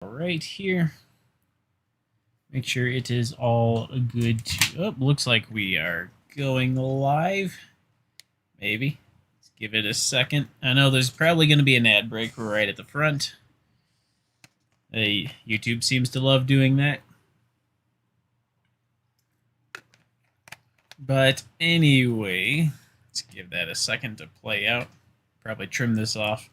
Right here. Make sure it is all good to... Oh, looks like we are going live. Maybe. Let's give it a second. I know there's probably going to be an ad break right at the front. YouTube seems to love doing that. But anyway, let's give that a second to play out. Probably trim this off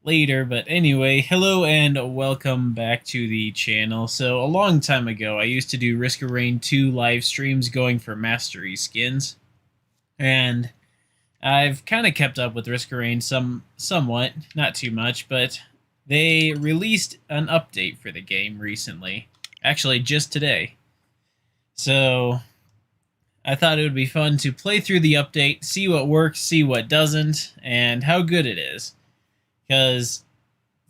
later, but anyway, hello and welcome back to the channel. So a long time ago, I used to do Risk of Rain 2 live streams going for mastery skins, and I've kind of kept up with Risk of Rain somewhat, not too much, but they released an update for the game recently, actually just today. So I thought it would be fun to play through the update, see what works, see what doesn't, and how good it is. Because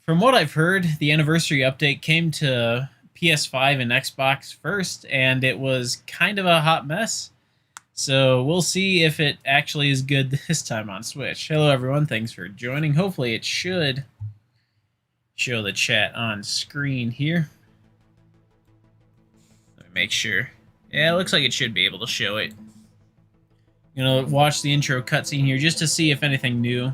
from what I've heard, the anniversary update came to PS5 and Xbox first, and it was kind of a hot mess. So we'll see if it actually is good this time on Switch. Hello everyone, thanks for joining. Hopefully it should show the chat on screen here. Let me make sure. Yeah, it looks like it should be able to show it. You know, watch the intro cutscene here just to see if anything new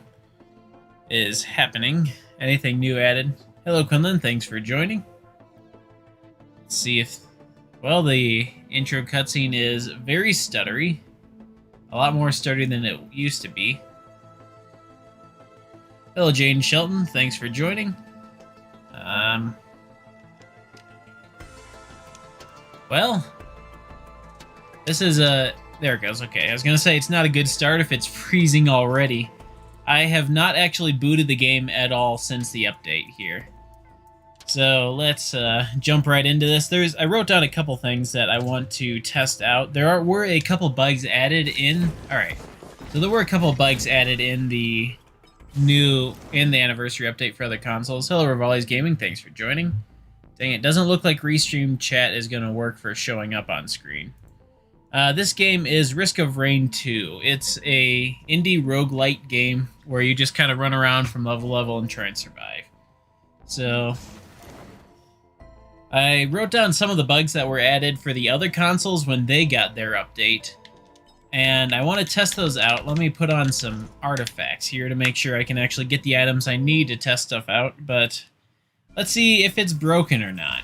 is happening. Anything new added. Hello Quinlan, thanks for joining. Let's see if... Well, the intro cutscene is very stuttery. A lot more stuttery than it used to be. Hello Jane Shelton, thanks for joining. Well, this is a... There it goes, okay. I was gonna say it's not a good start if it's freezing already. I have not actually booted the game at all since the update here. So let's jump right into this. I wrote down a couple things that I want to test out. Were a couple bugs added in. Alright. So there were a couple bugs added in the anniversary update for other consoles. Hello Rivali's Gaming, thanks for joining. Dang, it doesn't look like Restream chat is gonna work for showing up on screen. This game is Risk of Rain 2. It's a indie roguelite game where you just kind of run around from level to level and try and survive. So I wrote down some of the bugs that were added for the other consoles when they got their update, and I want to test those out. Let me put on some artifacts here to make sure I can actually get the items I need to test stuff out, but let's see if it's broken or not.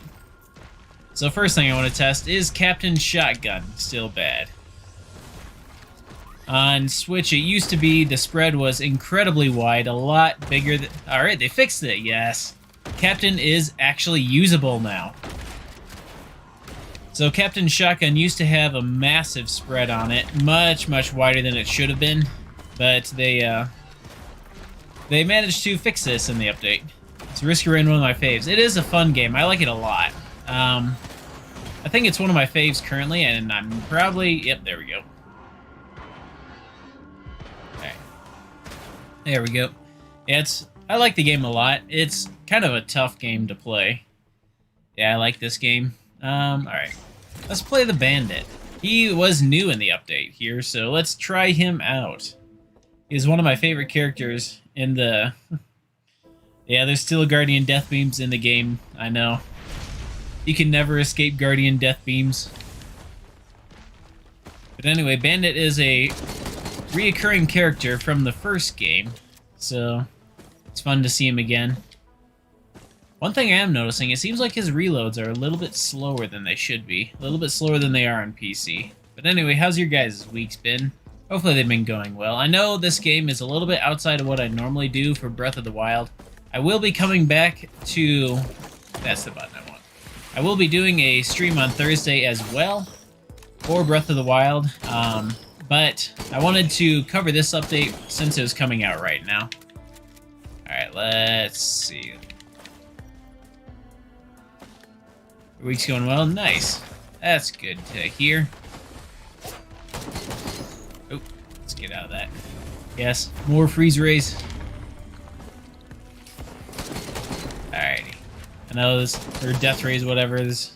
So first thing I want to test is Captain's Shotgun still bad? On Switch, it used to be the spread was incredibly wide, a lot bigger than... Alright, they fixed it, yes. Captain is actually usable now. So Captain's Shotgun used to have a massive spread on it, much, much wider than it should have been, but they managed to fix this in the update. It's Risk of Rain, one of my faves. It is a fun game. I like it a lot. I think it's one of my faves currently, and I'm probably... Yep, there we go. Alright. There we go. Yeah, I like the game a lot. It's kind of a tough game to play. Yeah, I like this game. Alright. Let's play the Bandit. He was new in the update here, so let's try him out. He's one of my favorite characters in the... Yeah, there's still Guardian Death Beams in the game, I know. You can never escape Guardian Death Beams. But anyway, Bandit is a reoccurring character from the first game, so it's fun to see him again. One thing I am noticing, it seems like his reloads are a little bit slower than they should be. A little bit slower than they are on PC. But anyway, how's your guys' weeks been? Hopefully they've been going well. I know this game is a little bit outside of what I normally do for Breath of the Wild. I will be coming back to... That's the button I want. I will be doing a stream on Thursday as well for Breath of the Wild, but I wanted to cover this update since it was coming out right now. Alright, let's see. Your week's going well? Nice. That's good to hear. Oh, let's get out of that. Yes, more freeze rays. Alrighty. I know this, or death rays, whatever. There's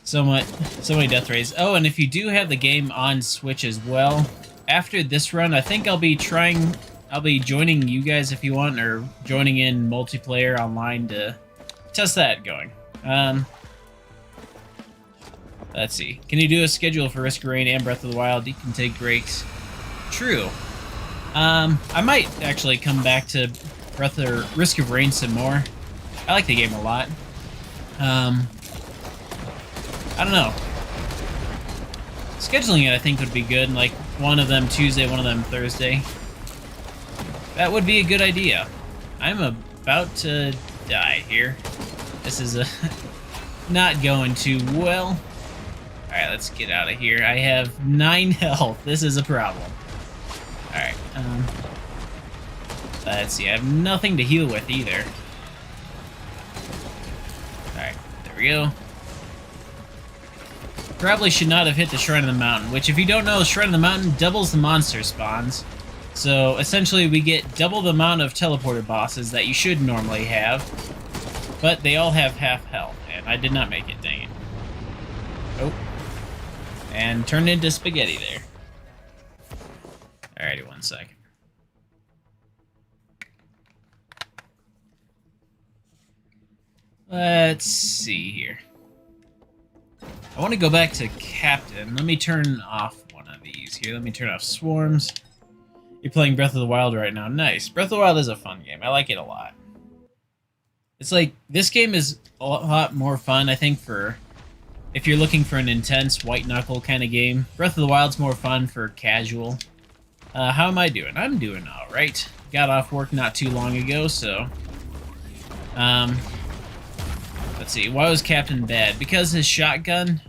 so many death rays. Oh, and if you do have the game on Switch as well, after this run, I think I'll be joining you guys if you want, or joining in multiplayer online to test that going. Let's see. Can you do a schedule for Risk of Rain and Breath of the Wild? You can take breaks. True. I might actually come back to Risk of Rain some more. I like the game a lot. I don't know. Scheduling it, I think, would be good. Like, one of them Tuesday, one of them Thursday. That would be a good idea. I'm about to die here. This is not going too well. Alright, let's get out of here. I have 9 health. This is a problem. Alright, let's see. I have nothing to heal with either. Alright, there we go. Probably should not have hit the Shrine of the Mountain, which, if you don't know, the Shrine of the Mountain doubles the monster spawns. So, essentially, we get double the amount of teleporter bosses that you should normally have, but they all have half health, and I did not make it, dang it. Oh. And turned into spaghetti there. Alrighty, 1 second. Let's see here. I want to go back to Captain. Let me turn off one of these here. Let me turn off Swarms. You're playing Breath of the Wild right now. Nice. Breath of the Wild is a fun game. I like it a lot. It's like, this game is a lot more fun, I think, for if you're looking for an intense white knuckle kind of game. Breath of the Wild's more fun for casual. How am I doing? I'm doing alright. Got off work not too long ago, so... let's see, why was Captain bad? Because his shotgun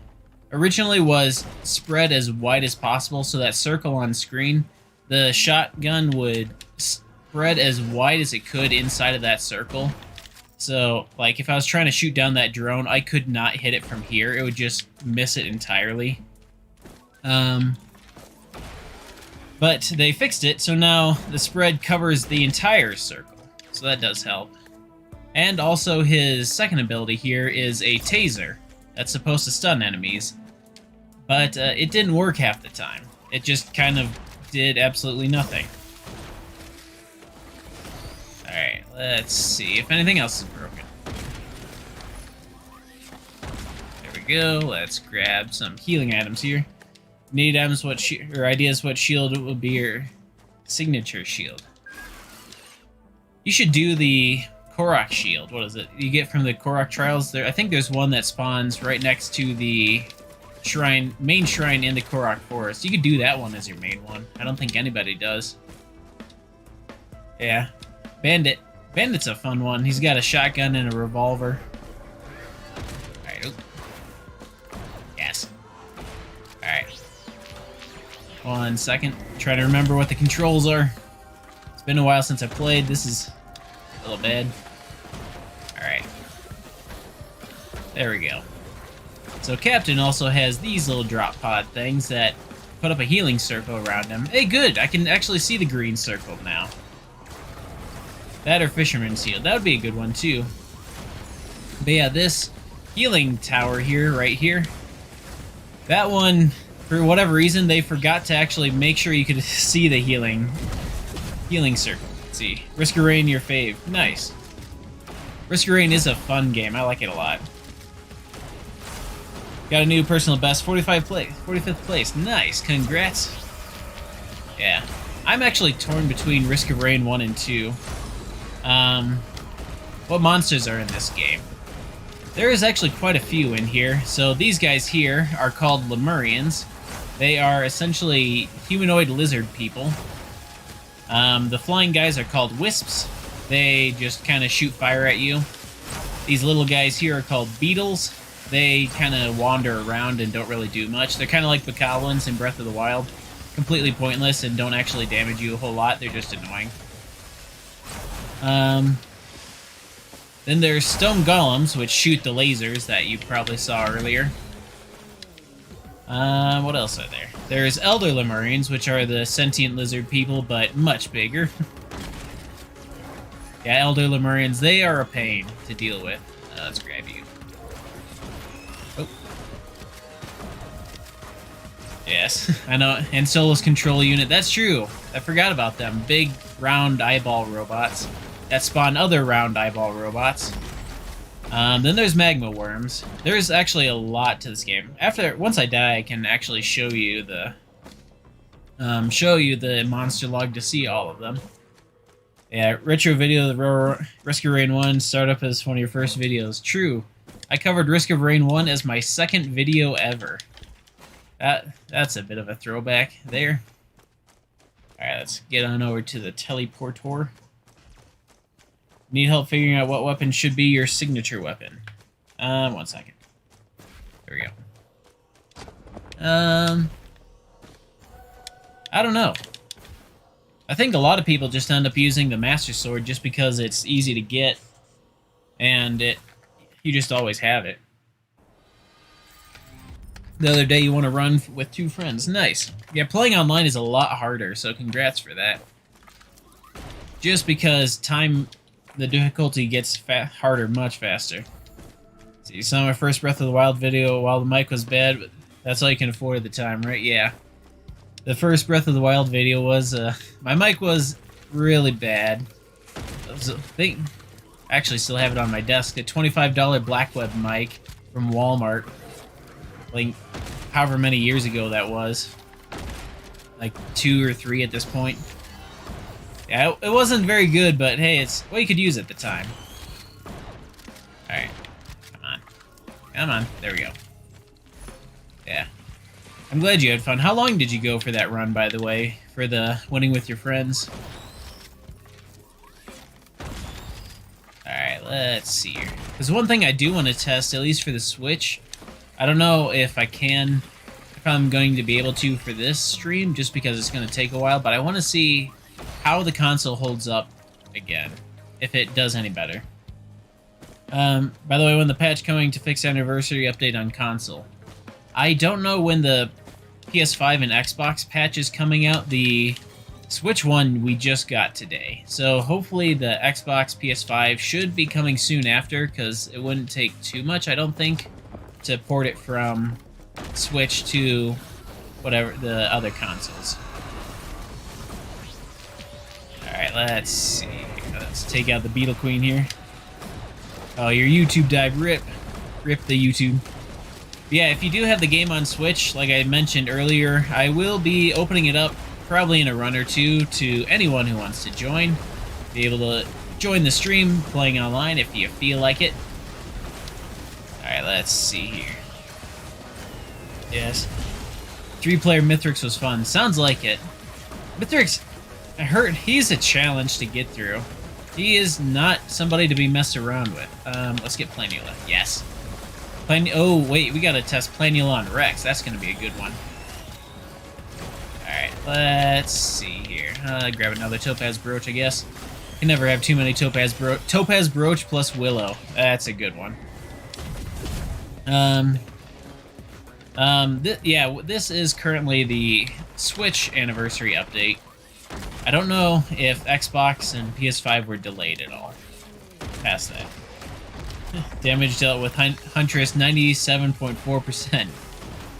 originally was spread as wide as possible, so that circle on screen, the shotgun would spread as wide as it could inside of that circle. So, like, if I was trying to shoot down that drone, I could not hit it from here. It would just miss it entirely. But they fixed it, so now the spread covers the entire circle. So that does help. And also his second ability here is a taser that's supposed to stun enemies. But it didn't work half the time. It just kind of did absolutely nothing. Alright, let's see if anything else is broken. There we go. Let's grab some healing items here. Need items or ideas what shield would be your signature shield. You should do the Korok shield. What is it? You get from the Korok trials there. I think there's one that spawns right next to the shrine, main shrine in the Korok forest. You could do that one as your main one. I don't think anybody does. Yeah. Bandit. Bandit's a fun one. He's got a shotgun and a revolver. Alright. Oh. Yes. Alright. 1 second. Try to remember what the controls are. It's been a while since I played. This is a little bad. Alright. There we go. So Captain also has these little drop pod things that put up a healing circle around him. Hey, good! I can actually see the green circle now. That or Fisherman's Shield. That would be a good one, too. But yeah, this healing tower here, right here, that one, for whatever reason, they forgot to actually make sure you could see the healing circle. Let's see. Risk of Rain, your fave. Nice. Risk of Rain is a fun game. I like it a lot. Got a new personal best, 45th place. Nice. Congrats. Yeah. I'm actually torn between Risk of Rain 1 and 2. What monsters are in this game? There is actually quite a few in here. So these guys here are called Lemurians. They are essentially humanoid lizard people. The flying guys are called wisps. They just kind of shoot fire at you. These little guys here are called beetles. They kind of wander around and don't really do much. They're kind of like Bacalans in Breath of the Wild. Completely pointless and don't actually damage you a whole lot. They're just annoying. Then there's stone golems, which shoot the lasers that you probably saw earlier. What else are there? There's elder Lemurians, which are the sentient lizard people, but much bigger. Yeah, elder Lemurians, they are a pain to deal with. Let's grab you. Oh. Yes, I know. And Solo's control unit, that's true. I forgot about them. Big, round eyeball robots that spawn other round eyeball robots. Then there's magma worms. There's actually a lot to this game. Once I die, I can actually show you the monster log to see all of them. Yeah, retro video, the Risk of Rain 1 startup as one of your first videos. True. I covered Risk of Rain 1 as my second video ever. That's a bit of a throwback there. Alright, let's get on over to the teleportor. Need help figuring out what weapon should be your signature weapon. 1 second. There we go. I don't know. I think a lot of people just end up using the Master Sword just because it's easy to get, and you just always have it. The other day you want to run with 2 friends. Nice. Yeah, playing online is a lot harder, so congrats for that. Just because the difficulty gets harder much faster. So you saw my first Breath of the Wild video while the mic was bad, but that's all you can afford at the time, right? Yeah. The first Breath of the Wild video was, my mic was really bad. I actually still have it on my desk, a $25 Blackweb mic from Walmart. Like, however many years ago that was. Like 2 or 3 at this point. Yeah, it wasn't very good, but hey, it's what you could use at the time. Alright. Come on. Come on. There we go. Yeah. I'm glad you had fun. How long did you go for that run, by the way? For the winning with your friends? Alright, let's see here. There's one thing I do want to test, at least for the Switch. I don't know if I'm going to be able to for this stream, just because it's going to take a while, but I want to see how the console holds up again, if it does any better. By the way, when the patch coming to fix anniversary update on console? I don't know when the PS5 and Xbox patch is coming out. The Switch one we just got today. So hopefully the Xbox PS5 should be coming soon after, because it wouldn't take too much, I don't think, to port it from Switch to whatever the other consoles. Alright, let's see. Let's take out the Beetle Queen here. Oh, your YouTube died. Rip. Rip the YouTube. Yeah, if you do have the game on Switch, like I mentioned earlier, I will be opening it up probably in a run or two to anyone who wants to join. Be able to join the stream playing online if you feel like it. Alright, let's see here. Yes. 3-player Mithrix was fun. Sounds like it. Mithrix, I heard he's a challenge to get through. He is not somebody to be messed around with. Let's get Planula. Yes. Oh, wait, we gotta test Planula Rex. That's gonna be a good one. Alright, let's see here. Grab another Topaz Brooch, I guess. Can never have too many Topaz Brooch. Topaz Brooch plus Willow. That's a good one. Yeah, this is currently the Switch anniversary update. I don't know if Xbox and PS5 were delayed at all. Past that. Damage dealt with Huntress 97.4%.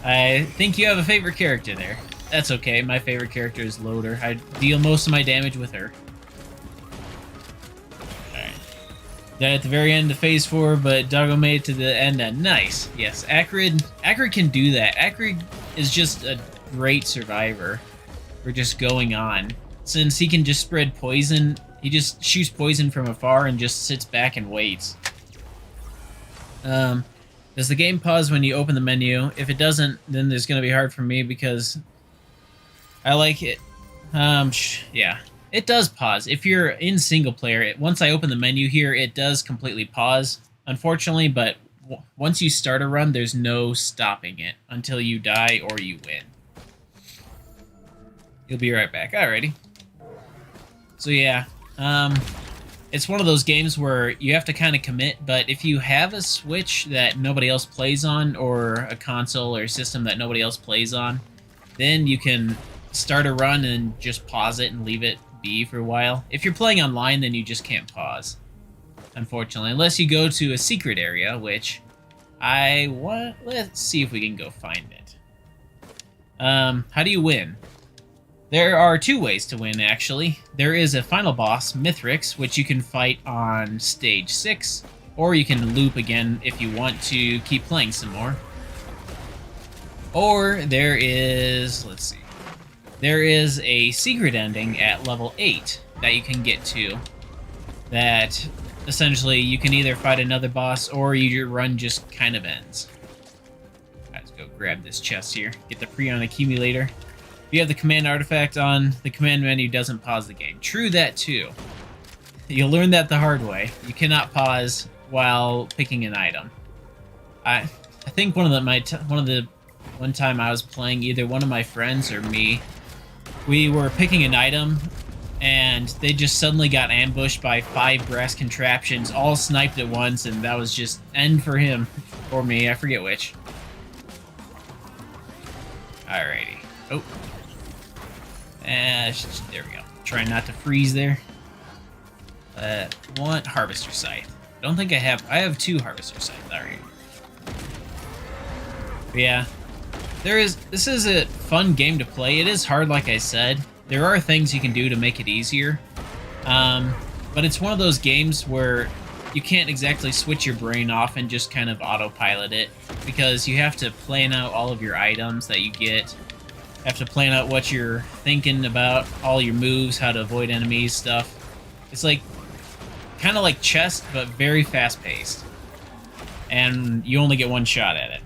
I think you have a favorite character there. That's okay, my favorite character is Loader. I deal most of my damage with her. Alright. Died at the very end of Phase 4, but Doggo made it to the end. Nice. Yes, Acrid can do that. Acrid is just a great survivor for just going on. Since he can just spread poison, he just shoots poison from afar and just sits back and waits. Does the game pause when you open the menu? If it doesn't, then it's going to be hard for me because I like it. Yeah, it does pause. If you're in single player, once I open the menu here, it does completely pause, unfortunately, but once you start a run, there's no stopping it until you die or you win. You'll be right back. Alrighty. So yeah, it's one of those games where you have to kind of commit, but if you have a Switch that nobody else plays on, or a console or system that nobody else plays on, then you can start a run and just pause it and leave it be for a while. If you're playing online, then you just can't pause, unfortunately, unless you go to a secret area, which let's see if we can go find it. How do you win? There are 2 ways to win, actually. There is a final boss, Mithrix, which you can fight on Stage 6, Or you can loop again if you want to keep playing some more. Or there is, let's see, there is a secret ending at level 8 that you can get to. That essentially you can either fight another boss or your run just kind of ends. Let's go grab this chest here. Get the Prion accumulator. If you have the command artifact on, the command menu doesn't pause the game. True that too. You'll learn that the hard way. You cannot pause while picking an item. I think one time I was playing, either one of my friends or me, we were picking an item and they just suddenly got ambushed by 5 brass contraptions, all sniped at once, and that was just end for him or me. I forget which. Alrighty. Oh. There we go. Trying not to freeze there. One harvester scythe. Don't think I have 2 harvester scythes. Alright. Yeah. This is a fun game to play. It is hard, like I said. There are things you can do to make it easier. But it's one of those games where you can't exactly switch your brain off and just kind of autopilot it, because you have to plan out all of your items that you get. You have to plan out what you're thinking about, all your moves, how to avoid enemies, stuff. It's like kind of like chess, but very fast-paced. And you only get one shot at it.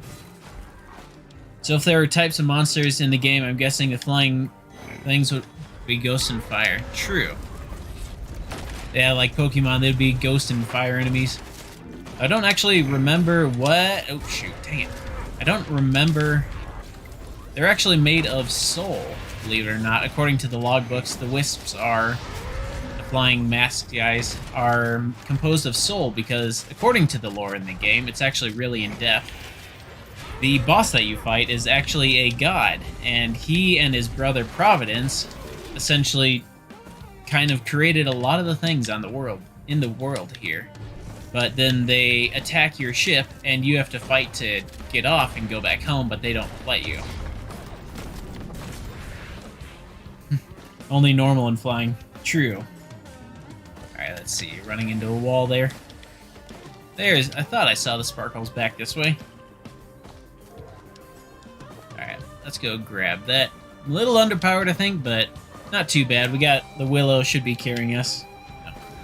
So if there are types of monsters in the game, I'm guessing the flying things would be ghost and fire. True. Yeah, like Pokemon, there'd be ghost and fire enemies. I don't actually remember what... Oh, shoot, dang it. I don't remember... They're actually made of soul, believe it or not. According to the logbooks, the wisps are... The flying masked guys are composed of soul because, according to the lore in the game, it's actually really in-depth. The boss that you fight is actually a god, and he and his brother Providence essentially kind of created a lot of the things in the world here. But then they attack your ship, and you have to fight to get off and go back home, but they don't let you. Only normal and flying. True. Alright, let's see. Running into a wall there. I thought I saw the sparkles back this way. Alright, let's go grab that. A little underpowered, I think, but not too bad. We got the Willow should be carrying us.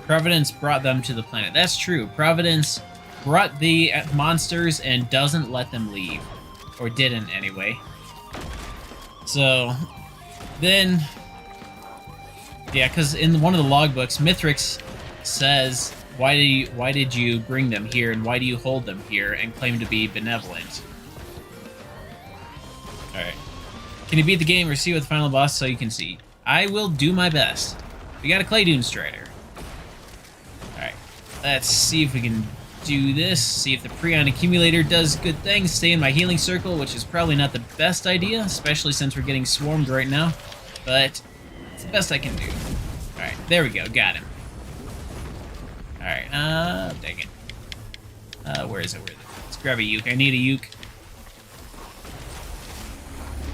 Providence brought them to the planet. That's true. Providence brought the monsters and doesn't let them leave. Or didn't, anyway. So, then... Yeah, because in one of the logbooks, Mithrix says, why did you bring them here, and why do you hold them here, and claim to be benevolent? Alright. Can you beat the game or see what the final boss so you can see? I will do my best. We got a Clay Dune Strider. Alright. Let's see if we can do this. See if the Prion Accumulator does good things. Stay in my healing circle, which is probably not the best idea, especially since we're getting swarmed right now. But it's the best I can do. Alright, there we go. Got him. Alright, dang it. Where is it? Let's grab a uke. I need a uke.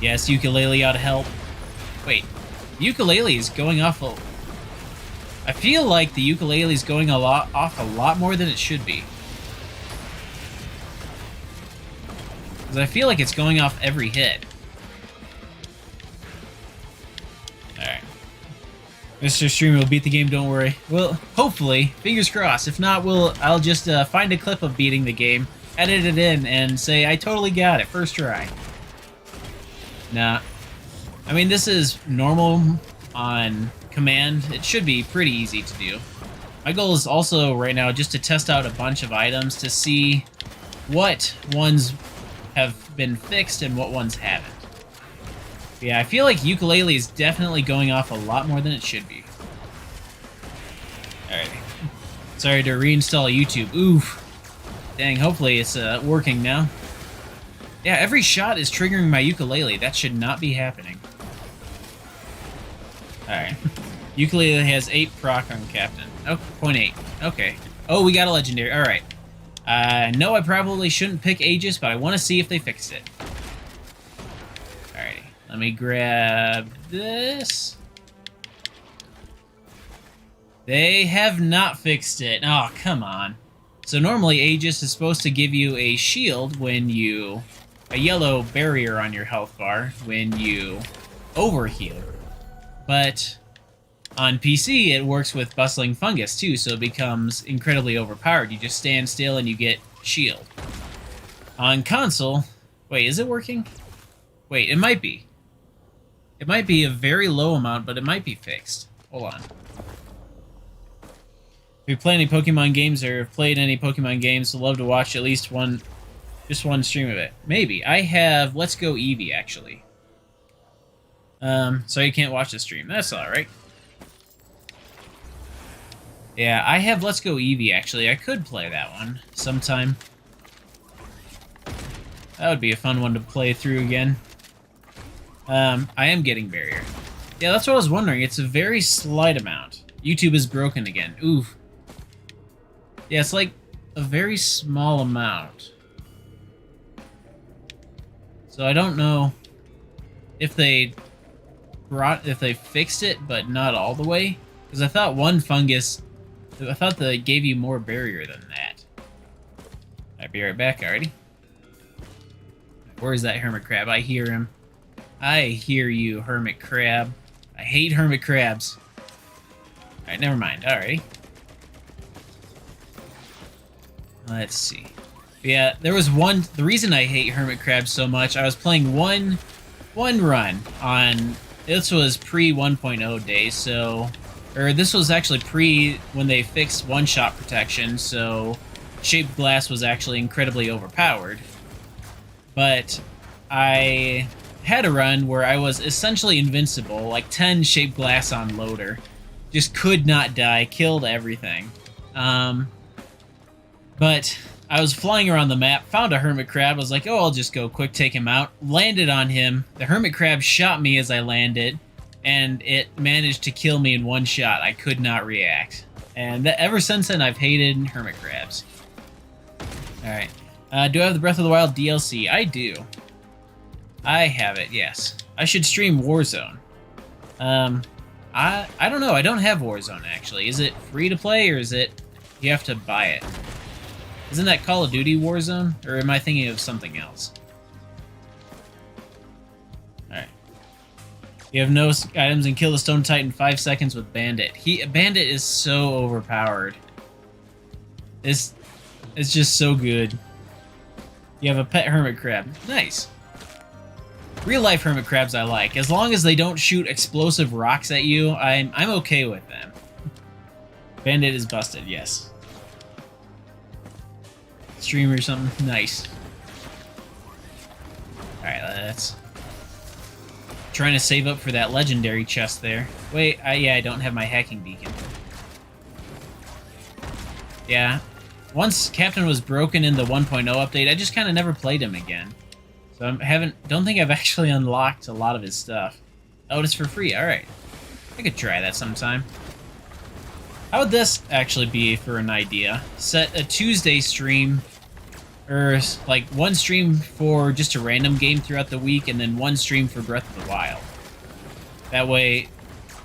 Yes, ukulele ought to help. Wait, ukulele is going off a... I feel like the ukulele is going off a lot more than it should be. Because I feel like it's going off every hit. Alright. Mr. Streamer will beat the game, don't worry. Well, hopefully. Fingers crossed. If not, I'll just find a clip of beating the game, edit it in, and say, I totally got it, first try. Nah. I mean, this is normal on command. It should be pretty easy to do. My goal is also, right now, just to test out a bunch of items to see what ones have been fixed and what ones haven't. Yeah, I feel like ukulele is definitely going off a lot more than it should be. Alright. Sorry to reinstall YouTube. Oof. Dang, hopefully it's working now. Yeah, every shot is triggering my ukulele. That should not be happening. Alright. Ukulele has 8 proc on Captain. Oh, 0.8. Okay. Oh, we got a legendary. Alright. No, I probably shouldn't pick Aegis, but I want to see if they fixed it. Alrighty. Let me grab this. They have not fixed it. Oh, come on. So normally Aegis is supposed to give you a shield when you... a yellow barrier on your health bar when you overheal. But on PC it works with Bustling Fungus too, so it becomes incredibly overpowered. You just stand still and you get shield. On console... wait, is it working? Wait, it might be. It might be a very low amount, but it might be fixed. Hold on. If you play any Pokemon games or have played any Pokemon games, I'd love to watch at least one, just one stream of it. Maybe. I have Let's Go Eevee, actually. So you can't watch the stream. That's alright. Yeah, I have Let's Go Eevee, actually. I could play that one sometime. That would be a fun one to play through again. I am getting barrier. Yeah, that's what I was wondering. It's a very slight amount. YouTube is broken again. Oof. Yeah, it's like a very small amount. So I don't know if they fixed it, but not all the way. Because I thought one fungus, I thought they gave you more barrier than that. I'll be right back already. Where is that hermit crab? I hear him. I hear you, hermit crab. I hate hermit crabs. Alright, never mind. Alrighty. Let's see. Yeah, there was one... the reason I hate hermit crabs so much, I was playing one run on... this was pre-1.0 days, so... or this was actually pre when they fixed one-shot protection, so Shaped Glass was actually incredibly overpowered. But I had a run where I was essentially invincible, like 10 Shaped Glass on loader. Just could not die, killed everything. But I was flying around the map, found a hermit crab, was like, oh, I'll just go quick take him out. Landed on him, the hermit crab shot me as I landed, and it managed to kill me in one shot. I could not react. And ever since then, I've hated hermit crabs. Alright. Do I have the Breath of the Wild DLC? I do. I have it, yes. I should stream Warzone. I don't know. I don't have Warzone, actually. Is it free to play, or is it... you have to buy it? Isn't that Call of Duty Warzone? Or am I thinking of something else? Alright. You have no items and kill the Stone Titan 5 seconds with Bandit. Bandit is so overpowered. It's just so good. You have a pet hermit crab. Nice. Real life hermit crabs I like. As long as they don't shoot explosive rocks at you, I'm okay with them. Bandit is busted, yes. Streamer or something? Nice. Alright, let's... trying to save up for that legendary chest there. Wait, yeah, I don't have my hacking beacon. Yeah. Once Captain was broken in the 1.0 update, I just kind of never played him again. So I don't think I've actually unlocked a lot of his stuff. Oh, it's for free. Alright. I could try that sometime. How would this actually be for an idea? Set a Tuesday stream, or like one stream for just a random game throughout the week, and then one stream for Breath of the Wild. That way,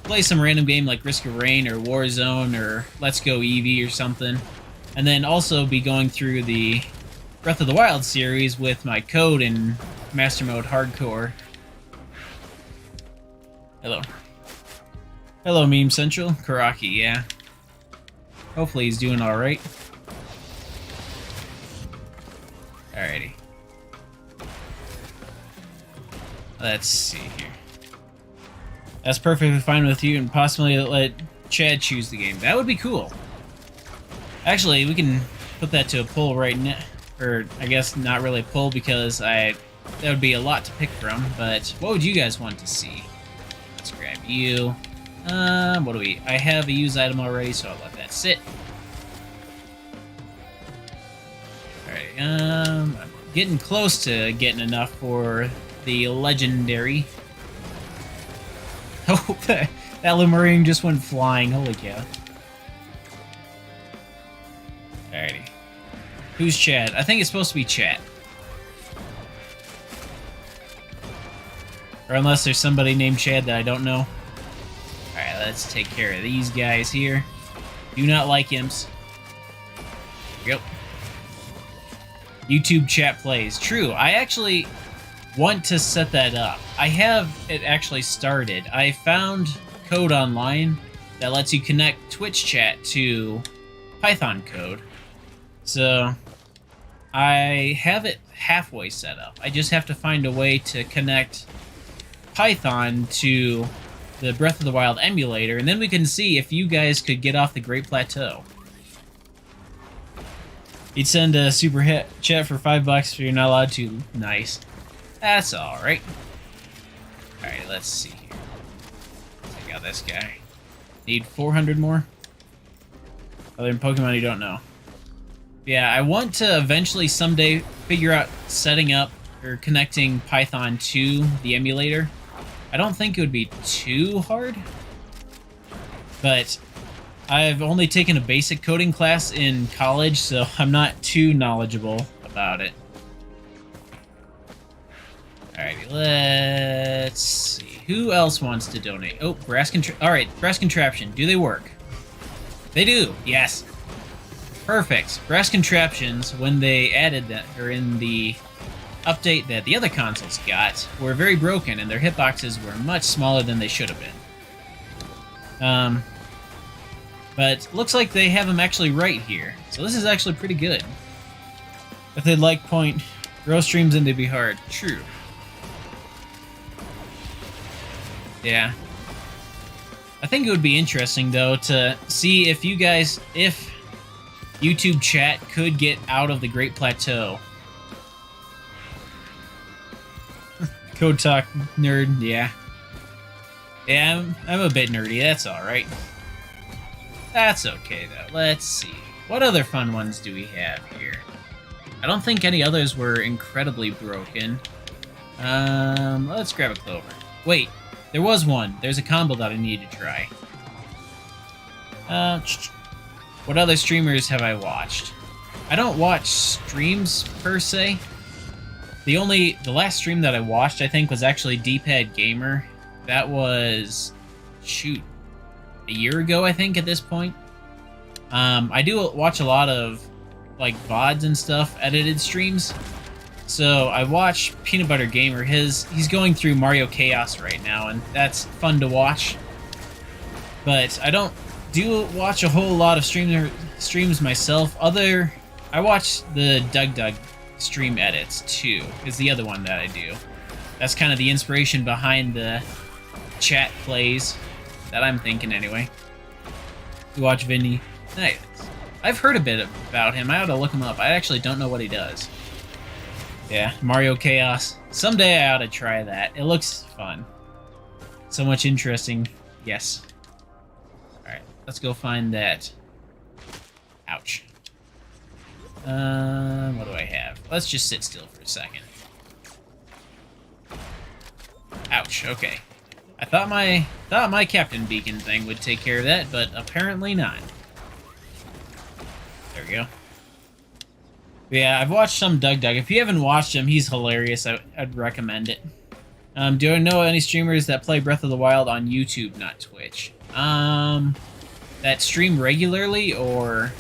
play some random game like Risk of Rain or Warzone or Let's Go Eevee or something. And then also be going through the Breath of the Wild series with my code in Master Mode Hardcore. Hello. Hello, Meme Central. Karaki, yeah. Hopefully he's doing alright. Alrighty. Let's see here. That's perfectly fine with you, and possibly let Chad choose the game. That would be cool. Actually, we can put that to a poll right now. Or, I guess not really a poll, because that would be a lot to pick from. But what would you guys want to see? Let's grab you. What do we... I have a used item already, so I'll let that sit. Alright, I'm getting close to getting enough for the legendary. Oh, that Lemurian just went flying. Holy cow. Alrighty. Who's Chad? I think it's supposed to be Chad. Or unless there's somebody named Chad that I don't know. Alright, let's take care of these guys here. Do not like imps. Here we go. YouTube chat plays. True, I actually want to set that up. I have it actually started. I found code online that lets you connect Twitch chat to Python code. So I have it halfway set up. I just have to find a way to connect Python to the Breath of the Wild emulator, and then we can see if you guys could get off the Great Plateau. You'd send a super hit chat for $5 if you're not allowed to. Nice. That's alright. Alright, let's see here. Take out this guy. Need 400 more? Other than Pokemon you don't know. Yeah, I want to eventually someday figure out setting up or connecting Python to the emulator. I don't think it would be too hard, but I've only taken a basic coding class in college, so I'm not too knowledgeable about it. Alrighty, let's see. Who else wants to donate? Oh, Alright, brass contraption. Do they work? They do. Yes. Perfect. Brass contraptions, when they added that, or in the update that the other consoles got, were very broken, and their hitboxes were much smaller than they should have been. But looks like they have them actually right here. So this is actually pretty good. If they'd like point, grow streams and they'd be hard. True. Yeah. I think it would be interesting, though, to see if you guys, if YouTube chat could get out of the Great Plateau. Code talk nerd, yeah. Yeah, I'm a bit nerdy, that's alright. That's okay, though. Let's see. What other fun ones do we have here? I don't think any others were incredibly broken. Let's grab a clover. Wait, there was one. There's a combo that I need to try. What other streamers have I watched? I don't watch streams, per se. The last stream that I watched, I think, was actually D-Pad Gamer. That was, shoot, a year ago, I think, at this point. I do watch a lot of, like, VODs and stuff, edited streams. So I watch Peanut Butter Gamer. He's going through Mario Chaos right now, and that's fun to watch. But I don't watch a whole lot of streams myself. I watch the Doug stream edits, too, is the other one that I do. That's kind of the inspiration behind the chat plays that I'm thinking, anyway. You watch Vinny. Nice. I've heard a bit about him. I ought to look him up. I actually don't know what he does. Yeah, Mario Chaos. Someday I ought to try that. It looks fun. So much interesting. Yes. Alright, let's go find that. Ouch. What do I have? Let's just sit still for a second. Ouch, okay. I thought my Captain Beacon thing would take care of that, but apparently not. There we go. Yeah, I've watched some Doug. If you haven't watched him, he's hilarious. I'd recommend it. Do I know any streamers that play Breath of the Wild on YouTube, not Twitch? That stream regularly, or...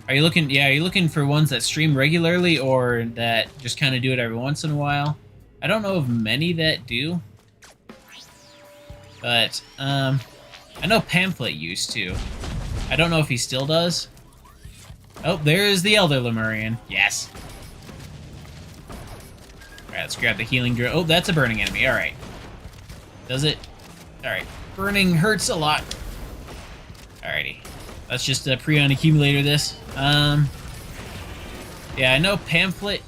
Are you looking for ones that stream regularly, or that just kind of do it every once in a while? I don't know of many that do. But, I know Pamphlet used to. I don't know if he still does. Oh, there's the Elder Lemurian. Yes. Alright, let's grab the healing drill. Oh, that's a burning enemy. Alright. Does it? Alright. Burning hurts a lot. Alrighty. Let's just Prion accumulator this. Yeah, I know Pamphlet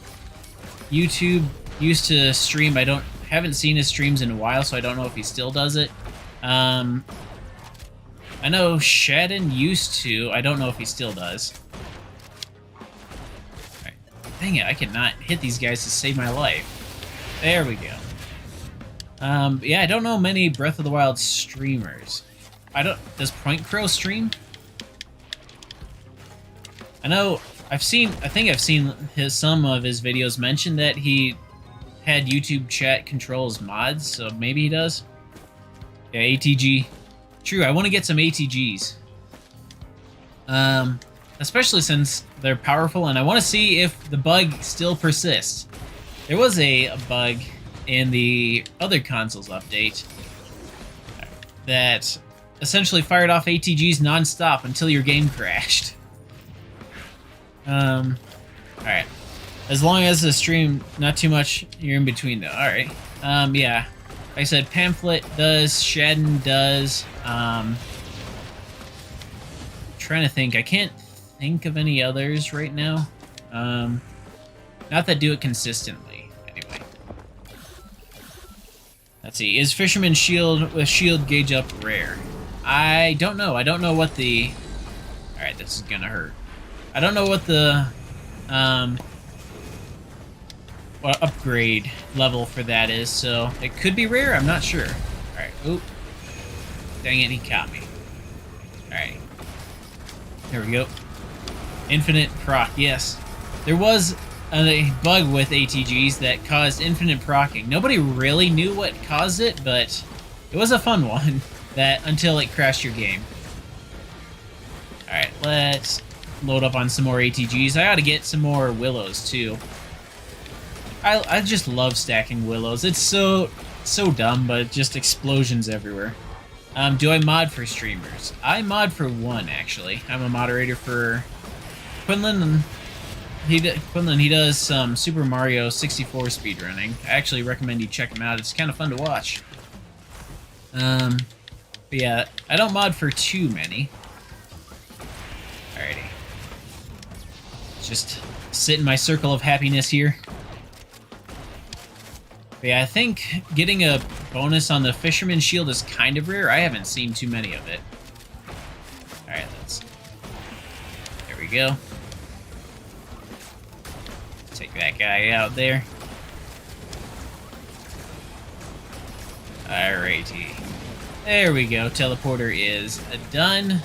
YouTube used to stream. Haven't seen his streams in a while, so I don't know if he still does it. I know Shadden used to. I don't know if he still does. Alright. Dang it, I cannot hit these guys to save my life. There we go. Yeah, I don't know many Breath of the Wild streamers. Does Point Crow stream? I know, I think I've seen some of his videos mention that he had YouTube chat controls mods, so maybe he does. Yeah, ATG. True, I want to get some ATGs. especially since they're powerful, and I want to see if the bug still persists. There was a bug in the other consoles update that essentially fired off ATGs non-stop until your game crashed. Alright. As long as the stream, not too much, you're in between though. Alright. Yeah. Like I said, Pamphlet does, Shadden does, trying to think. I can't think of any others right now. Not that do it consistently, anyway. Let's see. Is Fisherman's Shield with shield gauge up rare? I don't know. I don't know what the... Alright, this is gonna hurt. I don't know what the what upgrade level for that is, so it could be rare. I'm not sure. Alright. Oop. Dang it, he caught me. Alright. There we go. Infinite proc. Yes. There was a bug with ATGs that caused infinite procking. Nobody really knew what caused it, but it was a fun one that until it crashed your game. Alright, let's load up on some more ATGs. I ought to get some more willows too. I just love stacking willows. It's so dumb, but just explosions everywhere. Do I mod for streamers? I mod for one, actually. I'm a moderator for Quinlan, and he does some Super Mario 64 speedrunning. I actually recommend you check him out. It's kind of fun to watch. But yeah, I don't mod for too many. Alrighty. Just sit in my circle of happiness here. But yeah, I think getting a bonus on the Fisherman's Shield is kind of rare. I haven't seen too many of it. Alright, there we go. Take that guy out there. Alrighty. There we go. Teleporter is done.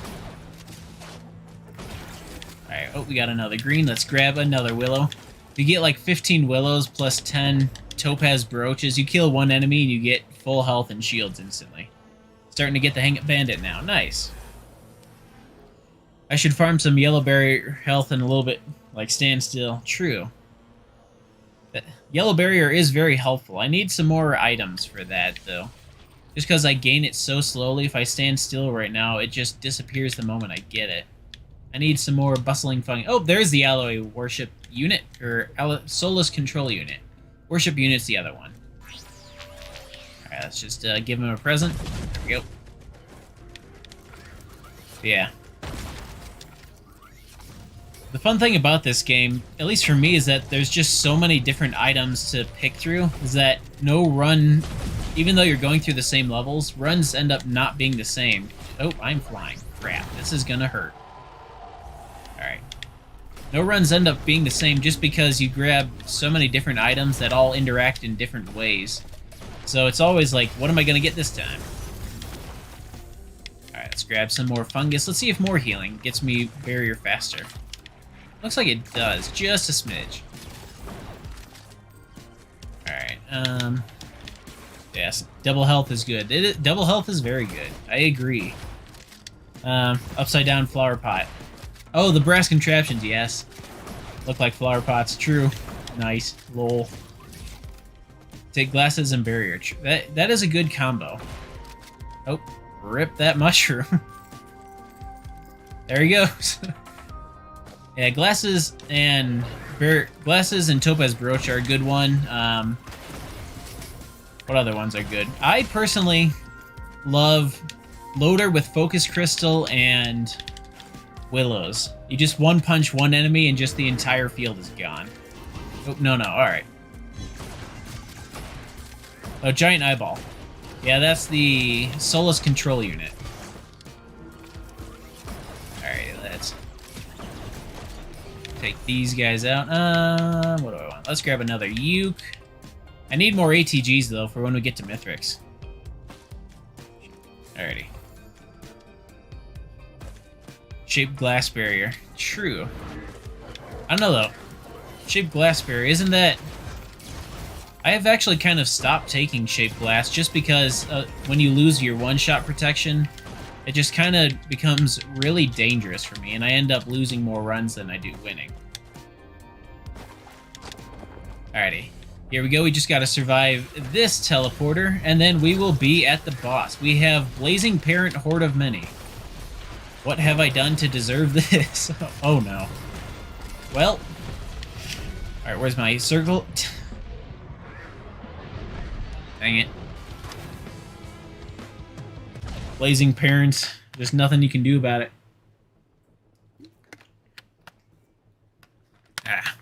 Alright, oh, we got another green. Let's grab another willow. You get like 15 willows plus 10 topaz brooches. You kill one enemy and you get full health and shields instantly. Starting to get the hang of Bandit now. Nice. I should farm some yellowberry health and a little bit like standstill. True. Yellow barrier is very helpful. I need some more items for that though. Just because I gain it so slowly, if I stand still right now, it just disappears the moment I get it. I need some more bustling fun. Oh, there's the alloy worship unit, or soulless control unit. Worship unit's the other one. Alright, let's just give him a present. There we go. Yeah. The fun thing about this game, at least for me, is that there's just so many different items to pick through, is that no run, even though you're going through the same levels, runs end up not being the same. Oh, I'm flying. Crap, this is gonna hurt. Alright. No runs end up being the same just because you grab so many different items that all interact in different ways. So it's always like, what am I gonna get this time? Alright, let's grab some more fungus. Let's see if more healing gets me barrier faster. Looks like it does, just a smidge. Alright, yes, double health is good. Double health is very good, I agree. Upside down flower pot. Oh, the brass contraptions, yes. Look like flower pots, true. Nice, lol. Take glasses and barrier. That is a good combo. Oh, rip that mushroom. There he goes. Yeah, glasses and topaz brooch are a good one. What other ones are good? I personally love loader with focus crystal and willows. You just one punch one enemy and just the entire field is gone. Oh, no, alright. Oh, giant eyeball. Yeah, that's the soulless control unit. Alright, let's take these guys out. What do I want? Let's grab another uke. I need more ATGs, though, for when we get to Mithrix. Alrighty. Shaped glass barrier. True. I don't know, though. Shaped glass barrier, isn't that... I have actually kind of stopped taking shaped glass just because when you lose your one-shot protection, it just kind of becomes really dangerous for me, and I end up losing more runs than I do winning. Alrighty, here we go. We just got to survive this teleporter, and then we will be at the boss. We have Blazing Parent Horde of Many. What have I done to deserve this? Oh no. Well, alright, where's my circle? Dang it. Blazing Parents, there's nothing you can do about it. Ah.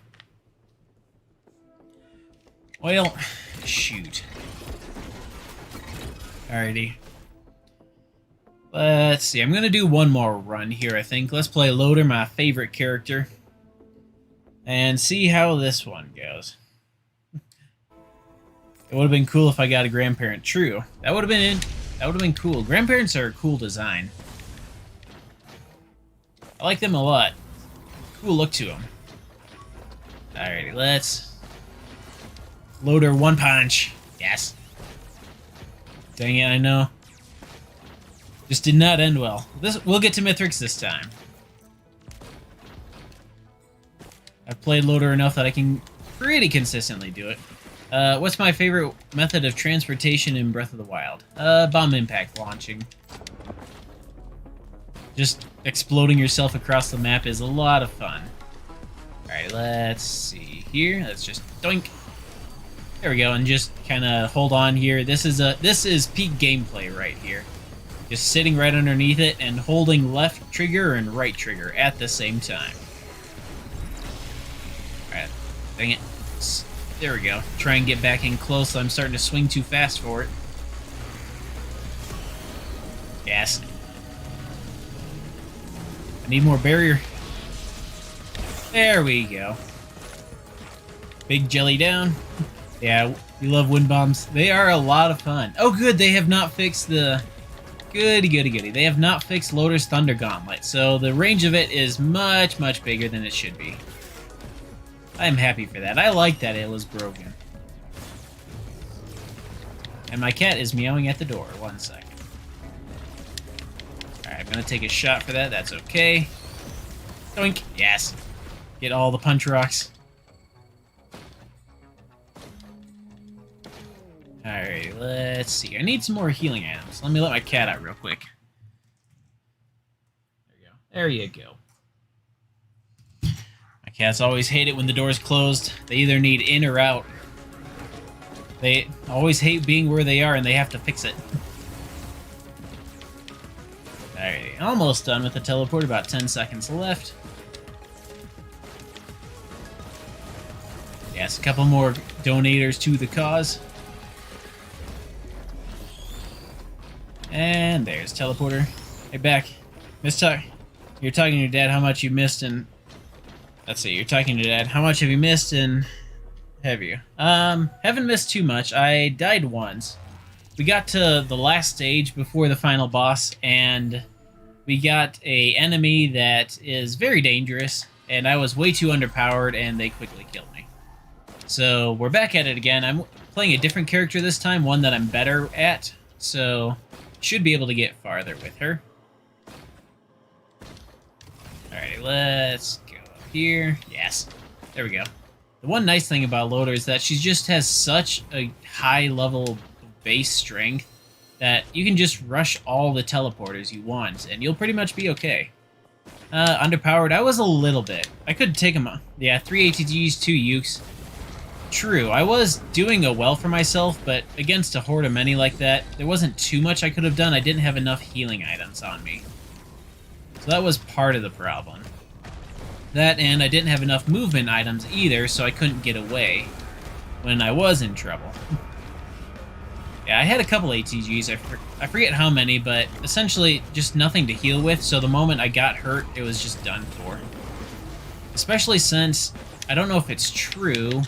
Well, shoot. Alrighty. Let's see, I'm gonna do one more run here, I think. Let's play Loader, my favorite character, and see how this one goes. It would have been cool if I got a grandparent. True. That would have been cool. Grandparents are a cool design. I like them a lot. Cool look to them. Alrighty, let's... Loader one punch. Yes. Dang it, I know. Just did not end well. We'll get to Mithrix this time. I've played Loader enough that I can pretty consistently do it. What's my favorite method of transportation in Breath of the Wild? Bomb impact launching. Just exploding yourself across the map is a lot of fun. Alright, let's see here. Let's just doink. There we go, and just kind of hold on here. This is peak gameplay right here. Just sitting right underneath it and holding left trigger and right trigger at the same time. Alright, dang it. There we go. Try and get back in close. I'm starting to swing too fast for it. Yes. I need more barrier. There we go. Big jelly down. Yeah, we love wind bombs. They are a lot of fun. Oh good, they have not fixed the... Goody, goody, goody. They have not fixed Loader's Thunder Gauntlet, so the range of it is much, much bigger than it should be. I'm happy for that. I like that it was broken. And my cat is meowing at the door. 1 second. Alright, I'm gonna take a shot for that. That's okay. Doink. Yes. Get all the punch rocks. Alright, let's see. I need some more healing items. Let me let my cat out real quick. There you go. There you go. Cats always hate it when the door's closed. They either need in or out. They always hate being where they are and they have to fix it. Alright, almost done with the teleport. About 10 seconds left. Yes, a couple more donators to the cause. And there's teleporter. Hey, back. You're talking to your dad how much you missed and... Let's see, you're talking to Dad. How much have you missed and have you? Haven't missed too much. I died once. We got to the last stage before the final boss, and we got a enemy that is very dangerous, and I was way too underpowered, and they quickly killed me. So we're back at it again. I'm playing a different character this time, one that I'm better at, so should be able to get farther with her. Alright, let's go. Here. Yes. There we go. The one nice thing about Loader is that she just has such a high level of base strength that you can just rush all the teleporters you want, and you'll pretty much be okay. Underpowered, I was a little bit. I could take them. Yeah, 3 ATGs, 2 Ukes. True, I was doing well for myself, but against a horde of many like that, there wasn't too much I could have done. I didn't have enough healing items on me. So that was part of the problem. That, and I didn't have enough movement items either, so I couldn't get away when I was in trouble. Yeah, I had a couple ATGs, I forget how many, but essentially just nothing to heal with, so the moment I got hurt, it was just done for. Especially since, I don't know if it's true,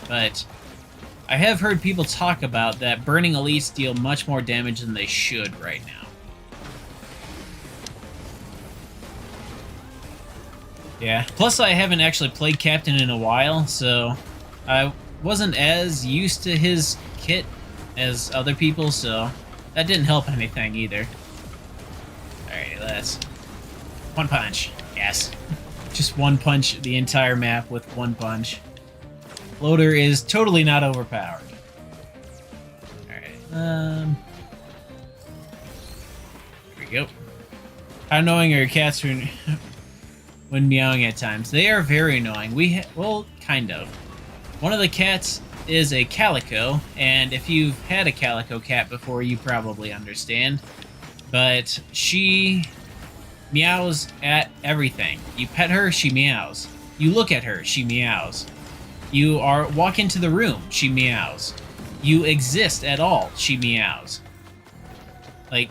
but I have heard people talk about that burning elites deal much more damage than they should right now. Yeah, plus I haven't actually played Captain in a while, so I wasn't as used to his kit as other people, so that didn't help anything either. let's... One punch. Yes. Just one punch the entire map with one punch. Loader is totally not overpowered. Alright, Here we go. How annoying are your cats when meowing at times? They are very annoying. Well, kind of. One of the cats is a calico, and if you've had a calico cat before, you probably understand. But she meows at everything. You pet her, she meows. You look at her, she meows. You walk into the room, she meows. You exist at all, she meows. Like,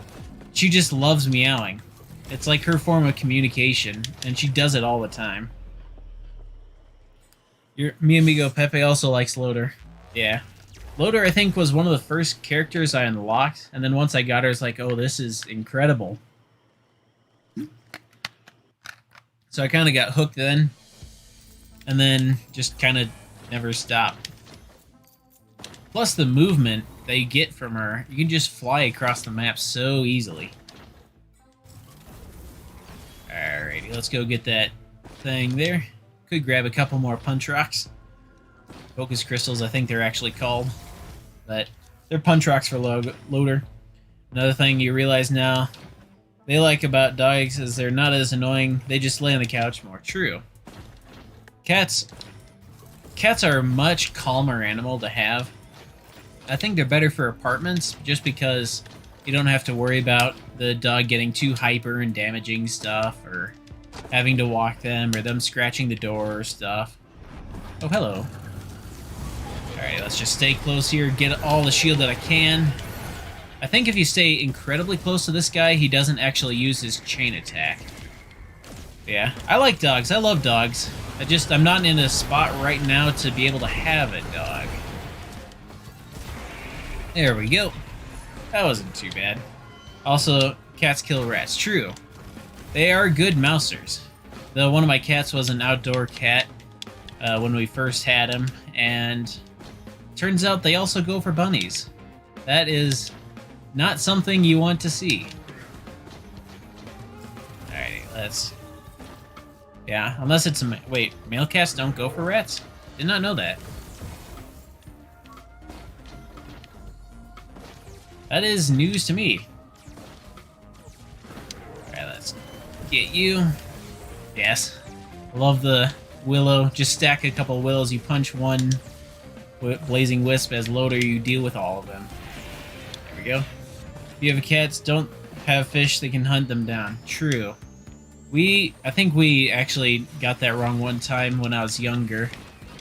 she just loves meowing. It's like her form of communication, and she does it all the time. Mi amigo Pepe also likes Loader. Yeah. Loader, I think, was one of the first characters I unlocked, and then once I got her, it's like, oh, this is incredible. So I kind of got hooked then, and then just kind of never stopped. Plus the movement that you get from her, you can just fly across the map so easily. Alrighty, let's go get that thing there. Could grab a couple more punch rocks. Focus crystals, I think they're actually called. But they're punch rocks for Loader. Another thing you realize now they like about dogs is they're not as annoying. They just lay on the couch more. True. Cats are a much calmer animal to have. I think they're better for apartments just because you don't have to worry about the dog getting too hyper and damaging stuff, or having to walk them, or them scratching the door or stuff. Oh, hello. Alright, let's just stay close here, get all the shield that I can. I think if you stay incredibly close to this guy, he doesn't actually use his chain attack. Yeah, I like dogs. I love dogs. I'm not in a spot right now to be able to have a dog. There we go. That wasn't too bad. Also, cats kill rats. True. They are good mousers. Though one of my cats was an outdoor cat when we first had him, and turns out they also go for bunnies. That is not something you want to see. Alright, let's... Yeah, unless it's a... Wait, male cats don't go for rats? Did not know that. That is news to me. Alright, let's get you. Yes. Love the willow. Just stack a couple of willows. You punch one blazing wisp as Loader, you deal with all of them. There we go. If you have cats, don't have fish, they can hunt them down. True. I think we actually got that wrong one time when I was younger.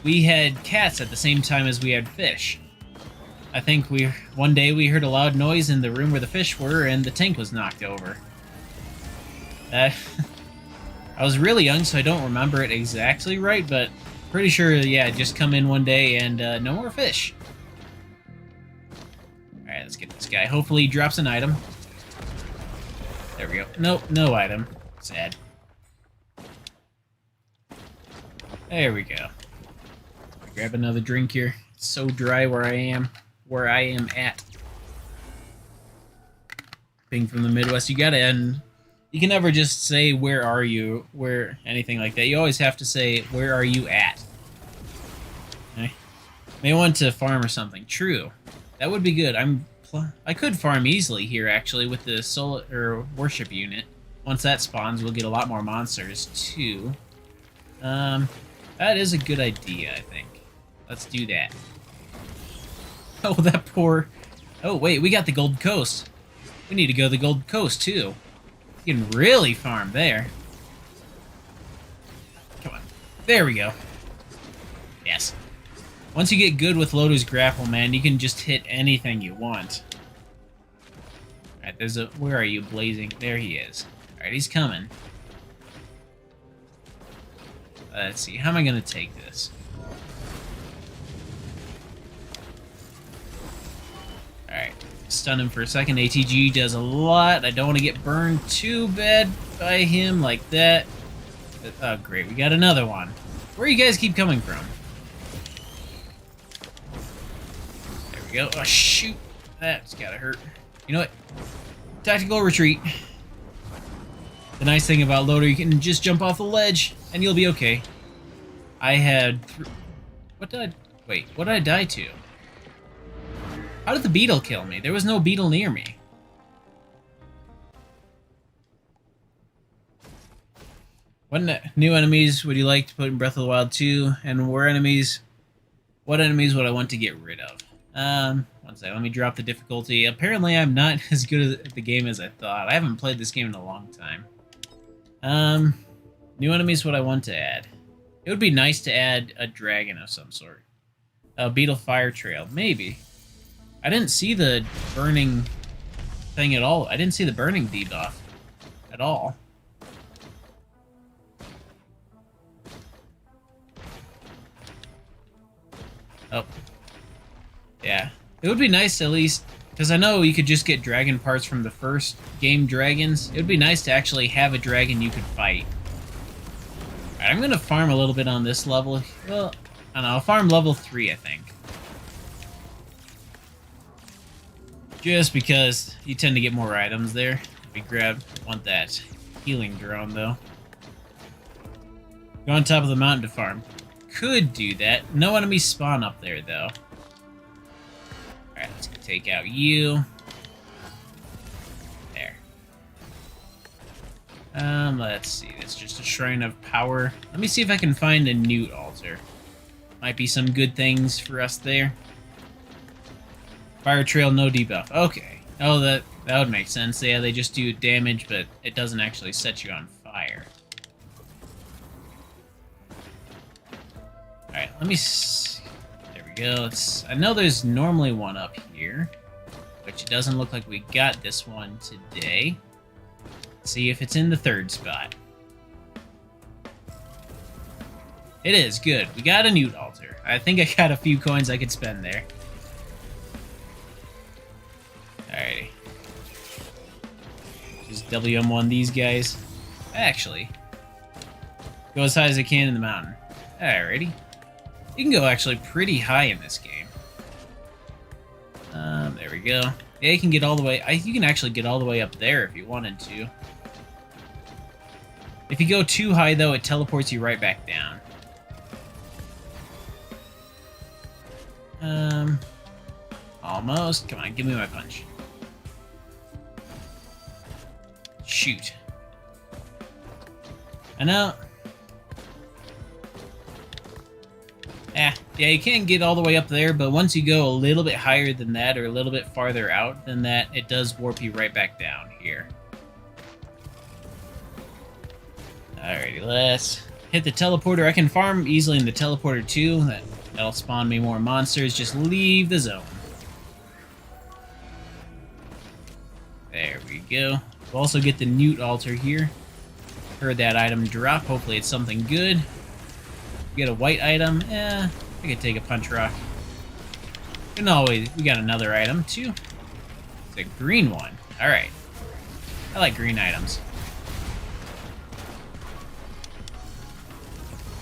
We had cats at the same time as we had fish. I think one day we heard a loud noise in the room where the fish were, and the tank was knocked over. I was really young, so I don't remember it exactly right, but pretty sure, yeah, just come in one day and no more fish. Alright, let's get this guy. Hopefully he drops an item. There we go. Nope, no item. Sad. There we go. Grab another drink here. It's so dry where I am at. Being from the Midwest, you gotta end. You can never just say, where are you, anything like that. You always have to say, where are you at? Okay. May want to farm or something. True. That would be good. I could farm easily here, actually, with the solar worship unit. Once that spawns, we'll get a lot more monsters, too. That is a good idea, I think. Let's do that. Oh, that poor... Oh, wait, we got the Gold Coast. We need to go to the Gold Coast, too. You can really farm there. Come on. There we go. Yes. Once you get good with Loader's grapple, man, you can just hit anything you want. Alright, there's a... Where are you, Blazing? There he is. Alright, he's coming. Let's see. How am I going to take this? Alright. Stun him for a second. ATG does a lot. I don't want to get burned too bad by him like that. Oh, great. We got another one. Where you guys keep coming from? There we go. Oh, shoot. That's gotta hurt. You know what? Tactical retreat. The nice thing about Loader, you can just jump off the ledge, and you'll be okay. I had... What did I die to? How did the beetle kill me? There was no beetle near me. What new enemies would you like to put in Breath of the Wild 2? And what enemies would I want to get rid of? One second, let me drop the difficulty. Apparently I'm not as good at the game as I thought. I haven't played this game in a long time. New enemies would I want to add? It would be nice to add a dragon of some sort. A beetle fire trail, maybe. I didn't see the burning thing at all. I didn't see the burning debuff at all. Oh. Yeah. It would be nice at least, because I know you could just get dragon parts from the first game dragons. It would be nice to actually have a dragon you could fight. Alright, I'm going to farm a little bit on this level. Well, I don't know, I'll farm level 3, I think. Just because you tend to get more items there. We want that healing drone, though. Go on top of the mountain to farm. Could do that. No enemies spawn up there, though. Alright, let's take out you. There. Let's see. It's just a Shrine of Power. Let me see if I can find a Newt altar. Might be some good things for us there. Fire Trail, no debuff. Okay. Oh, that would make sense. Yeah, they just do damage, but it doesn't actually set you on fire. Alright, let me... There we go. I know there's normally one up here, which it doesn't look like we got this one today. Let's see if it's in the third spot. It is. Good. We got a Newt altar. I think I got a few coins I could spend there. Alrighty. Just WM1 these guys. Actually, go as high as I can in the mountain. Alrighty. You can go actually pretty high in this game. There we go. Yeah, you can get all the way... you can actually get all the way up there if you wanted to. If you go too high, though, it teleports you right back down. Almost. Come on, give me my punch. Shoot. I know. Yeah, you can't get all the way up there, but once you go a little bit higher than that, or a little bit farther out than that, it does warp you right back down here. Alrighty, let's hit the teleporter. I can farm easily in the teleporter too. That'll spawn me more monsters. Just leave the zone. There we go. We'll also get the Newt altar here. Heard that item drop. Hopefully it's something good. Get a white item. I could take a punch rock. We got another item too. It's a green one. Alright. I like green items.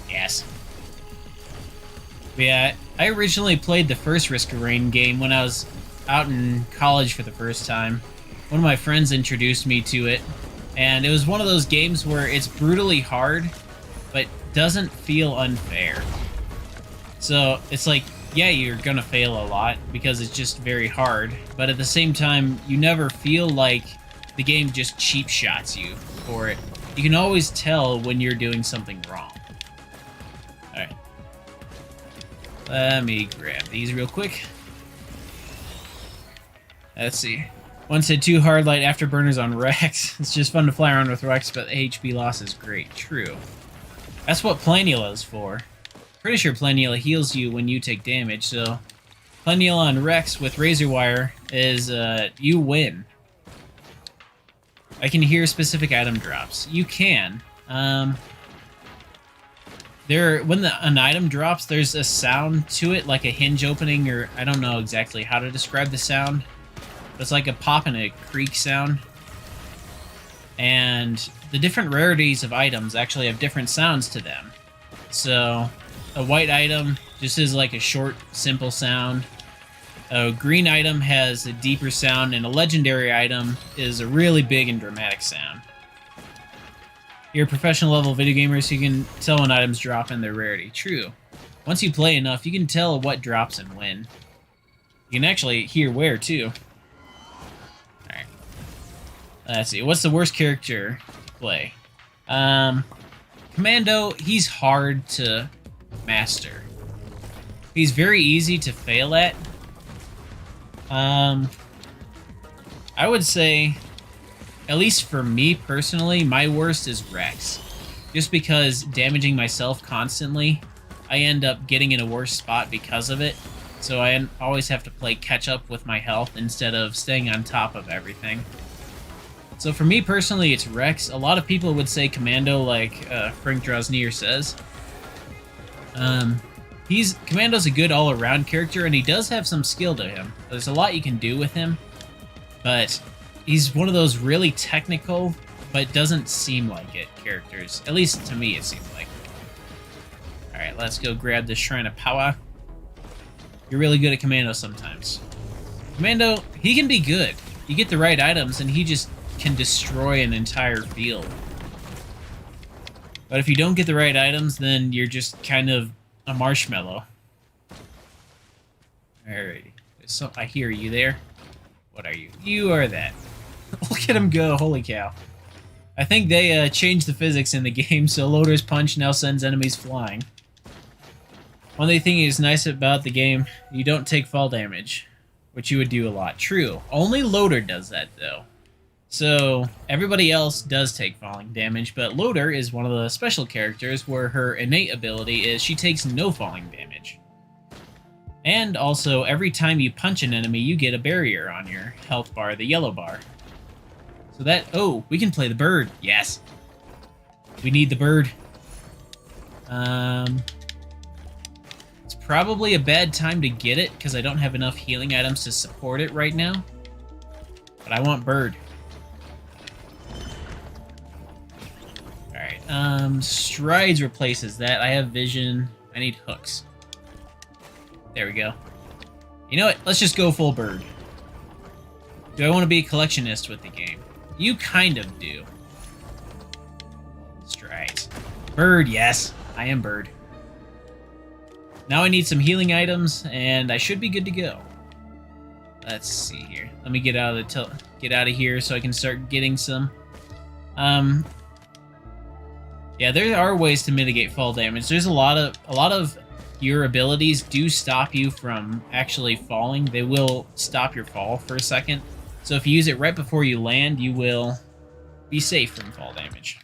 Yes. Yeah, I originally played the first Risk of Rain game when I was out in college for the first time. One of my friends introduced me to it, and it was one of those games where it's brutally hard, but doesn't feel unfair. So it's like, yeah, you're gonna fail a lot because it's just very hard, but at the same time, you never feel like the game just cheap shots you for it. You can always tell when you're doing something wrong. Alright. Let me grab these real quick. Let's see. Once hit 2 hard light afterburners on Rex. It's just fun to fly around with Rex, but the HP loss is great. True. That's what Planula is for. Pretty sure Planula heals you when you take damage, so Planula on Rex with Razor Wire is, you win. I can hear specific item drops. You can. When an item drops, there's a sound to it, like a hinge opening, or I don't know exactly how to describe the sound. But it's like a pop and a creak sound. And the different rarities of items actually have different sounds to them. So, a white item just is like a short, simple sound. A green item has a deeper sound, and a legendary item is a really big and dramatic sound. You're a professional level video gamer, so you can tell when items drop and their rarity. True. Once you play enough, you can tell what drops and when. You can actually hear where, too. Alright. Let's see. What's the worst character to play? Commando, he's hard to master. He's very easy to fail at. I would say, at least for me personally, my worst is Rex. Just because damaging myself constantly, I end up getting in a worse spot because of it. So I always have to play catch up with my health instead of staying on top of everything. So for me personally, it's Rex. A lot of people would say Commando, like Frank Droznier says. Commando's a good all-around character, and he does have some skill to him. There's a lot you can do with him, but he's one of those really technical, but doesn't seem like it characters. At least to me, it seems like. Alright, let's go grab this Shrine of Power. You're really good at Commando sometimes. Commando, he can be good. You get the right items, and he just can destroy an entire field. But if you don't get the right items, then you're just kind of a marshmallow. Alrighty. So I hear you there. What are you? You are that. Look at him go, holy cow. I think they changed the physics in the game, so Loader's Punch now sends enemies flying. One thing is nice about the game, you don't take fall damage, which you would do a lot. True. Only Loader does that, though. So, everybody else does take falling damage, but Loader is one of the special characters where her innate ability is she takes no falling damage. And also, every time you punch an enemy, you get a barrier on your health bar, the yellow bar. So that... Oh, we can play the bird. Yes. We need the bird. It's probably a bad time to get it, because I don't have enough healing items to support it right now. But I want bird. Strides replaces that. I have vision. I need hooks. There we go. You know what? Let's just go full bird. Do I want to be a collectionist with the game? You kind of do. Strides. Bird, yes. I am bird. Now I need some healing items, and I should be good to go. Let's see here. Let me get out of here so I can start getting some. Yeah, there are ways to mitigate fall damage. There's a lot of your abilities do stop you from actually falling. They will stop your fall for a second. So if you use it right before you land, you will be safe from fall damage.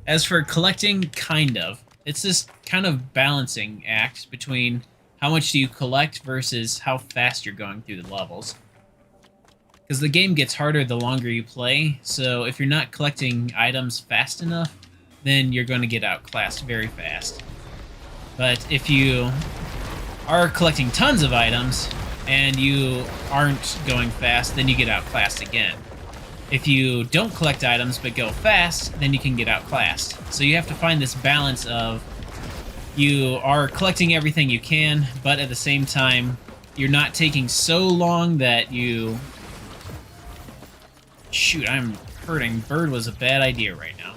As for collecting, kind of. It's this kind of balancing act between how much do you collect versus how fast you're going through the levels. Because the game gets harder the longer you play, so if you're not collecting items fast enough, then you're going to get outclassed very fast. But if you are collecting tons of items, and you aren't going fast, then you get outclassed again. If you don't collect items but go fast, then you can get outclassed. So you have to find this balance of you are collecting everything you can, but at the same time, you're not taking so long that you... Shoot, I'm hurting. Bird was a bad idea right now.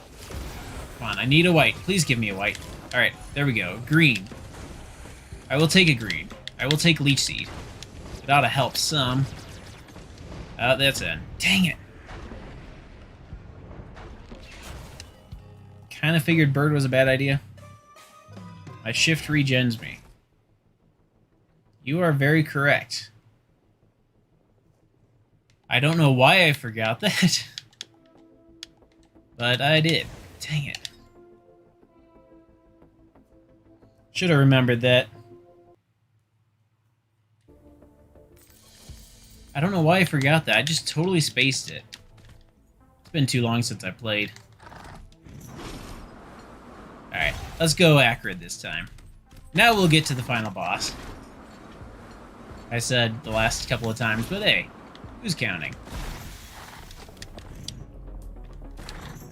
Come on, I need a white. Please give me a white. Alright, there we go. Green. I will take a green. I will take Leech Seed. It ought to help some. That's it. Dang it. Kind of figured bird was a bad idea. My shift regens me. You are very correct. I don't know why I forgot that. But I did. Dang it. Should have remembered that. I don't know why I forgot that. I just totally spaced it. It's been too long since I played. Alright, let's go Acrid this time. Now we'll get to the final boss. I said the last couple of times, but hey, who's counting?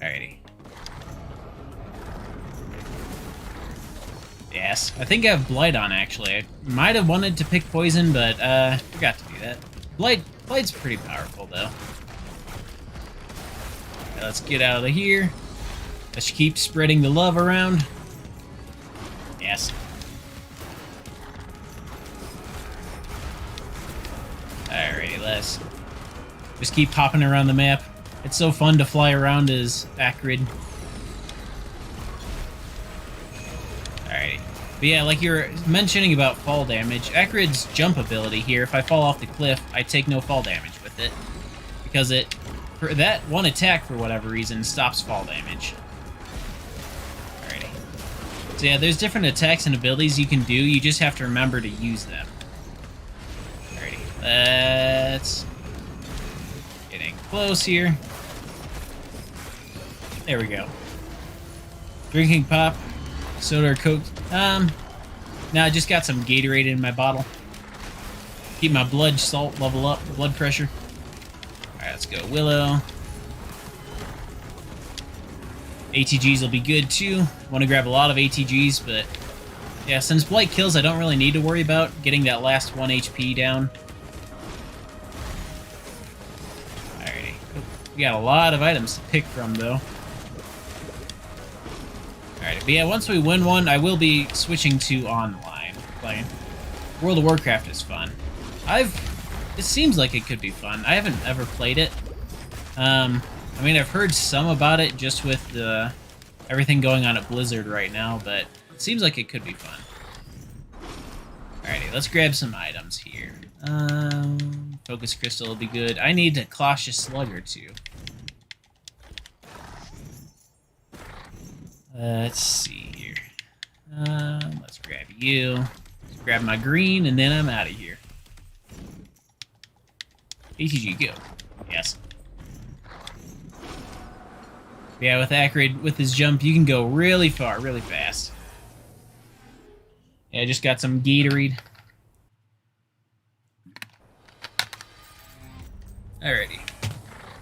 Alrighty. Yes, I think I have Blight on, actually. I might have wanted to pick Poison, but forgot to do that. Blight's pretty powerful, though. Right, let's get out of here. Let's keep spreading the love around. Yes. Alrighty, let's just keep hopping around the map. It's so fun to fly around as Acrid. Alrighty. But yeah, like you're mentioning about fall damage, Acrid's jump ability here, if I fall off the cliff, I take no fall damage with it. Because it, for that one attack, for whatever reason, stops fall damage. Alrighty. So yeah, there's different attacks and abilities you can do, you just have to remember to use them. Alrighty. Let's... getting close here. There we go. Drinking pop. Soda or Coke? No, I just got some Gatorade in my bottle. Keep my blood salt level up, blood pressure. Alright, let's go Willow. ATGs will be good too. Want to grab a lot of ATGs, but yeah, since Blight kills, I don't really need to worry about getting that last 1 HP down. Alrighty. We got a lot of items to pick from, though. Alright, but yeah, once we win one, I will be switching to online playing. World of Warcraft is fun. It seems like it could be fun. I haven't ever played it. I mean, I've heard some about it just with the everything going on at Blizzard right now, but it seems like it could be fun. Alrighty, let's grab some items here. Focus Crystal will be good. I need a Cautious Slug or two. Let's see here. Let's grab you. Let's grab my green, and then I'm out of here. ATG, go. Yes. Yeah, with Acrid, with his jump, you can go really far, really fast. Yeah, I just got some Gatorade. Alrighty.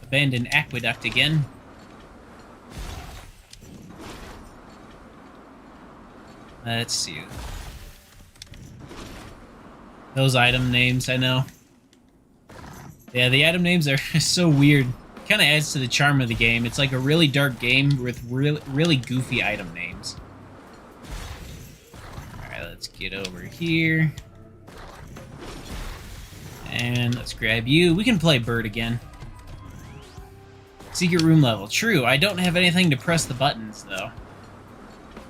Abandoned Aqueduct again. Let's see. Those item names, I know. Yeah, the item names are so weird. Kind of adds to the charm of the game. It's like a really dark game with really goofy item names. Alright, let's get over here. And let's grab you. We can play Bird again. Secret room level. True, I don't have anything to press the buttons, though.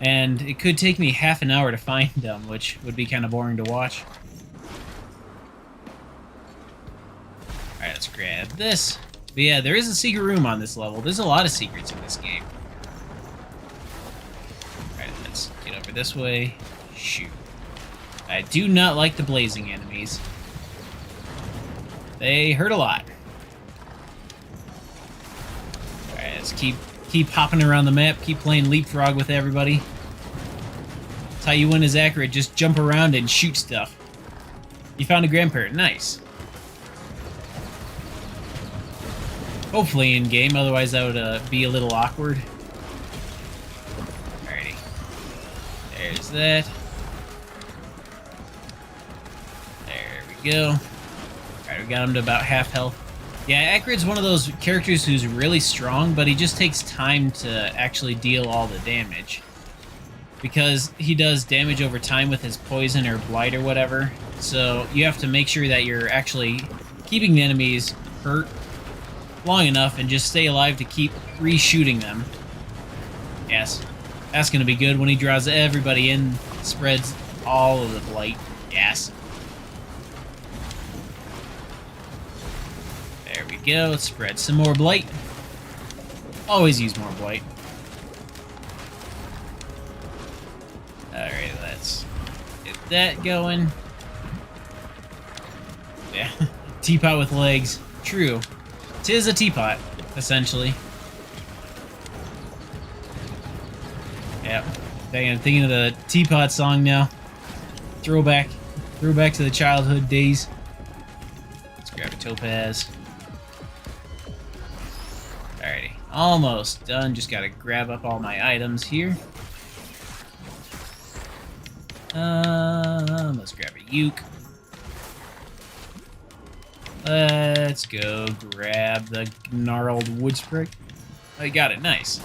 And it could take me half an hour to find them, which would be kind of boring to watch. Alright, let's grab this. But yeah, there is a secret room on this level. There's a lot of secrets in this game. Alright, let's get over this way. Shoot. I do not like the blazing enemies. They hurt a lot. Alright, let's keep hopping around the map, keep playing leapfrog with everybody. That's how you win as Acrid, just jump around and shoot stuff. You found a grandparent, nice. Hopefully in game, otherwise that would be a little awkward. Alrighty. There's that. There we go. Alright, we got him to about half health. Yeah, Acrid's one of those characters who's really strong, but he just takes time to actually deal all the damage. Because he does damage over time with his poison or blight or whatever, so you have to make sure that you're actually keeping the enemies hurt long enough and just stay alive to keep re-shooting them. Yes, that's going to be good when he draws everybody in, spreads all of the blight. Yes. There we go, let's spread some more blight. Always use more blight. Alright, let's get that going. Yeah, teapot with legs. True. 'Tis a teapot, essentially. Yeah, dang, I'm thinking of the teapot song now. Throwback to the childhood days. Let's grab a topaz. Alrighty, almost done. Just gotta grab up all my items here. Let's grab a uke. Let's go grab the gnarled wood sprig. Oh, you got it. Nice.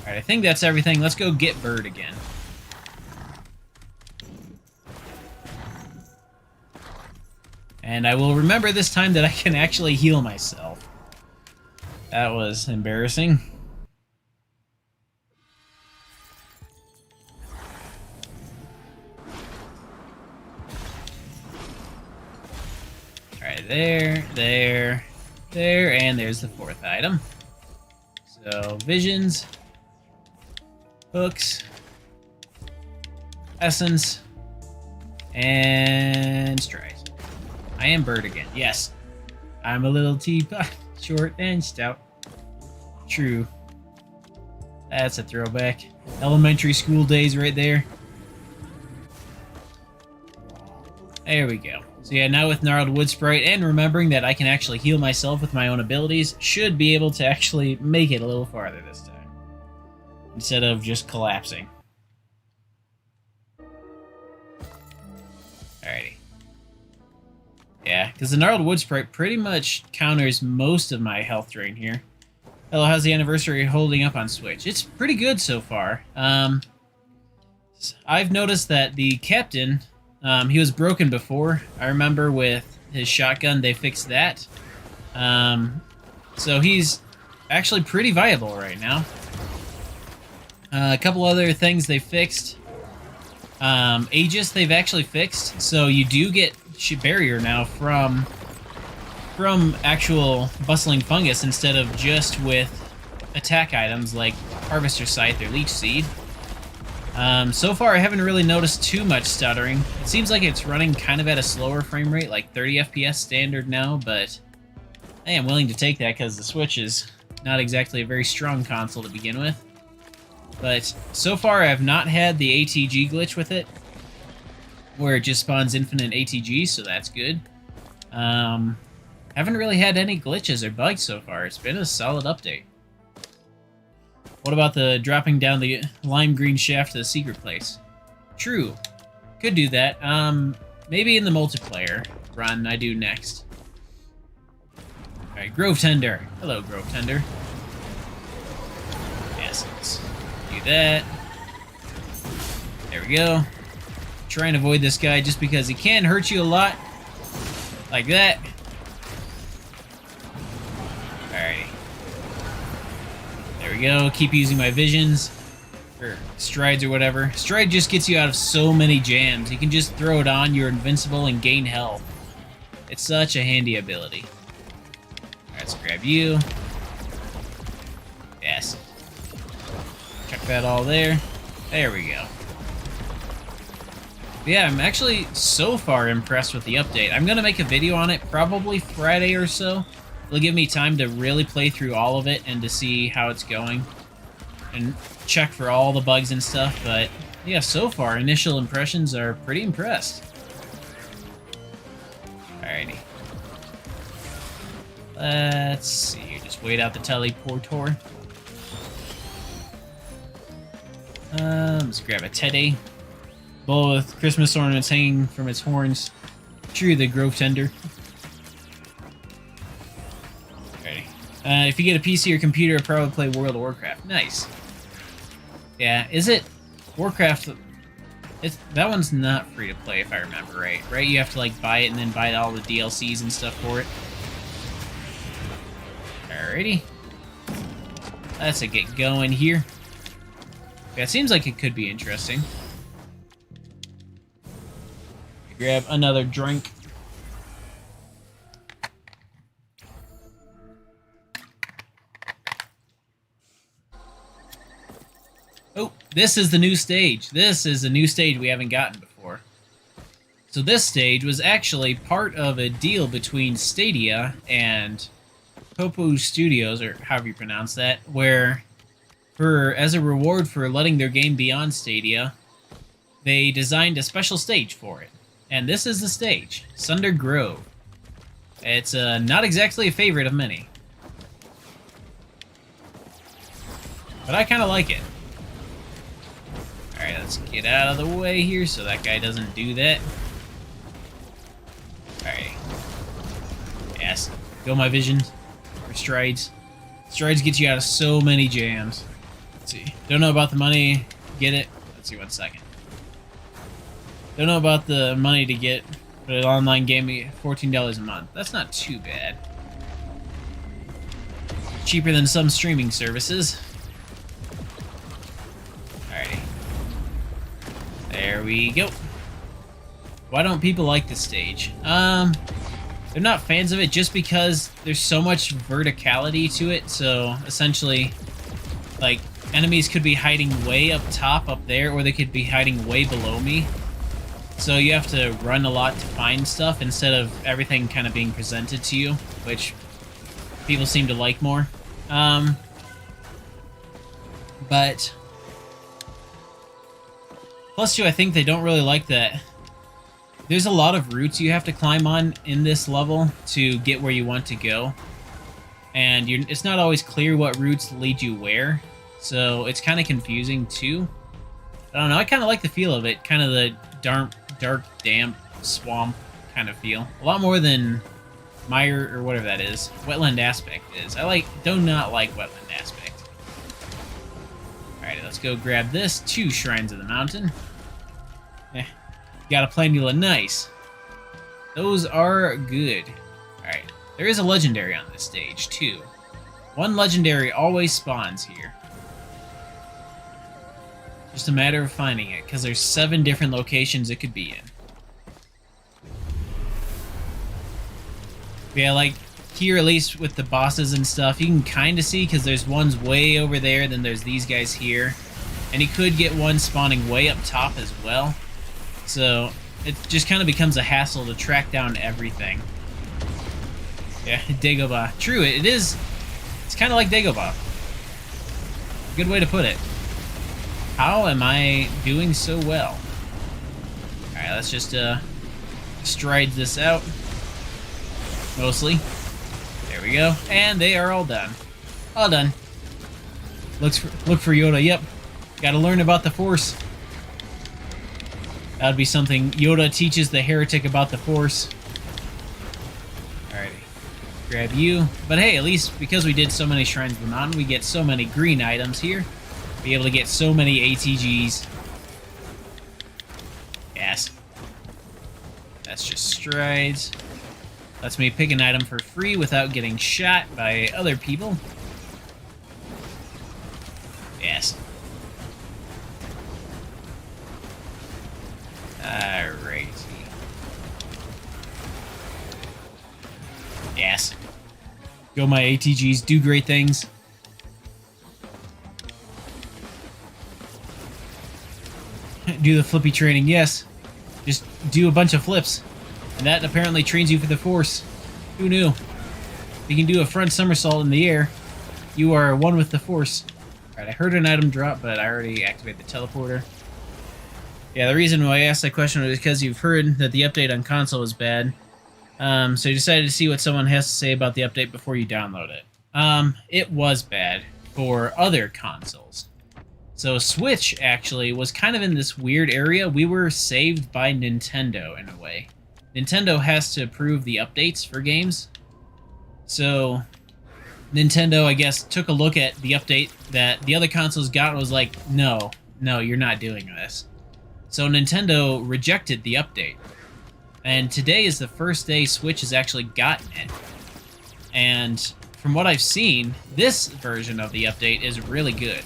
Alright, I think that's everything. Let's go get Bird again. And I will remember this time that I can actually heal myself. That was embarrassing. Alright, there, and there's the fourth item. So, visions, hooks, essence, and strides. I am Bird again. Yes. I'm a little teapot, short and stout. True. That's a throwback. Elementary school days right there. There we go. So yeah, now with Gnarled Wood Sprite and remembering that I can actually heal myself with my own abilities, should be able to actually make it a little farther this time. Instead of just collapsing. Alrighty. Yeah, because the Gnarled Wood Sprite pretty much counters most of my health drain here. Hello, how's the anniversary holding up on Switch? It's pretty good so far. I've noticed that the captain, he was broken before. I remember with his shotgun, they fixed that. So he's actually pretty viable right now. A couple other things they fixed. Aegis they've actually fixed, so you do get barrier now from actual bustling fungus instead of just with attack items like Harvester Scythe or Leech Seed. So far I haven't really noticed too much stuttering. It seems like it's running kind of at a slower frame rate, like 30 FPS standard now, but I am willing to take that because the Switch is not exactly a very strong console to begin with. But so far I have not had the ATG glitch with it, where it just spawns infinite ATG, so that's good. Haven't really had any glitches or bugs so far. It's been a solid update. What about the dropping down the lime green shaft to the secret place? True. Could do that. Maybe in the multiplayer run I do next. Alright, Grove Tender. Hello, Grove Tender. Yes, let's do that. There we go. Try and avoid this guy just because he can hurt you a lot. Like that. Alrighty. There we go. Keep using my visions. Or strides or whatever. Stride just gets you out of so many jams. You can just throw it on, you're invincible, and gain health. It's such a handy ability. Alright, let's grab you. Yes. Check that all there. There we go. Yeah, I'm actually so far impressed with the update. I'm going to make a video on it probably Friday or so. It'll give me time to really play through all of it and to see how it's going. And check for all the bugs and stuff, but yeah, so far, initial impressions are pretty impressed. Alrighty. Let's see, just wait out the teleportor. Let's grab a teddy. Bull with Christmas ornaments hanging from its horns. True, the Grove Tender. Okay. If you get a PC or computer, I'll probably play World of Warcraft. Nice. Yeah, is it Warcraft? That one's not free to play if I remember right. Right? You have to like buy it and then buy all the DLCs and stuff for it. Alrighty. Let's get going here. Yeah, it seems like it could be interesting. Grab another drink. Oh, this is the new stage. This is a new stage we haven't gotten before. So this stage was actually part of a deal between Stadia and Popo Studios, or however you pronounce that, where as a reward for letting their game be on Stadia, they designed a special stage for it. And this is the stage, Sunder Grove. It's not exactly a favorite of many. But I kind of like it. Alright, let's get out of the way here so that guy doesn't do that. Alright. Yes. Go my visions. Or strides. Strides get you out of so many jams. Let's see. Don't know about the money. Get it? Let's see, 1 second. Don't know about the money to get, but an online game me $14 a month. That's not too bad. Cheaper than some streaming services. Alrighty. There we go. Why don't people like this stage? They're not fans of it just because there's so much verticality to it. So essentially, like, enemies could be hiding way up top up there, or they could be hiding way below me. So you have to run a lot to find stuff instead of everything kind of being presented to you, which people seem to like more. But plus two, I think they don't really like that. There's a lot of routes you have to climb on in this level to get where you want to go. And it's not always clear what routes lead you where. So it's kind of confusing too. I don't know, I kind of like the feel of it. Kind of the dark, damp swamp kind of feel. A lot more than mire or whatever that is. Wetland aspect is. Do not like wetland aspect. Alright, let's go grab this. 2 Shrines of the Mountain. Got a planula, nice. Those are good. Alright, there is a legendary on this stage, too. 1 legendary always spawns here. Just a matter of finding it, because there's 7 different locations it could be in. Yeah, like, here at least with the bosses and stuff, you can kind of see, because there's ones way over there, then there's these guys here. And you could get one spawning way up top as well. So, it just kind of becomes a hassle to track down everything. Yeah, Dagobah. True, it is. It's kind of like Dagobah. Good way to put it. How am I doing so well? Alright, let's just stride this out. Mostly. There we go. And they are all done. All done. Look for Yoda. Yep. Gotta learn about the Force. That would be something. Yoda teaches the heretic about the Force. Alrighty. Grab you. But hey, at least because we did so many Shrines of the Mountain, we get so many green items here. Be able to get so many ATGs. Yes. That's just strides. Lets me pick an item for free without getting shot by other people. Yes. Alrighty. Yes. Go my ATGs, do great things. Do the flippy training, yes. Just do a bunch of flips. And that apparently trains you for the Force. Who knew? If you can do a front somersault in the air, you are one with the Force. Alright, I heard an item drop, but I already activated the teleporter. Yeah, the reason why I asked that question was because you've heard that the update on console was bad. So you decided to see what someone has to say about the update before you download it. It was bad for other consoles. So Switch, actually, was kind of in this weird area. We were saved by Nintendo, in a way. Nintendo has to approve the updates for games. So Nintendo, I guess, took a look at the update that the other consoles got and was like, no, you're not doing this. So Nintendo rejected the update. And today is the first day Switch has actually gotten it. And from what I've seen, this version of the update is really good.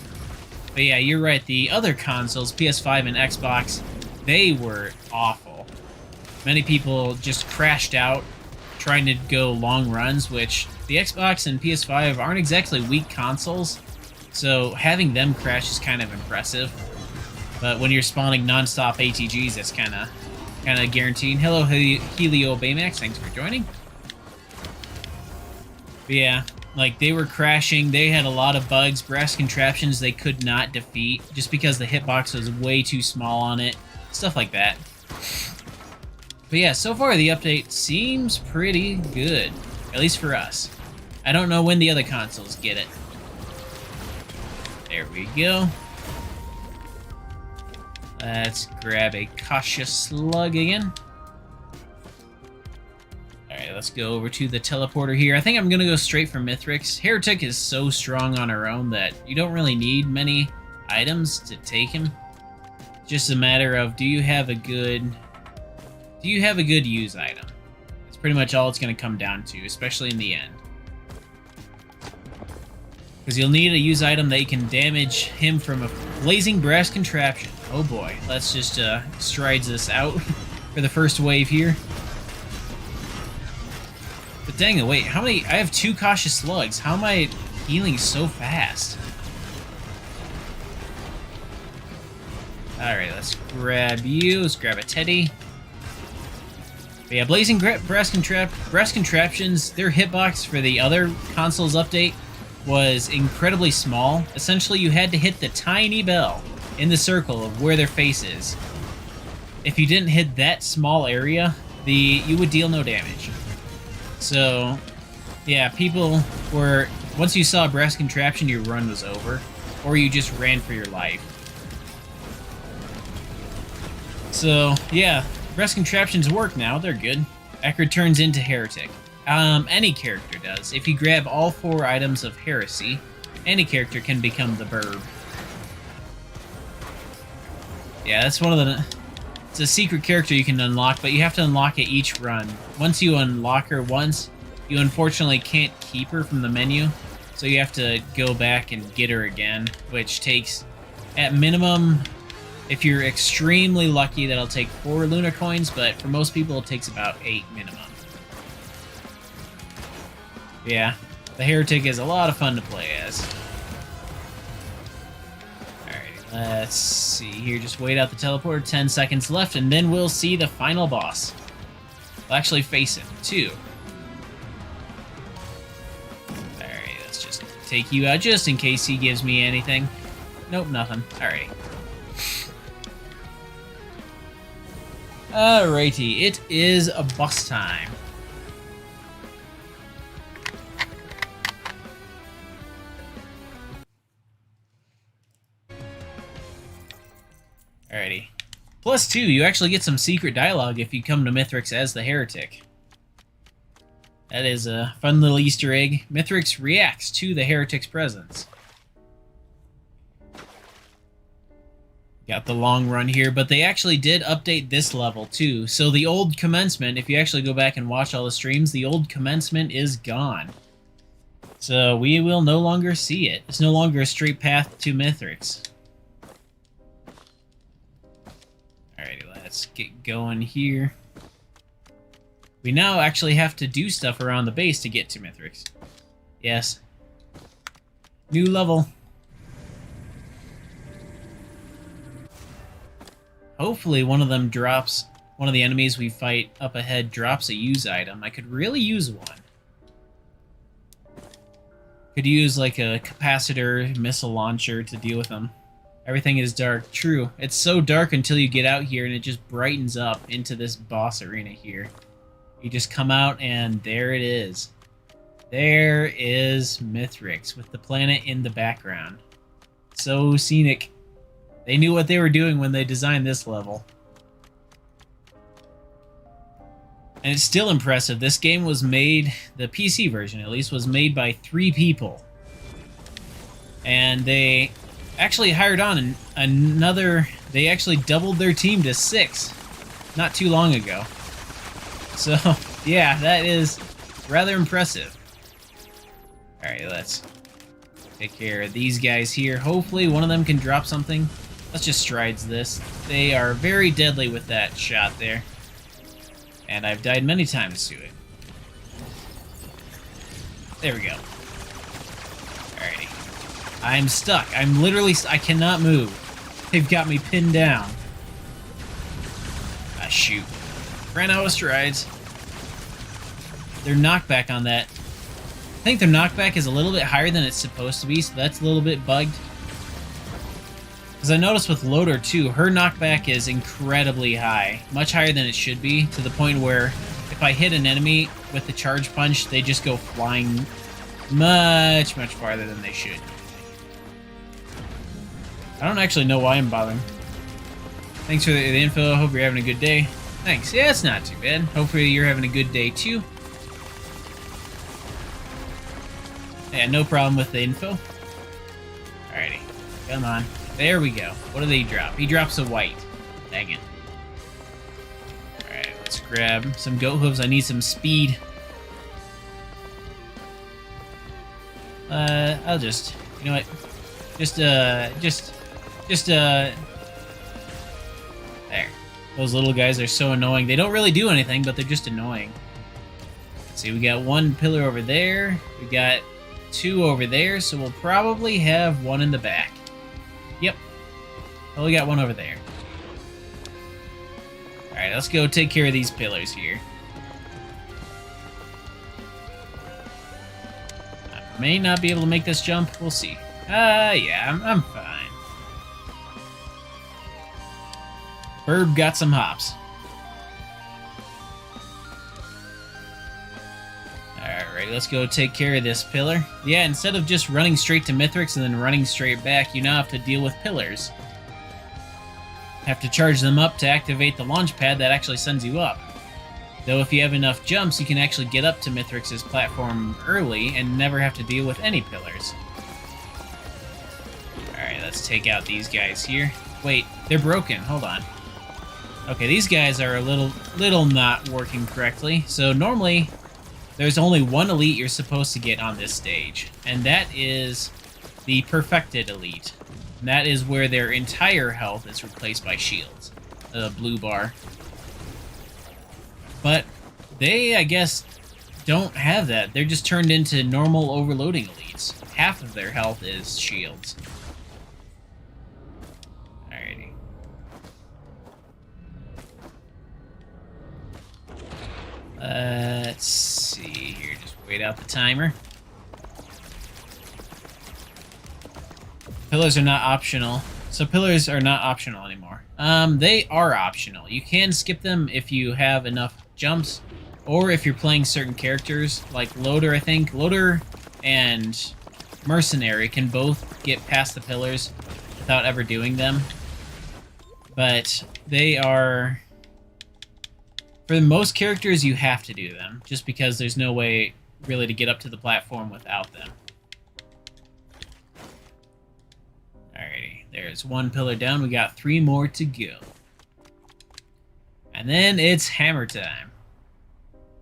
But yeah, you're right, the other consoles, PS5 and Xbox, they were awful. Many people just crashed out trying to go long runs, which the Xbox and PS5 aren't exactly weak consoles, so having them crash is kind of impressive. But when you're spawning non-stop ATGs, that's kind of guaranteed. Hello, Helio Baymax, thanks for joining. But yeah, like, they were crashing, they had a lot of bugs, brass contraptions they could not defeat, just because the hitbox was way too small on it, stuff like that. But yeah, so far the update seems pretty good, at least for us. I don't know when the other consoles get it. There we go. Let's grab a cautious slug again. Alright, let's go over to the teleporter here. I think I'm going to go straight for Mithrix. Heretic is so strong on her own that you don't really need many items to take him. Just a matter of, do you have a good use item? That's pretty much all it's going to come down to, especially in the end. Because you'll need a use item that you can damage him from a blazing brass contraption. Oh boy, let's just strides this out for the first wave here. But dang it, wait, how many? I have 2 cautious slugs. How am I healing so fast? Alright, let's grab you. Let's grab a teddy. But yeah, blazing brass contraptions, their hitbox for the other consoles update was incredibly small. Essentially, you had to hit the tiny bell in the circle of where their face is. If you didn't hit that small area, you would deal no damage. So, yeah, people were... Once you saw a brass contraption, your run was over. Or you just ran for your life. So, yeah, brass contraptions work now. They're good. Eckerd turns into Heretic. Any character does. If you grab all 4 items of Heresy, any character can become the Burb. Yeah, that's one of the... It's a secret character you can unlock, but you have to unlock it each run. Once you unlock her once, you unfortunately can't keep her from the menu, so you have to go back and get her again, which takes, at minimum, if you're extremely lucky, that'll take 4 Lunar Coins, but for most people it takes about 8 minimum. Yeah, the Heretic is a lot of fun to play as. Let's see here, just wait out the teleporter, 10 seconds left, and then we'll see the final boss. We'll actually face him, too. Alright, let's just take you out just in case he gives me anything. Nope, nothing. Alright. Alrighty, it is a boss time. Alrighty. +2, you actually get some secret dialogue if you come to Mithrix as the Heretic. That is a fun little Easter egg. Mithrix reacts to the Heretic's presence. Got the long run here, but they actually did update this level too. So the old commencement, if you actually go back and watch all the streams, the old commencement is gone. So we will no longer see it. It's no longer a straight path to Mithrix. Alrighty, let's get going here. We now actually have to do stuff around the base to get to Mithrix. Yes. New level. Hopefully one of them drops, one of the enemies we fight up ahead drops a use item. I could really use one. Could use like a capacitor, missile launcher to deal with them. Everything is dark. True. It's so dark until you get out here and it just brightens up into this boss arena here. You just come out and there it is. There is Mithrix with the planet in the background. So scenic. They knew what they were doing when they designed this level. And it's still impressive. This game was made, the PC version at least, was made by 3 people. And they actually hired on another, they actually doubled their team to 6 not too long ago. So, yeah, that is rather impressive. Alright, let's take care of these guys here. Hopefully one of them can drop something. Let's just strides this. They are very deadly with that shot there. And I've died many times to it. There we go. Alrighty. I'm stuck. I'm literally... I cannot move. They've got me pinned down. Ah, shoot. Ran out of strides. Their knockback on that... I think their knockback is a little bit higher than it's supposed to be, so that's a little bit bugged. Because I noticed with Loader too, her knockback is incredibly high. Much higher than it should be, to the point where if I hit an enemy with the charge punch, they just go flying much, much farther than they should. I don't actually know why I'm bothering. Thanks for the info. Hope you're having a good day. Thanks. Yeah, it's not too bad. Hopefully you're having a good day too. Yeah, no problem with the info. Alrighty. Come on. There we go. What do they drop? He drops a white. Dang it. Alright, let's grab some goat hooves. I need some speed. I'll just... You know what? There. Those little guys are so annoying. They don't really do anything, but they're just annoying. Let's see, we got one pillar over there. We got two over there, so we'll probably have one in the back. Yep. Well, we got one over there. Alright, let's go take care of these pillars here. I may not be able to make this jump. We'll see. Yeah, I'm fine. Burb got some hops. Alright, let's go take care of this pillar. Yeah, instead of just running straight to Mithrix and then running straight back, you now have to deal with pillars. Have to charge them up to activate the launch pad that actually sends you up. Though if you have enough jumps, you can actually get up to Mithrix's platform early and never have to deal with any pillars. Alright, let's take out these guys here. Wait, they're broken. Hold on. Okay, these guys are a little not working correctly. So normally, there's only one elite you're supposed to get on this stage, and that is the Perfected Elite. And that is where their entire health is replaced by shields, the blue bar. But they, I guess, don't have that. They're just turned into normal overloading elites. Half of their health is shields. Alrighty. Let's see here. Just wait out the timer. Pillars are not optional. So pillars are not optional anymore. They are optional. You can skip them if you have enough jumps, or if you're playing certain characters, like Loader, I think. Loader and Mercenary can both get past the pillars without ever doing them. But they are... For most characters, you have to do them, just because there's no way really to get up to the platform without them. Alrighty, there's one pillar down. We got 3 more to go. And then it's hammer time.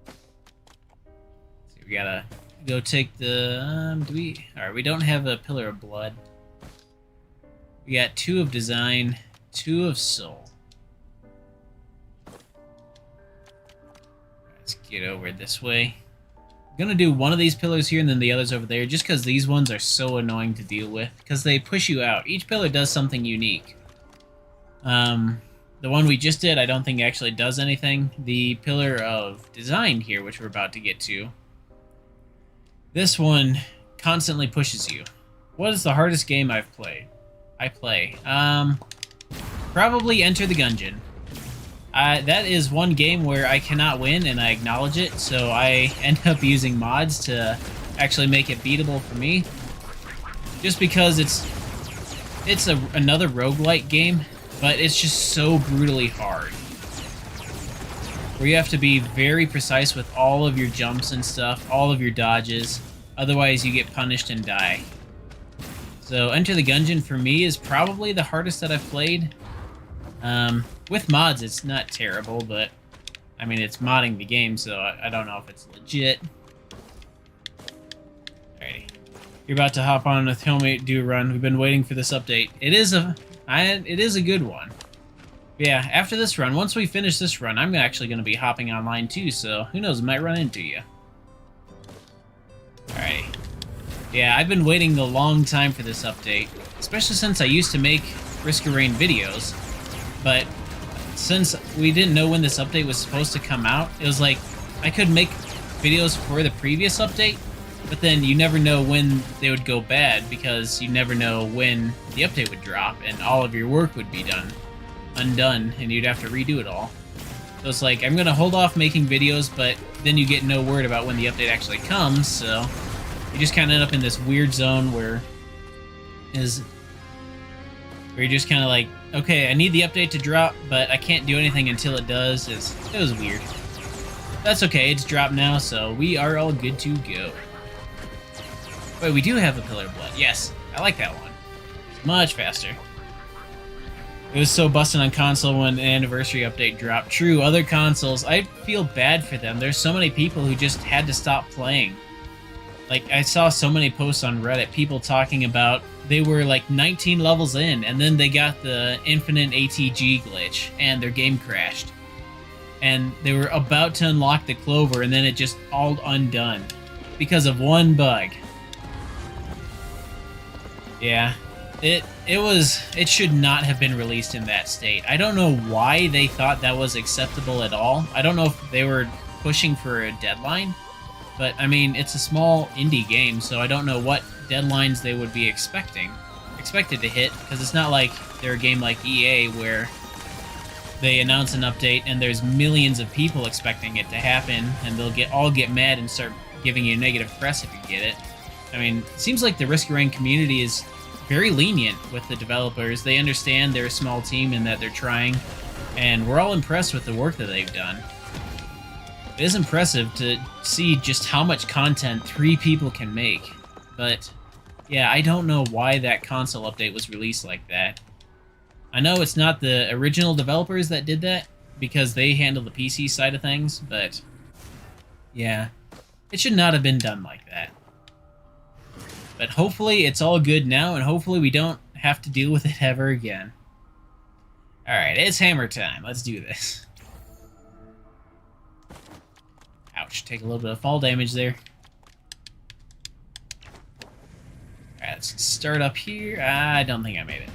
So we gotta go take the... Alright, we don't have a pillar of blood. We got 2 of design, 2 of soul. Let's get over this way. I'm gonna do one of these pillars here and then the others over there, just because these ones are so annoying to deal with, because they push you out. Each pillar does something unique. The one we just did, I don't think actually does anything. The pillar of design here, which we're about to get to, this one constantly pushes you. What is the hardest game I've played? Probably Enter the Gungeon. That is one game where I cannot win, and I acknowledge it, so I end up using mods to actually make it beatable for me. Just because it's another roguelike game, but it's just so brutally hard. Where you have to be very precise with all of your jumps and stuff, all of your dodges, otherwise you get punished and die. So Enter the Gungeon for me is probably the hardest that I've played. With mods, it's not terrible, but, I mean, it's modding the game, so I don't know if it's legit. Alrighty. You're about to hop on with Homemade Do Run. We've been waiting for this update. It is a good one. But yeah, after this run, once we finish this run, I'm actually going to be hopping online too, so who knows, I might run into you. Alrighty. Yeah, I've been waiting a long time for this update, especially since I used to make Risk of Rain videos. But since we didn't know when this update was supposed to come out, it was like I could make videos for the previous update, but then you never know when they would go bad because you never know when the update would drop and all of your work would be undone, and you'd have to redo it all. So it's like, I'm going to hold off making videos, but then you get no word about when the update actually comes, so you just kind of end up in this weird zone where you're just kind of like, okay, I need the update to drop, but I can't do anything until it does. It was weird. That's okay, it's dropped now, so we are all good to go. Wait, we do have the Pillar of Blood. Yes, I like that one. It's much faster. It was so busted on console when the anniversary update dropped. True, other consoles, I feel bad for them. There's so many people who just had to stop playing. Like, I saw so many posts on Reddit, people talking about they were like 19 levels in, and then they got the infinite ATG glitch, and their game crashed. And they were about to unlock the Clover, and then it just all undone. Because of one bug. Yeah. It should not have been released in that state. I don't know why they thought that was acceptable at all. I don't know if they were pushing for a deadline, but I mean, it's a small indie game, so I don't know what deadlines they would be expected to hit, because it's not like they're a game like EA where they announce an update and there's millions of people expecting it to happen, and they'll all get mad and start giving you negative press if you get it. I mean, it seems like the Risk Rank community is very lenient with the developers. They understand they're a small team and that they're trying, and we're all impressed with the work that they've done. It is impressive to see just how much content 3 people can make, but yeah, I don't know why that console update was released like that. I know it's not the original developers that did that, because they handle the PC side of things, but yeah, it should not have been done like that. But hopefully it's all good now, and hopefully we don't have to deal with it ever again. Alright, it's hammer time. Let's do this. Ouch, take a little bit of fall damage there. Alright, let's start up here. I don't think I made it.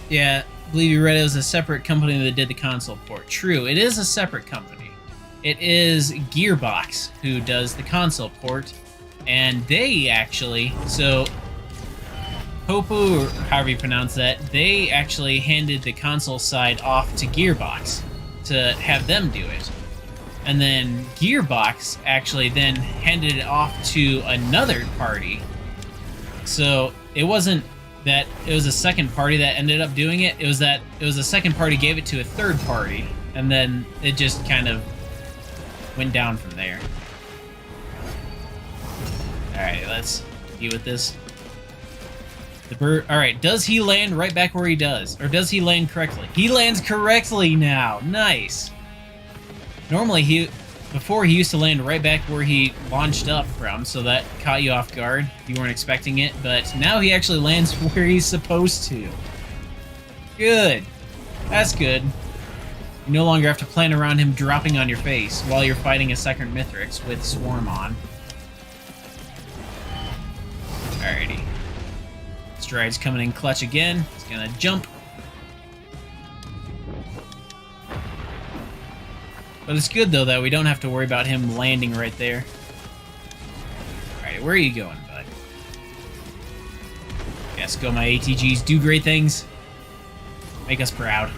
Yeah, I believe you read it was a separate company that did the console port. True, it is a separate company. It is Gearbox who does the console port. And they actually, so Hopu, or however you pronounce that, they actually handed the console side off to Gearbox to have them do it. And then Gearbox actually then handed it off to another party. So it wasn't that it was a second party that ended up doing it, it was that it was a second party gave it to a third party, and then it just kind of went down from there. Alright, let's deal with this. The bird. Alright, does he land right back where he does? Or does he land correctly? He lands correctly now! Nice! Normally, before he used to land right back where he launched up from, so that caught you off guard. You weren't expecting it, but now he actually lands where he's supposed to. Good. That's good. You no longer have to plan around him dropping on your face while you're fighting a second Mithrix with Swarm on. Alrighty. Stride's coming in clutch again. He's gonna jump. But it's good, though, that we don't have to worry about him landing right there. Alright, where are you going, bud? Yes, go my ATGs. Do great things. Make us proud.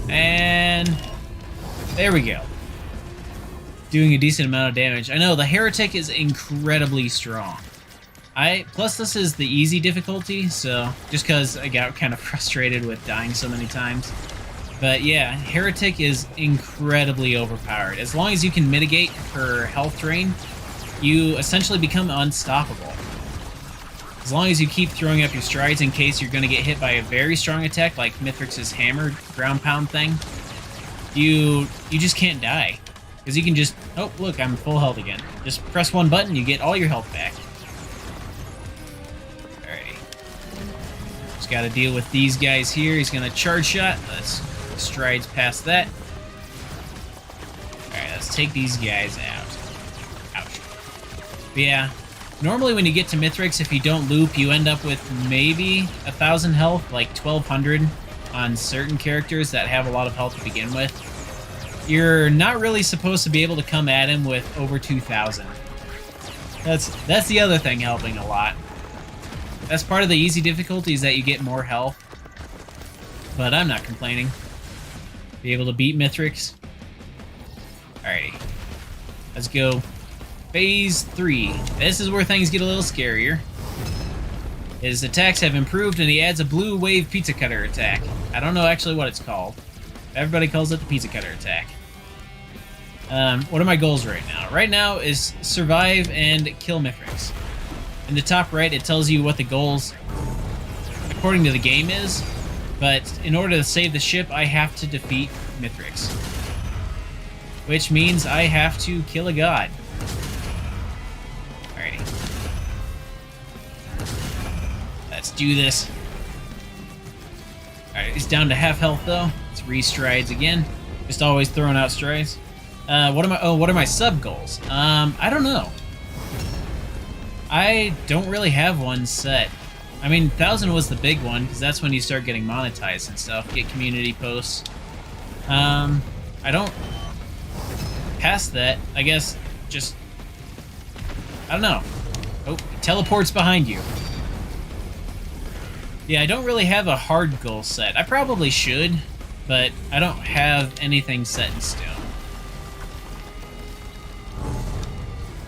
And there we go. Doing a decent amount of damage. I know, the Heretic is incredibly strong. Plus this is the easy difficulty, so just because I got kind of frustrated with dying so many times. But yeah, Heretic is incredibly overpowered. As long as you can mitigate her health drain, you essentially become unstoppable. As long as you keep throwing up your strides in case you're going to get hit by a very strong attack like Mithrix's hammer ground pound thing, you just can't die. Because you can just... Oh, look, I'm full health again. Just press one button, you get all your health back. Alrighty. Just gotta deal with these guys here. He's gonna charge shot. Let's strides past that. Alright, let's take these guys out. Ouch. But yeah, normally when you get to Mithrix, if you don't loop, you end up with maybe 1,000 health, like 1,200 on certain characters that have a lot of health to begin with. You're not really supposed to be able to come at him with over 2,000. That's the other thing helping a lot. That's part of the easy difficulty, is that you get more health. But I'm not complaining. Be able to beat Mithrix. Alrighty. Let's go. Phase 3. This is where things get a little scarier. His attacks have improved, and he adds a blue wave pizza cutter attack. I don't know actually what it's called. Everybody calls it the pizza cutter attack. What are my goals right now? Right now is survive and kill Mithrix. In the top right, it tells you what the goals according to the game is, but in order to save the ship, I have to defeat Mithrix. Which means I have to kill a god. Alrighty. Let's do this. Alright, he's down to half health though. Let's re-strides again. Just always throwing out strides. What are my sub goals? I don't know. I don't really have one set. I mean, 1,000 was the big one, because that's when you start getting monetized and stuff. Get community posts. I don't... Past that, I guess, just... I don't know. Oh, it teleports behind you. Yeah, I don't really have a hard goal set. I probably should, but I don't have anything set in stone.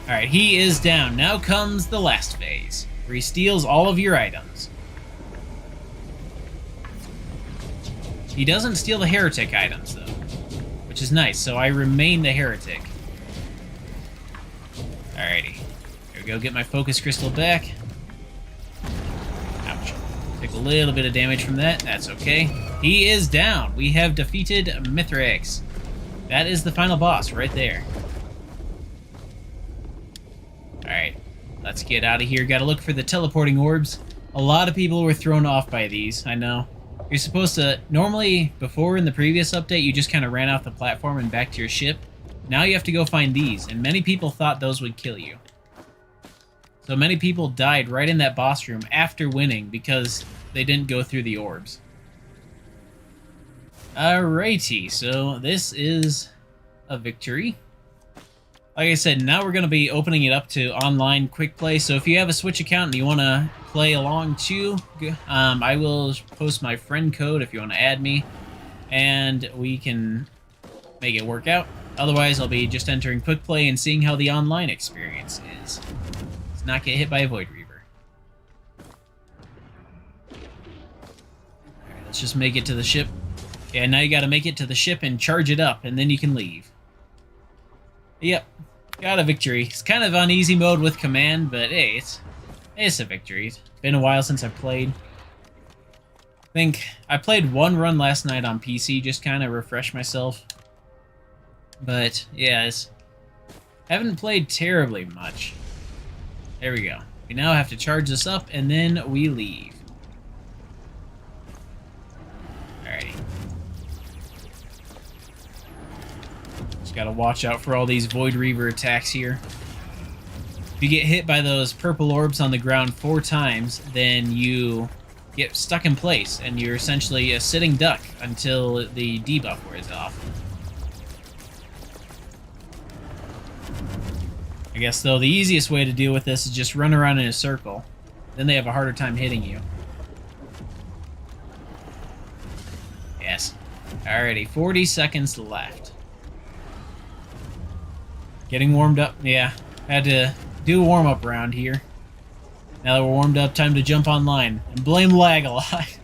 Alright, he is down. Now comes the last phase, where he steals all of your items. He doesn't steal the heretic items, though, which is nice, so I remain the heretic. Alrighty. Here we go, get my focus crystal back. Ouch. Take a little bit of damage from that, that's okay. He is down. We have defeated Mithrix. That is the final boss, right there. Alright, let's get out of here. Gotta look for the teleporting orbs. A lot of people were thrown off by these, I know. You're supposed to... Normally, before in the previous update, you just kind of ran off the platform and back to your ship. Now you have to go find these, and many people thought those would kill you. So many people died right in that boss room after winning because they didn't go through the orbs. Alrighty, so this is a victory. Like I said, now we're going to be opening it up to online quick play, so if you have a Switch account and you want to play along too, I will post my friend code if you want to add me, and we can make it work out. Otherwise, I'll be just entering quick play and seeing how the online experience is. Let's not get hit by a Void Reaver. Alright, let's just make it to the ship. Yeah, now you got to make it to the ship and charge it up, and then you can leave. Yep, got a victory. It's kind of on easy mode with command, but hey, it's a victory. It's been a while since I've played. I think I played one run last night on PC, just kind of refresh myself. But yeah, haven't played terribly much. There we go. We now have to charge this up, and then we leave. Alrighty. Gotta watch out for all these Void Reaver attacks here. If you get hit by those purple orbs on the ground 4 times, then you get stuck in place, and you're essentially a sitting duck until the debuff wears off. I guess, though, the easiest way to deal with this is just run around in a circle. Then they have a harder time hitting you. Yes. Alrighty, 40 seconds left. Getting warmed up, yeah. Had to do a warm-up round here. Now that we're warmed up, time to jump online. And blame lag a lot.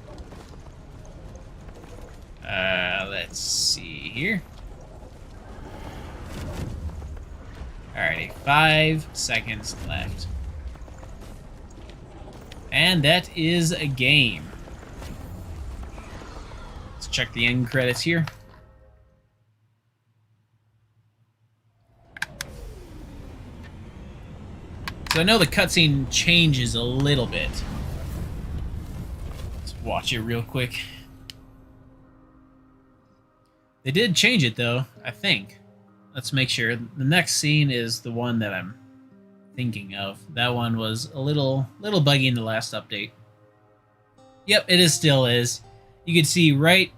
Let's see here. Alrighty, 5 seconds left. And that is a game. Let's check the end credits here. So I know the cutscene changes a little bit. Let's watch it real quick. They did change it though, I think. Let's make sure. The next scene is the one that I'm thinking of. That one was a little buggy in the last update. Yep, it still is. You can see right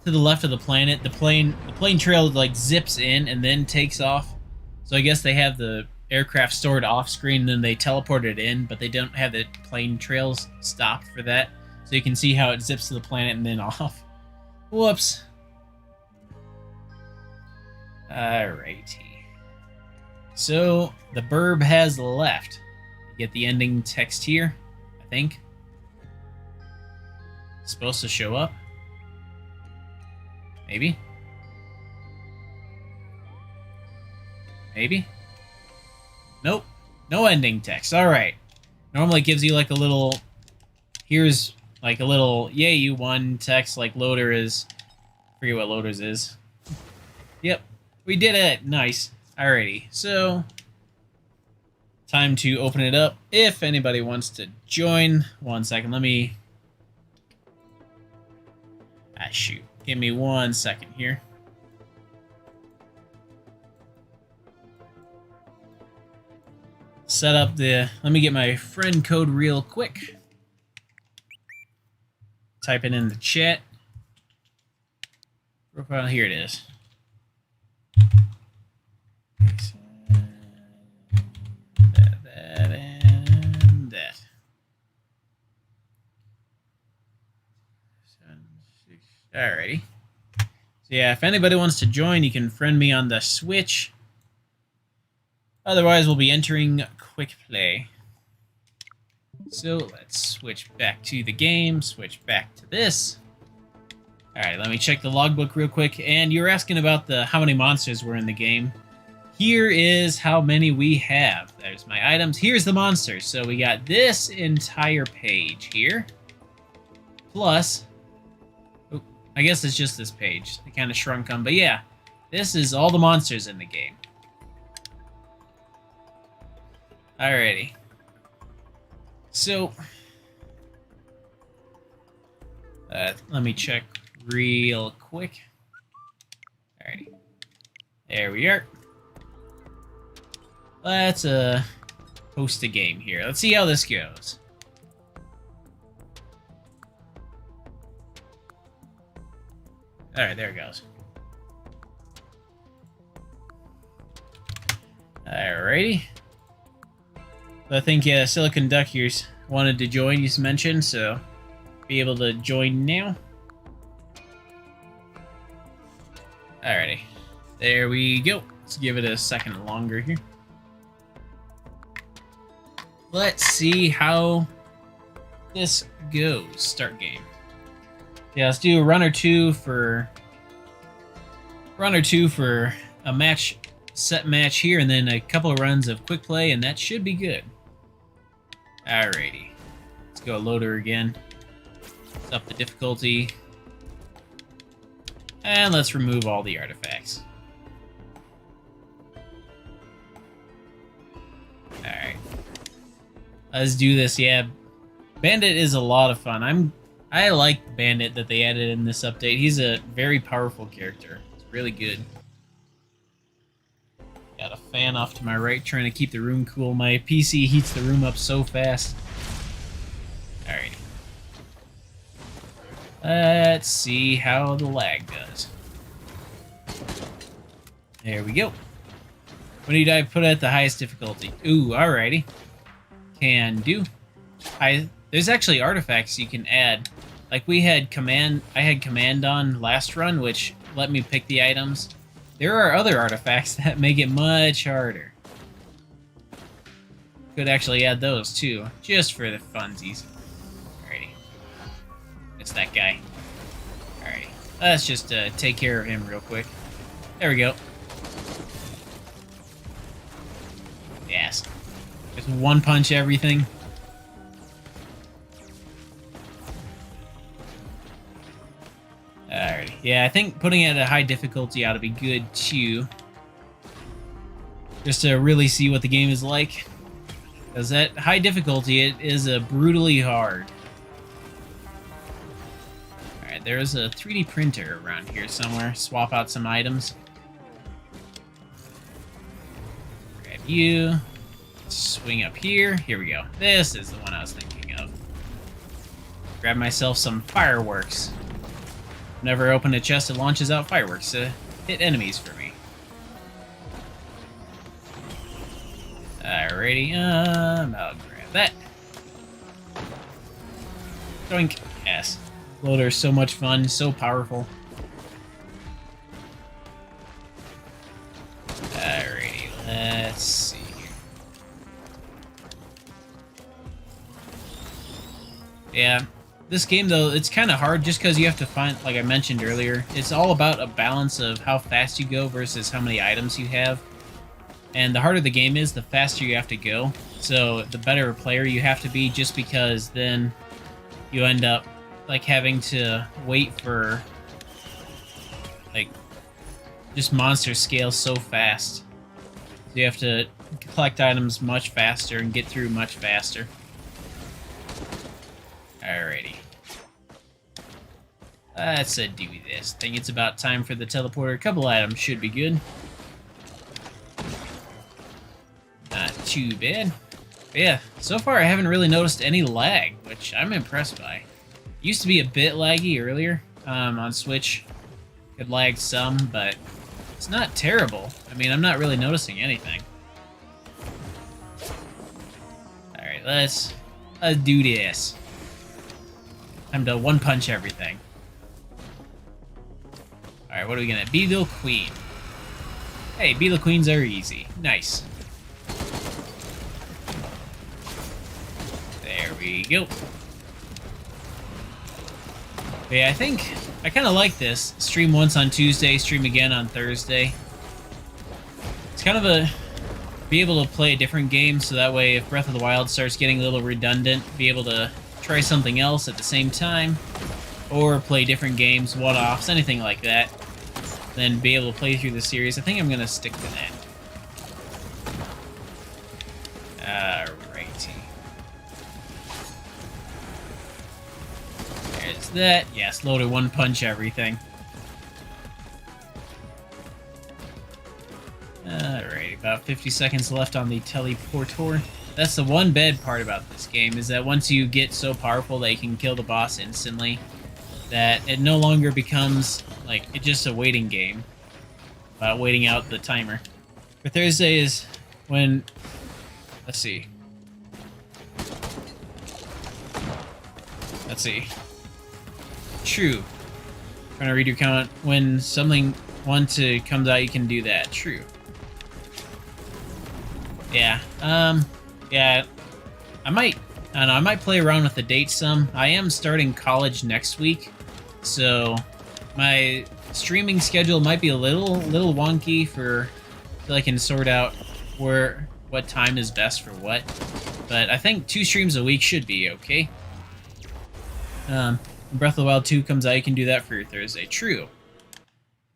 to the left of the planet, the plane trail like zips in and then takes off. So I guess they have the aircraft stored off screen, then they teleport it in, but they don't have the plane trails stopped for that. So you can see how it zips to the planet and then off. Whoops. Alrighty. So the burb has left. You get the ending text here, I think. It's supposed to show up. Maybe. Maybe? Nope. No ending text. Alright. Normally it gives you like a little... Here's like a little, yay, you won text like loader is. I forget what loaders is. Yep. We did it. Nice. Alrighty. So, time to open it up. If anybody wants to join. 1 second. Let me... Ah, shoot. Give me 1 second here. Set up the... Let me get my friend code real quick. Type it in the chat. Profile, here it is. That, and that. 7, 6. Alrighty. So yeah, if anybody wants to join, you can friend me on the Switch. Otherwise, we'll be entering quick play. So let's switch back to the game, switch back to this. Alright, let me check the logbook real quick. And you're asking about how many monsters were in the game. Here is how many we have. There's my items. Here's the monsters. So we got this entire page here. Plus, oh, I guess it's just this page. They kind of shrunk them. But yeah, this is all the monsters in the game. Alrighty. So, let me check real quick. Alrighty. There we are. Let's host a game here. Let's see how this goes. Alright, there it goes. Alrighty. I think Silicon Duckers wanted to join, you mentioned, so be able to join now. Alrighty. There we go. Let's give it a second longer here. Let's see how this goes. Start game. Yeah, let's do a run or two for a match, set match here, and then a couple of runs of quick play, and that should be good. Alrighty. Let's go loader again. Let's up the difficulty. And let's remove all the artifacts. Alright. Let's do this, yeah. Bandit is a lot of fun. I like Bandit that they added in this update. He's a very powerful character. It's really good. Got a fan off to my right trying to keep the room cool. My PC heats the room up so fast. Alrighty. Let's see how the lag does. There we go. What did I put at the highest difficulty? Ooh, alrighty. Can do. There's actually artifacts you can add. Like I had command on last run, which let me pick the items. There are other artifacts that make it much harder. Could actually add those too, just for the funsies. Alrighty. It's that guy. Alrighty. Let's just take care of him real quick. There we go. Yes. Just one punch everything. Alrighty. Yeah, I think putting it at a high difficulty ought to be good too. Just to really see what the game is like. Because at high difficulty, it is brutally hard. Alright, there's a 3D printer around here somewhere. Swap out some items. Grab you. Swing up here. Here we go. This is the one I was thinking of. Grab myself some fireworks. Whenever I open a chest, it launches out fireworks to hit enemies for me. Alrighty, I'll grab that. Doink. Yes. Loader is so much fun, so powerful. Alrighty, let's see here. Yeah. This game, though, it's kind of hard just because you have to find, like I mentioned earlier, it's all about a balance of how fast you go versus how many items you have. And the harder the game is, the faster you have to go. So the better a player you have to be, just because then you end up like having to wait for like just monsters scale so fast. So you have to collect items much faster and get through much faster. Alrighty. Let's do this. I think it's about time for the teleporter. A couple items should be good. Not too bad. But yeah, so far I haven't really noticed any lag, which I'm impressed by. Used to be a bit laggy earlier on Switch. Could lag some, but it's not terrible. I mean, I'm not really noticing anything. Alright, let's do this. Time to one-punch everything. Alright, what are we gonna... Beetle Queen. Hey, Beetle Queens are easy. Nice. There we go. But yeah, I think... I kind of like this. Stream once on Tuesday, stream again on Thursday. It's kind of a... Be able to play a different game, so that way if Breath of the Wild starts getting a little redundant, be able to try something else at the same time. Or play different games, one-offs, anything like that. Then be able to play through the series. I think I'm going to stick to that. Alrighty. There's that. Yeah, slow to one-punch everything. Alright, about 50 seconds left on the teleporter. That's the one bad part about this game, is that once you get so powerful that you can kill the boss instantly, that it no longer becomes, like, it's just a waiting game. About waiting out the timer. For Thursday is when... Let's see. True. Trying to read your comment. When something comes out, you can do that. True. Yeah. Yeah. I don't know, I might play around with the date some. I am starting college next week, so my streaming schedule might be a little wonky for so I can sort out what time is best for what. But I think 2 streams a week should be okay. When Breath of the Wild 2 comes out, you can do that for your Thursday. True.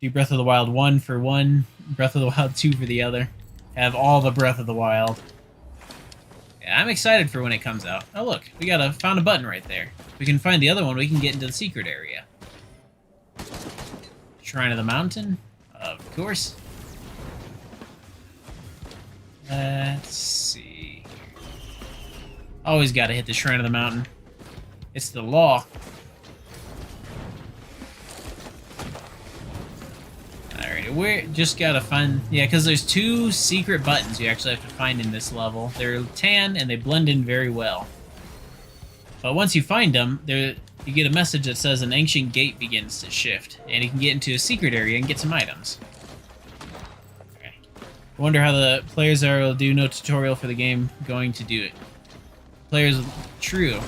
Do Breath of the Wild 1 for one, Breath of the Wild 2 for the other. Have all the Breath of the Wild. Yeah, I'm excited for when it comes out. Oh look, we found a button right there. If we can find the other one, we can get into the secret area. Shrine of the Mountain? Of course. Let's see. Always gotta hit the Shrine of the Mountain. It's the law. Alright, we just gotta find... Yeah, because there's 2 secret buttons you actually have to find in this level. They're tan, and they blend in very well. But once you find them, you get a message that says an ancient gate begins to shift, and you can get into a secret area and get some items. Okay. I wonder how the players will do no tutorial for the game going to do it. Players, true.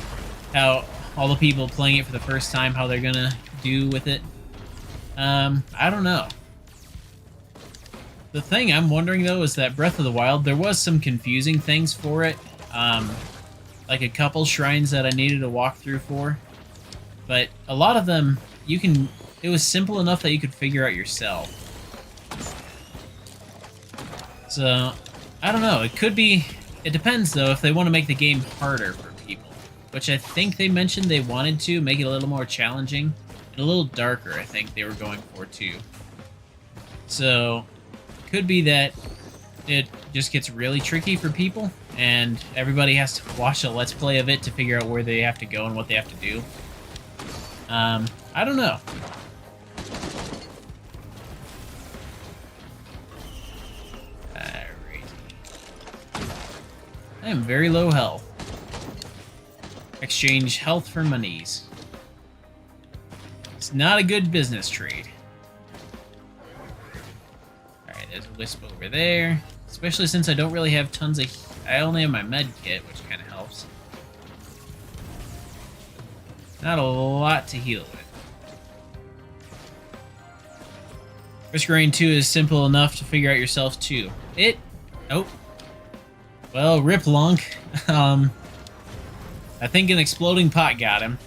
How all the people playing it for the first time, how they're gonna do with it. I don't know. The thing I'm wondering, though, is that Breath of the Wild, there was some confusing things for it. Like a couple shrines that I needed to walk through for. But a lot of them, it was simple enough that you could figure out yourself. So, I don't know. It depends, though, if they want to make the game harder for people. Which I think they mentioned they wanted to, make it a little more challenging. And a little darker, I think they were going for, too. So... could be that it just gets really tricky for people, and everybody has to watch a Let's Play of it to figure out where they have to go and what they have to do. I don't know. Alright. I am very low health. Exchange health for monies. It's not a good business trade. There's a wisp over there. Especially since I don't really have tons of... I only have my med kit, which kind of helps. Not a lot to heal with. Risk Rain 2 is simple enough to figure out yourself, too. Oh. Well, rip Lunk. I think an exploding pot got him.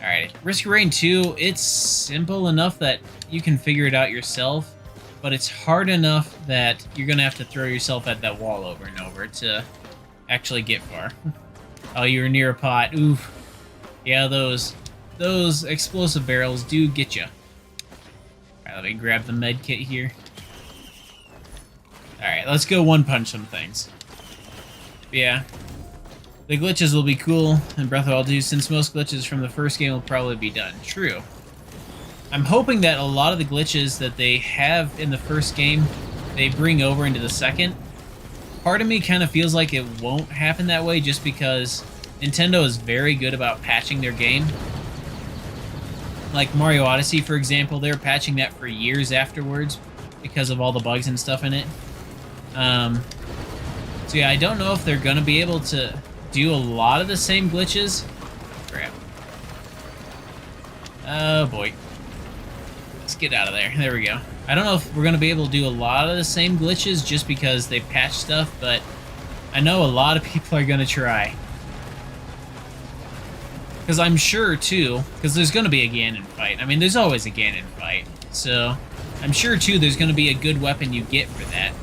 Alright, Risk Rain 2, it's simple enough that you can figure it out yourself, but it's hard enough that you're going to have to throw yourself at that wall over and over to actually get far. Oh, you were near a pot. Oof. Yeah, those explosive barrels do get you. Alright, let me grab the med kit here. Alright, let's go one-punch some things. Yeah. The glitches will be cool in Breath of the Wild 2, since most glitches from the first game will probably be done. True. I'm hoping that a lot of the glitches that they have in the first game, they bring over into the second. Part of me kind of feels like it won't happen that way just because Nintendo is very good about patching their game. Like Mario Odyssey, for example, they were patching that for years afterwards because of all the bugs and stuff in it. So yeah, I don't know if they're going to be able to do a lot of the same glitches. Crap. Oh boy. Let's get out of there. There we go. I don't know if we're going to be able to do a lot of the same glitches just because they patched stuff, but I know a lot of people are going to try. Because I'm sure, too, because there's going to be a Ganon fight. I mean, there's always a Ganon fight. So, I'm sure, too, there's going to be a good weapon you get for that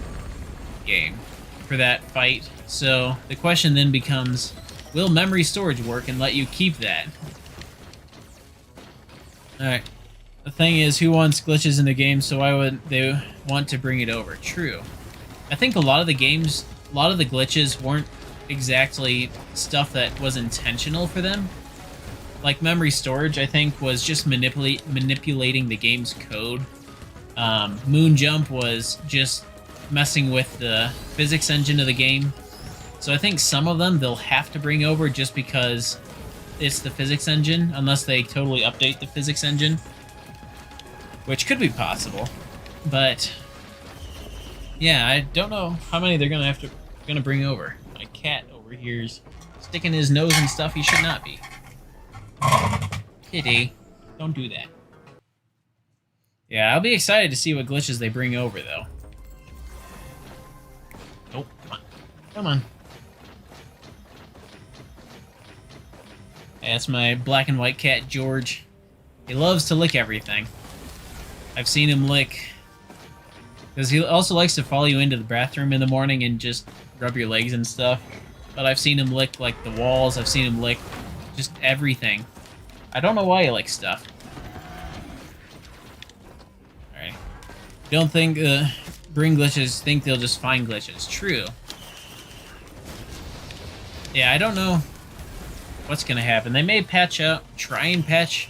game, for that fight. So, the question then becomes, will memory storage work and let you keep that? Alright. The thing is, who wants glitches in the game, so why would they want to bring it over? True. I think a lot of the games, a lot of the glitches weren't exactly stuff that was intentional for them. Like memory storage, I think, was just manipulating the game's code. Moon Jump was just messing with the physics engine of the game. So I think some of them they'll have to bring over just because it's the physics engine, unless they totally update the physics engine. Which could be possible. But yeah, I don't know how many they're gonna bring over. My cat over here's sticking his nose in stuff he should not be. Kitty, don't do that. Yeah, I'll be excited to see what glitches they bring over, though. Oh, come on. Come on. Yeah, that's my black and white cat, George. He loves to lick everything. I've seen him lick... Because he also likes to follow you into the bathroom in the morning and just rub your legs and stuff. But I've seen him lick, like, the walls. I've seen him lick just everything. I don't know why he likes stuff. Alright. Don't think, bring glitches, think they'll just find glitches. True. Yeah, I don't know what's gonna happen. They may try and patch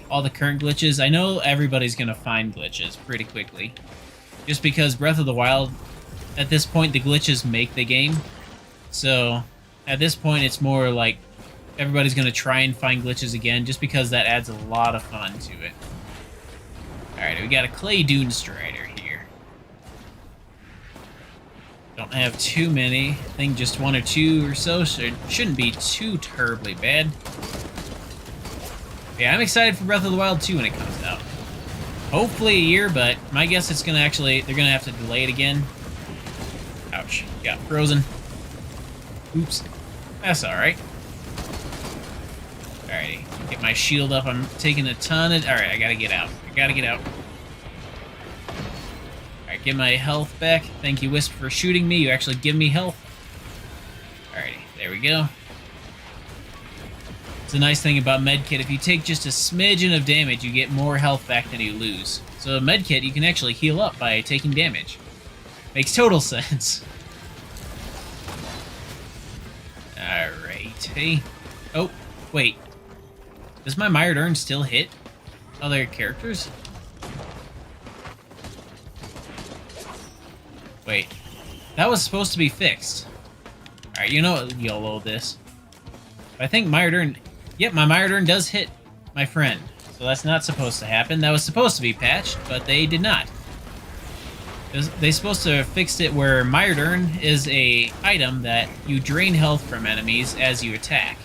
all the current glitches. I know everybody's gonna find glitches pretty quickly. Just because Breath of the Wild, at this point, the glitches make the game. So, at this point, it's more like everybody's going to try and find glitches again, just because that adds a lot of fun to it. Alright, we got a Clay Dune Strider here. Don't have too many. I think just one or two or so, so it shouldn't be too terribly bad. Yeah, I'm excited for Breath of the Wild 2 when it comes out. Hopefully a year, but my guess it's gonna they're gonna have to delay it again. Ouch, got frozen. Oops, that's alright. Alrighty, get my shield up. I'm taking a ton of... Alright, I gotta get out. Alright, get my health back. Thank you, Wisp, for shooting me. You actually give me health. Alrighty, there we go. It's a nice thing about medkit. If you take just a smidgen of damage, you get more health back than you lose. So a medkit, you can actually heal up by taking damage. Makes total sense. Alright, hey. Oh, wait. Does my Mired Urn still hit other characters? Wait. That was supposed to be fixed. Alright, you know what? YOLO this. I think Mired Urn... Yep, my Mired Urn does hit my friend. So that's not supposed to happen. That was supposed to be patched, but they did not. They're supposed to have fixed it where Mired Urn is a item that you drain health from enemies as you attack.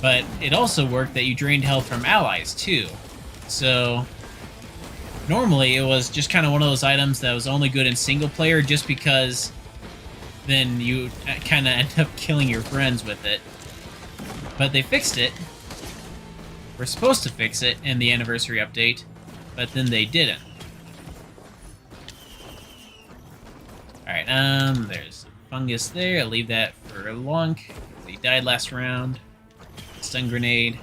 But it also worked that you drained health from allies, too. So, normally it was just kind of one of those items that was only good in single player just because then you kind of end up killing your friends with it. But they fixed it. We're supposed to fix it in the anniversary update, but then they didn't. Alright, there's fungus there. I'll leave that for Lunk. He died last round. Stun grenade.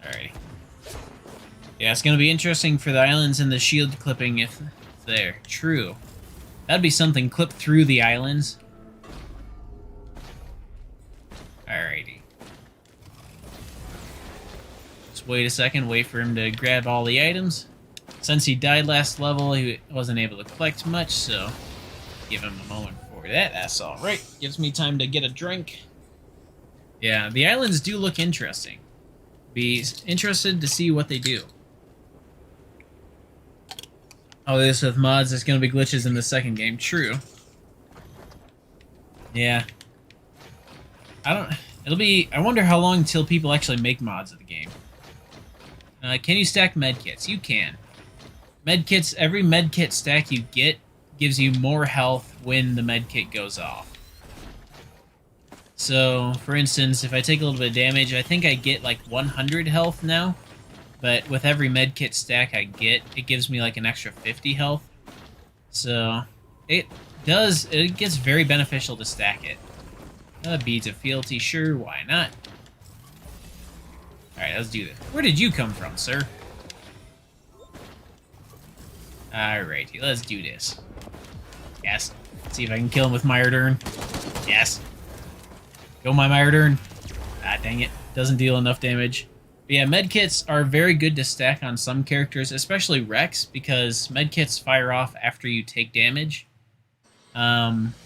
Alrighty. Yeah, it's gonna be interesting for the islands and the shield clipping if they're true. That'd be something, clip through the islands. Alrighty. Just wait a second, wait for him to grab all the items. Since he died last level, he wasn't able to collect much, so give him a moment for that. That's alright. Gives me time to get a drink. Yeah, the islands do look interesting. Be interested to see what they do. Oh, this with mods, there's gonna be glitches in the second game. True. Yeah. I wonder how long till people actually make mods of the game. Can you stack medkits? You can. Medkits, every medkit stack you get gives you more health when the medkit goes off. So, for instance, if I take a little bit of damage, I think I get like 100 health now. But with every medkit stack I get, it gives me like an extra 50 health. So, it gets very beneficial to stack it. Beads of fealty, sure, why not? Alright, let's do this. Where did you come from, sir? Alrighty, let's do this. Yes. Let's see if I can kill him with Myrdern. Yes. Go, my Myrdern. Ah, dang it. Doesn't deal enough damage. But yeah, medkits are very good to stack on some characters, especially Rex, because medkits fire off after you take damage. But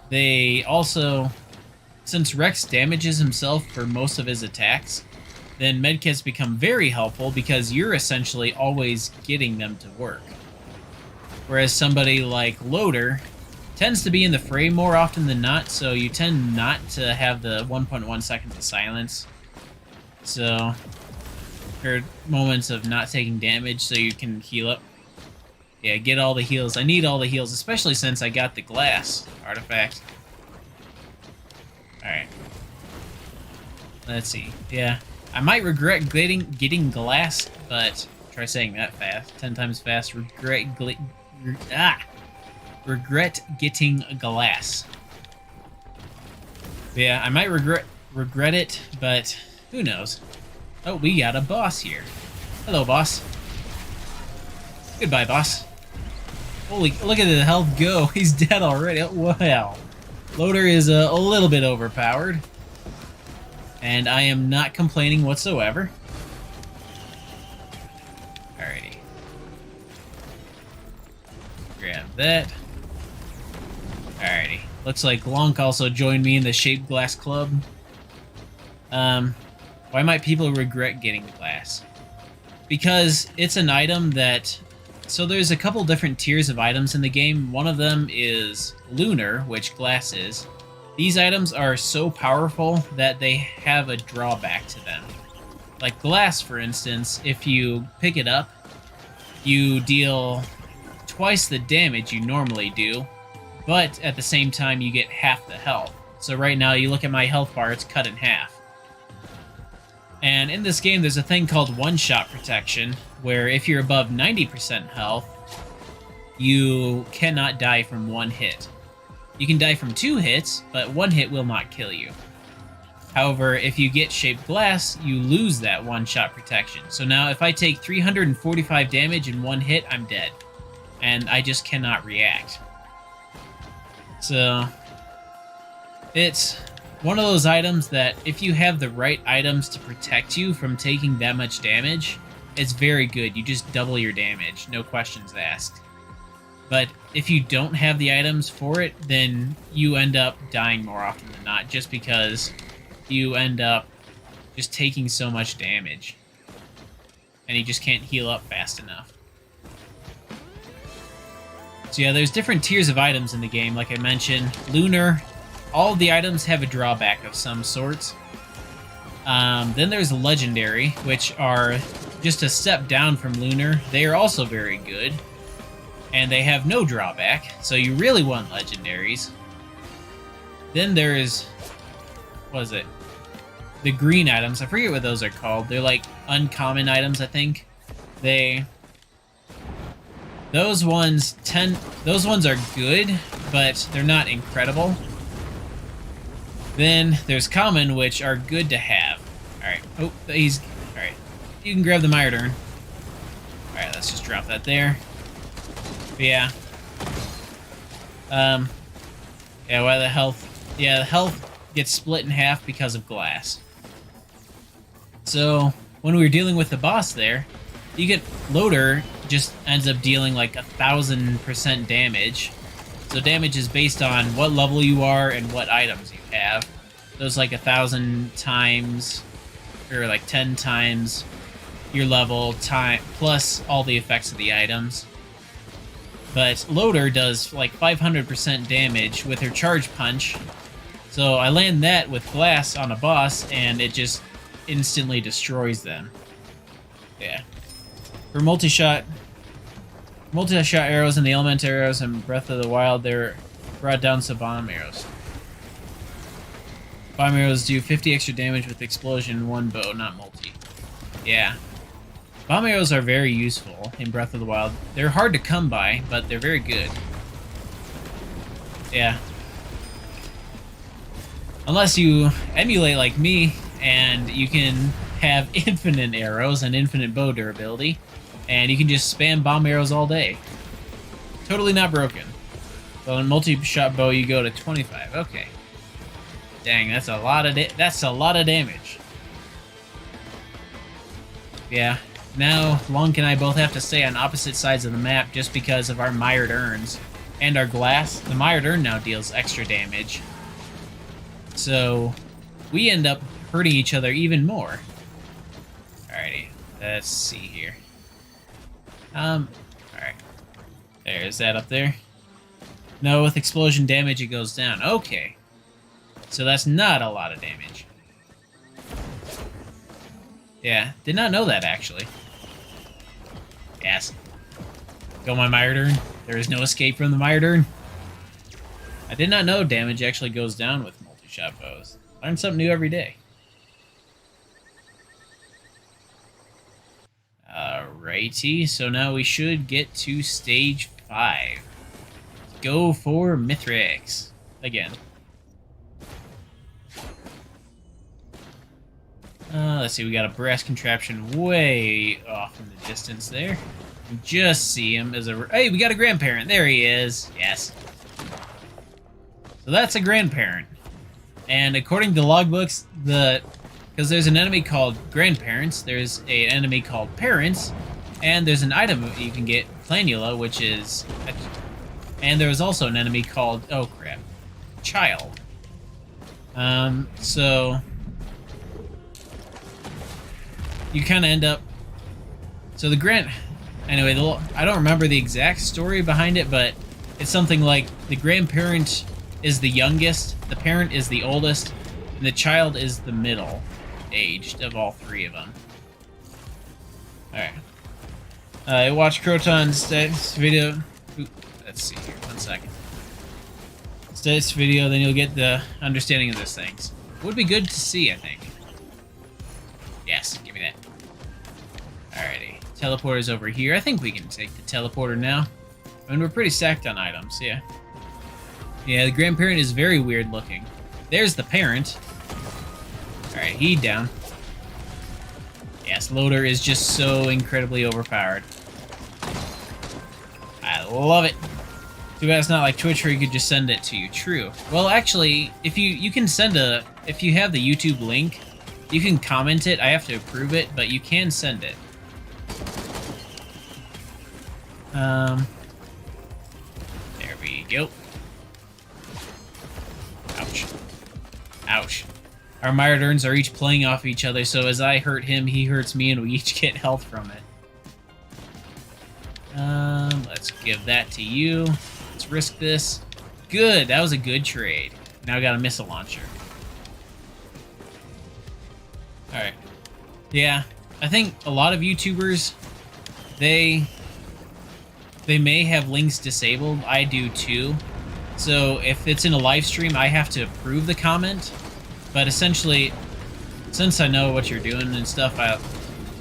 they also, since Rex damages himself for most of his attacks, then medkits become very helpful because you're essentially always getting them to work. Whereas somebody like Loader tends to be in the fray more often than not, so you tend not to have the 1.1 seconds of silence. So, for moments of not taking damage so you can heal up. Yeah, get all the heals. I need all the heals, especially since I got the glass artifact. Alright. Let's see. Yeah. I might regret getting glass, but try saying that fast. 10 times fast. Regret getting glass. Yeah, I might regret it, but who knows? Oh, we got a boss here. Hello, boss. Goodbye, boss. Holy, look at the health go. He's dead already. Wow. Loader is a little bit overpowered. And I am not complaining whatsoever. Alrighty. Grab that. Alrighty. Looks like Lunk also joined me in the Shaped Glass Club. Why might people regret getting glass? Because it's an item that... So there's a couple different tiers of items in the game. One of them is Lunar, which glass is. These items are so powerful that they have a drawback to them. Like glass, for instance, if you pick it up, you deal twice the damage you normally do, but at the same time you get half the health. So right now you look at my health bar, it's cut in half. And in this game there's a thing called one-shot protection, where if you're above 90% health, you cannot die from one hit. You can die from 2 hits, but 1 hit will not kill you. However, if you get Shaped Glass, you lose that one-shot protection. So now if I take 345 damage in 1 hit, I'm dead. And I just cannot react. So, it's one of those items that if you have the right items to protect you from taking that much damage, it's very good. You just double your damage, no questions asked. But if you don't have the items for it, then you end up dying more often than not, just because you end up just taking so much damage. And you just can't heal up fast enough. So yeah, there's different tiers of items in the game, like I mentioned. Lunar, all of the items have a drawback of some sorts. Then there's Legendary, which are just a step down from Lunar. They are also very good. and they have no drawback, so you really want legendaries. Then there's, what is it? The green items. I forget what those are called. They're like uncommon items, I think. Those ones are good, but they're not incredible. Then there's common, which are good to have. Alright. Oh, alright. You can grab the Myrdern. Alright, let's just drop that there. But yeah. Yeah, why the health... Yeah, the health gets split in half because of glass. So, when we were dealing with the boss there, you get... Loader just ends up dealing like 1,000% damage. So damage is based on what level you are and what items you have. Those like 1,000 times, or like 10 times your level, plus all the effects of the items. But Loader does like 500% damage with her charge punch. So I land that with glass on a boss, and it just instantly destroys them. Yeah. For multi-shot arrows and the element arrows and Breath of the Wild, they're brought down to bomb arrows. Bomb arrows do 50 extra damage with explosion in one bow, not multi. Yeah. Bomb arrows are very useful in Breath of the Wild. They're hard to come by, but they're very good. Yeah. Unless you emulate like me, and you can have infinite arrows and infinite bow durability, and you can just spam bomb arrows all day. Totally not broken. So in multi-shot bow, you go to 25. Okay. Dang, that's a lot of damage. Yeah. Now, Lunk and I both have to stay on opposite sides of the map just because of our mired urns and our glass. The mired urn now deals extra damage. So, we end up hurting each other even more. Alrighty, let's see here. Alright. There's that up there. No, with explosion damage it goes down. Okay. So that's not a lot of damage. Yeah, did not know that actually. Yes. Go my Myrdern. There is no escape from the Myrdern. I did not know damage actually goes down with multi-shot bows. Learn something new every day. Alrighty, so now we should get to stage 5. Go for Mithrix. Again. Let's see, we got a brass contraption way off in the distance there. You just see him as a... Hey, we got a grandparent. There he is. Yes. So that's a grandparent. And according to logbooks, because there's an enemy called grandparents, there's an enemy called parents, and there's an item you can get, Planula, which is... And there was also an enemy called... Oh, crap. Child. So... You kind of end up... So the Anyway, I don't remember the exact story behind it, but it's something like the grandparent is the youngest, the parent is the oldest, and the child is the middle-aged of all three of them. Alright. I watched Croton's stats video... Ooh, let's see here, 1 second. Stats video, then you'll get the understanding of those things. Would be good to see, I think. Yes, give me that. Alrighty. Teleporter's over here. I think we can take the teleporter now. I mean, we're pretty stacked on items, yeah. Yeah, the grandparent is very weird looking. There's the parent. Alright, he down. Yes, Loader is just so incredibly overpowered. I love it. Too bad it's not like Twitch where you could just send it to you. True. Well, actually, if you can send if you have the YouTube link, you can comment it. I have to approve it, but you can send it. There we go. Ouch. Ouch. Our Myrdurns are each playing off each other, so as I hurt him, he hurts me, and we each get health from it. Let's give that to you. Let's risk this. Good, that was a good trade. Now I got a missile launcher. Alright. Yeah, I think a lot of YouTubers, they they may have links disabled. I do too. So if it's in a live stream, I have to approve the comment. But essentially, since I know what you're doing and stuff,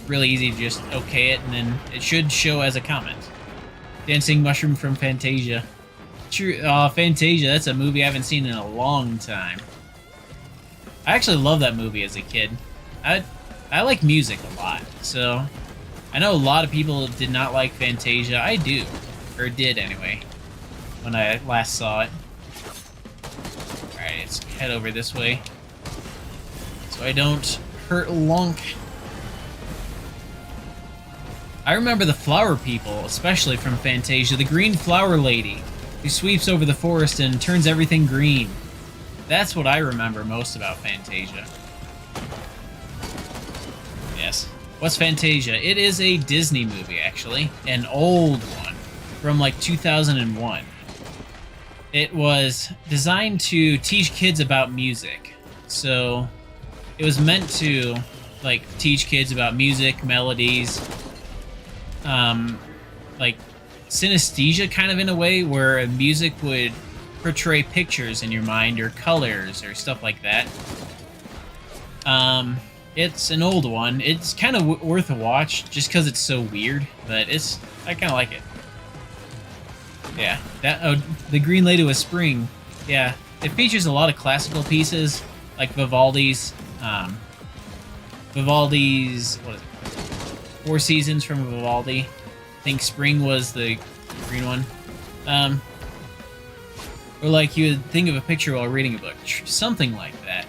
really easy to just okay it, and then it should show as a comment. Dancing Mushroom from Fantasia. True, Fantasia, that's a movie I haven't seen in a long time. I actually love that movie as a kid. I like music a lot, so I know a lot of people did not like Fantasia. I do, or did anyway, when I last saw it. Alright, let's head over this way so I don't hurt Lunk. I remember the flower people, especially from Fantasia. The green flower lady who sweeps over the forest and turns everything green. That's what I remember most about Fantasia. Yes. What's Fantasia? It is a Disney movie, actually. An old one from like 2001. It was designed to teach kids about music. So it was meant to like teach kids about music, melodies, like synesthesia kind of in a way, where music would portray pictures in your mind or colors or stuff like that. It's an old one. It's kind of worth a watch just because it's so weird, but I kind of like it. Yeah, the Green Lady with Spring. Yeah, it features a lot of classical pieces like Vivaldi's what is it? Four Seasons from Vivaldi. I think Spring was the green one. Or like you would think of a picture while reading a book. Something like that.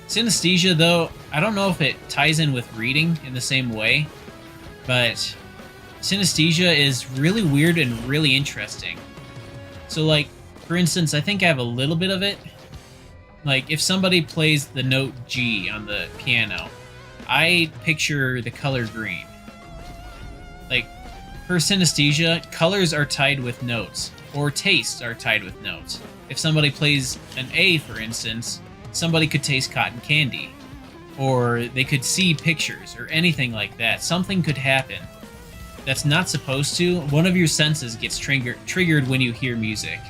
Synesthesia, though, I don't know if it ties in with reading in the same way, but synesthesia is really weird and really interesting. So, like, for instance, I think I have a little bit of it. Like, if somebody plays the note G on the piano, I picture the color green. Like, for synesthesia, colors are tied with notes, or tastes are tied with notes. If somebody plays an A, for instance, somebody could taste cotton candy, or they could see pictures, or anything like that. Something could happen that's not supposed to. One of your senses gets triggered when you hear music.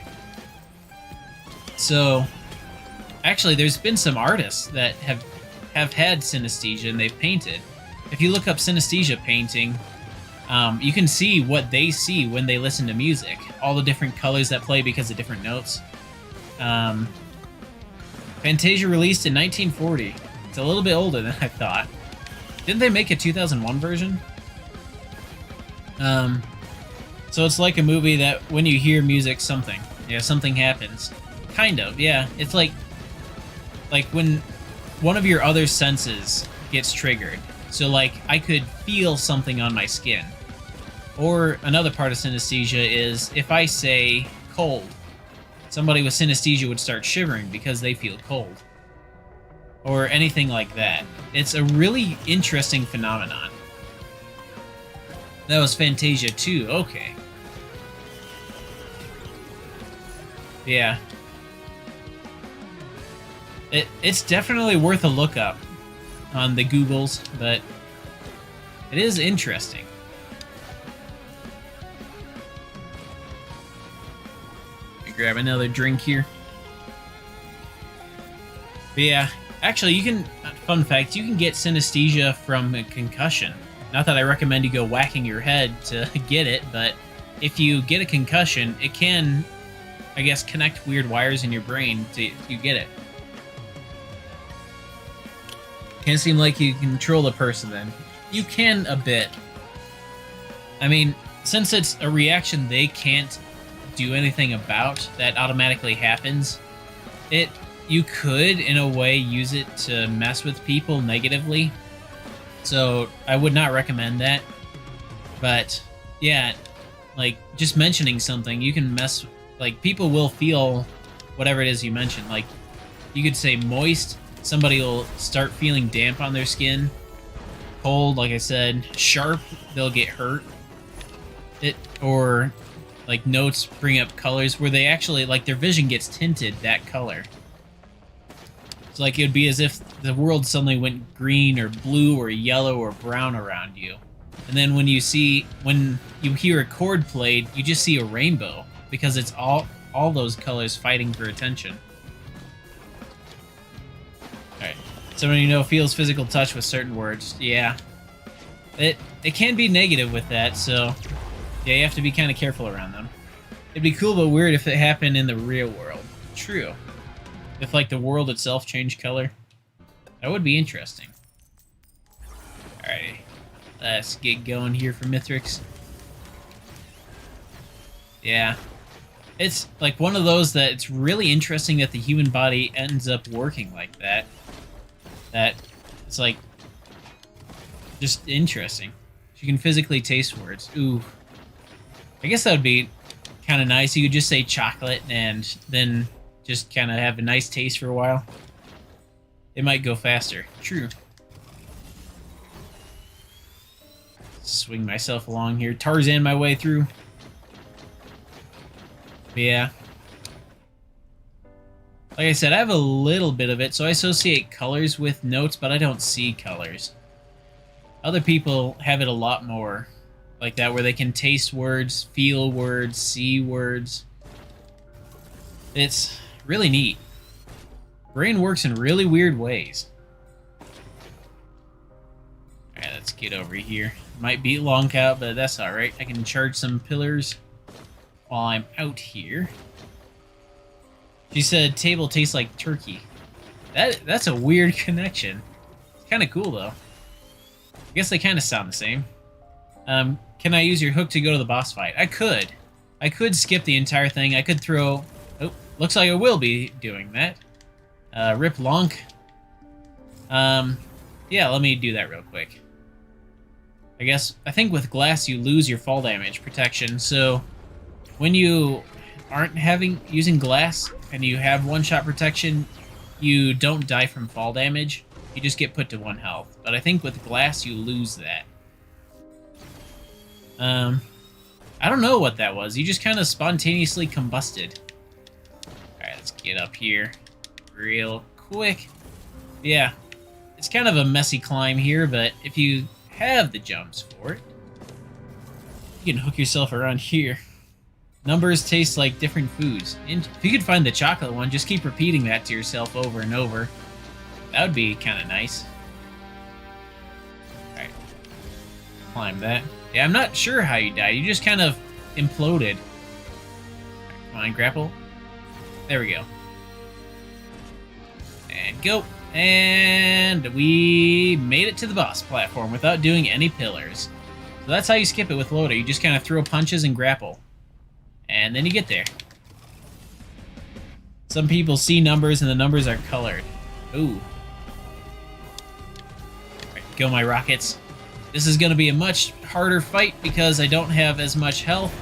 So, actually, there's been some artists that have had synesthesia and they've painted. If you look up synesthesia painting, you can see what they see when they listen to music. All the different colors that play because of different notes. Fantasia released in 1940. It's a little bit older than I thought. Didn't they make a 2001 version? So it's like a movie that when you hear music, something happens. Kind of, yeah. It's like when one of your other senses gets triggered. So like I could feel something on my skin. Or another part of synesthesia is if I say cold, somebody with synesthesia would start shivering because they feel cold. Or anything like that. It's a really interesting phenomenon. That was Fantasia 2, okay. Yeah. It's definitely worth a look up on the Googles, but it is interesting. Let me grab another drink here. But yeah, actually, fun fact, you can get synesthesia from a concussion. Not that I recommend you go whacking your head to get it, but if you get a concussion, it can, I guess, connect weird wires in your brain to get it. Can't seem like you control the person then. You can a bit. I mean, since it's a reaction they can't do anything about, that automatically happens, you could, in a way, use it to mess with people negatively. So, I would not recommend that. But, yeah, like, just mentioning something, you can mess... Like, people will feel whatever it is you mentioned. Like, you could say moist, somebody will start feeling damp on their skin. Cold, like I said. Sharp, they'll get hurt. Or, like, notes bring up colors where they actually, like, their vision gets tinted that color. It's like it would be as if the world suddenly went green or blue or yellow or brown around you. And then when you hear a chord played, you just see a rainbow because it's all those colors fighting for attention. Alright. Someone you know feels physical touch with certain words. Yeah. It can be negative with that, so yeah, you have to be kind of careful around them. It'd be cool but weird if it happened in the real world. True. If, like, the world itself changed color. That would be interesting. Alright. Let's get going here for Mithrix. Yeah. It's, like, one of those that it's really interesting that the human body ends up working like that. That it's, like, just interesting. You can physically taste words. Ooh. I guess that would be kind of nice. You could just say chocolate and then just kind of have a nice taste for a while. It might go faster. True. Swing myself along here. Tarzan my way through. Yeah. Like I said, I have a little bit of it, so I associate colors with notes, but I don't see colors. Other people have it a lot more like that, where they can taste words, feel words, see words. It's really neat. Brain works in really weird ways. Alright, let's get over here. Might be long out, but that's alright. I can charge some pillars while I'm out here. She said table tastes like turkey. That's a weird connection. It's kind of cool, though. I guess they kind of sound the same. Can I use your hook to go to the boss fight? I could. I could skip the entire thing. I could throw... Oh, looks like I will be doing that. Rip Lonk. Yeah, let me do that real quick. I think with glass you lose your fall damage protection, so when you aren't using glass and you have one-shot protection, you don't die from fall damage. You just get put to 1 health. But I think with glass, you lose that. I don't know what that was. You just kind of spontaneously combusted. Alright, let's get up here real quick. Yeah, it's kind of a messy climb here, but if you have the jumps for it, you can hook yourself around here. Numbers taste like different foods. And if you could find the chocolate one, just keep repeating that to yourself over and over. That would be kind of nice. Alright. Climb that. Yeah, I'm not sure how you died. You just kind of imploded. Right, come on, grapple. There we go. And go. And we made it to the boss platform without doing any pillars. So that's how you skip it with Loader. You just kind of throw punches and grapple. And then you get there. Some people see numbers and the numbers are colored. Ooh. Go my rockets. This is going to be a much harder fight because I don't have as much health,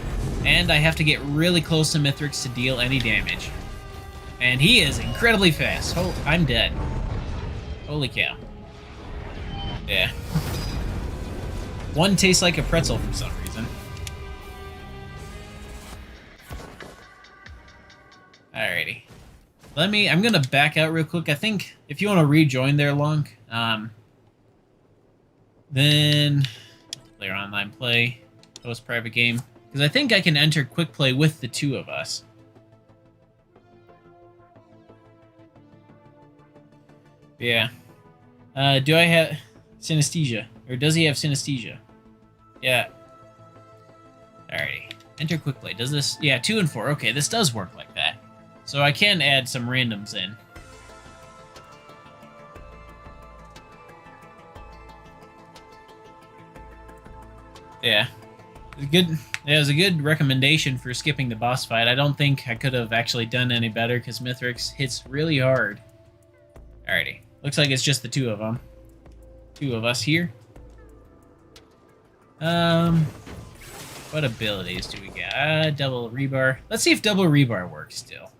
and I have to get really close to Mithrix to deal any damage. And he is incredibly fast. Oh, I'm dead. Holy cow. Yeah. One tastes like a pretzel for some reason. Alrighty. I'm going to back out real quick. I think if you want to rejoin there, Long, then player online play, post private game, because I think I can enter quick play with the 2 of us. Yeah. Do I have synesthesia? Or does he have synesthesia? Yeah. Alrighty. Enter quick play. Does this... Yeah, 2 and 4. Okay, this does work like that. So I can add some randoms in. Yeah. Good. Yeah, it was a good recommendation for skipping the boss fight. I don't think I could have actually done any better because Mithrix hits really hard. Alrighty. Looks like it's just the 2 of them. 2 of us here. What abilities do we got? Double rebar. Let's see if double rebar works still.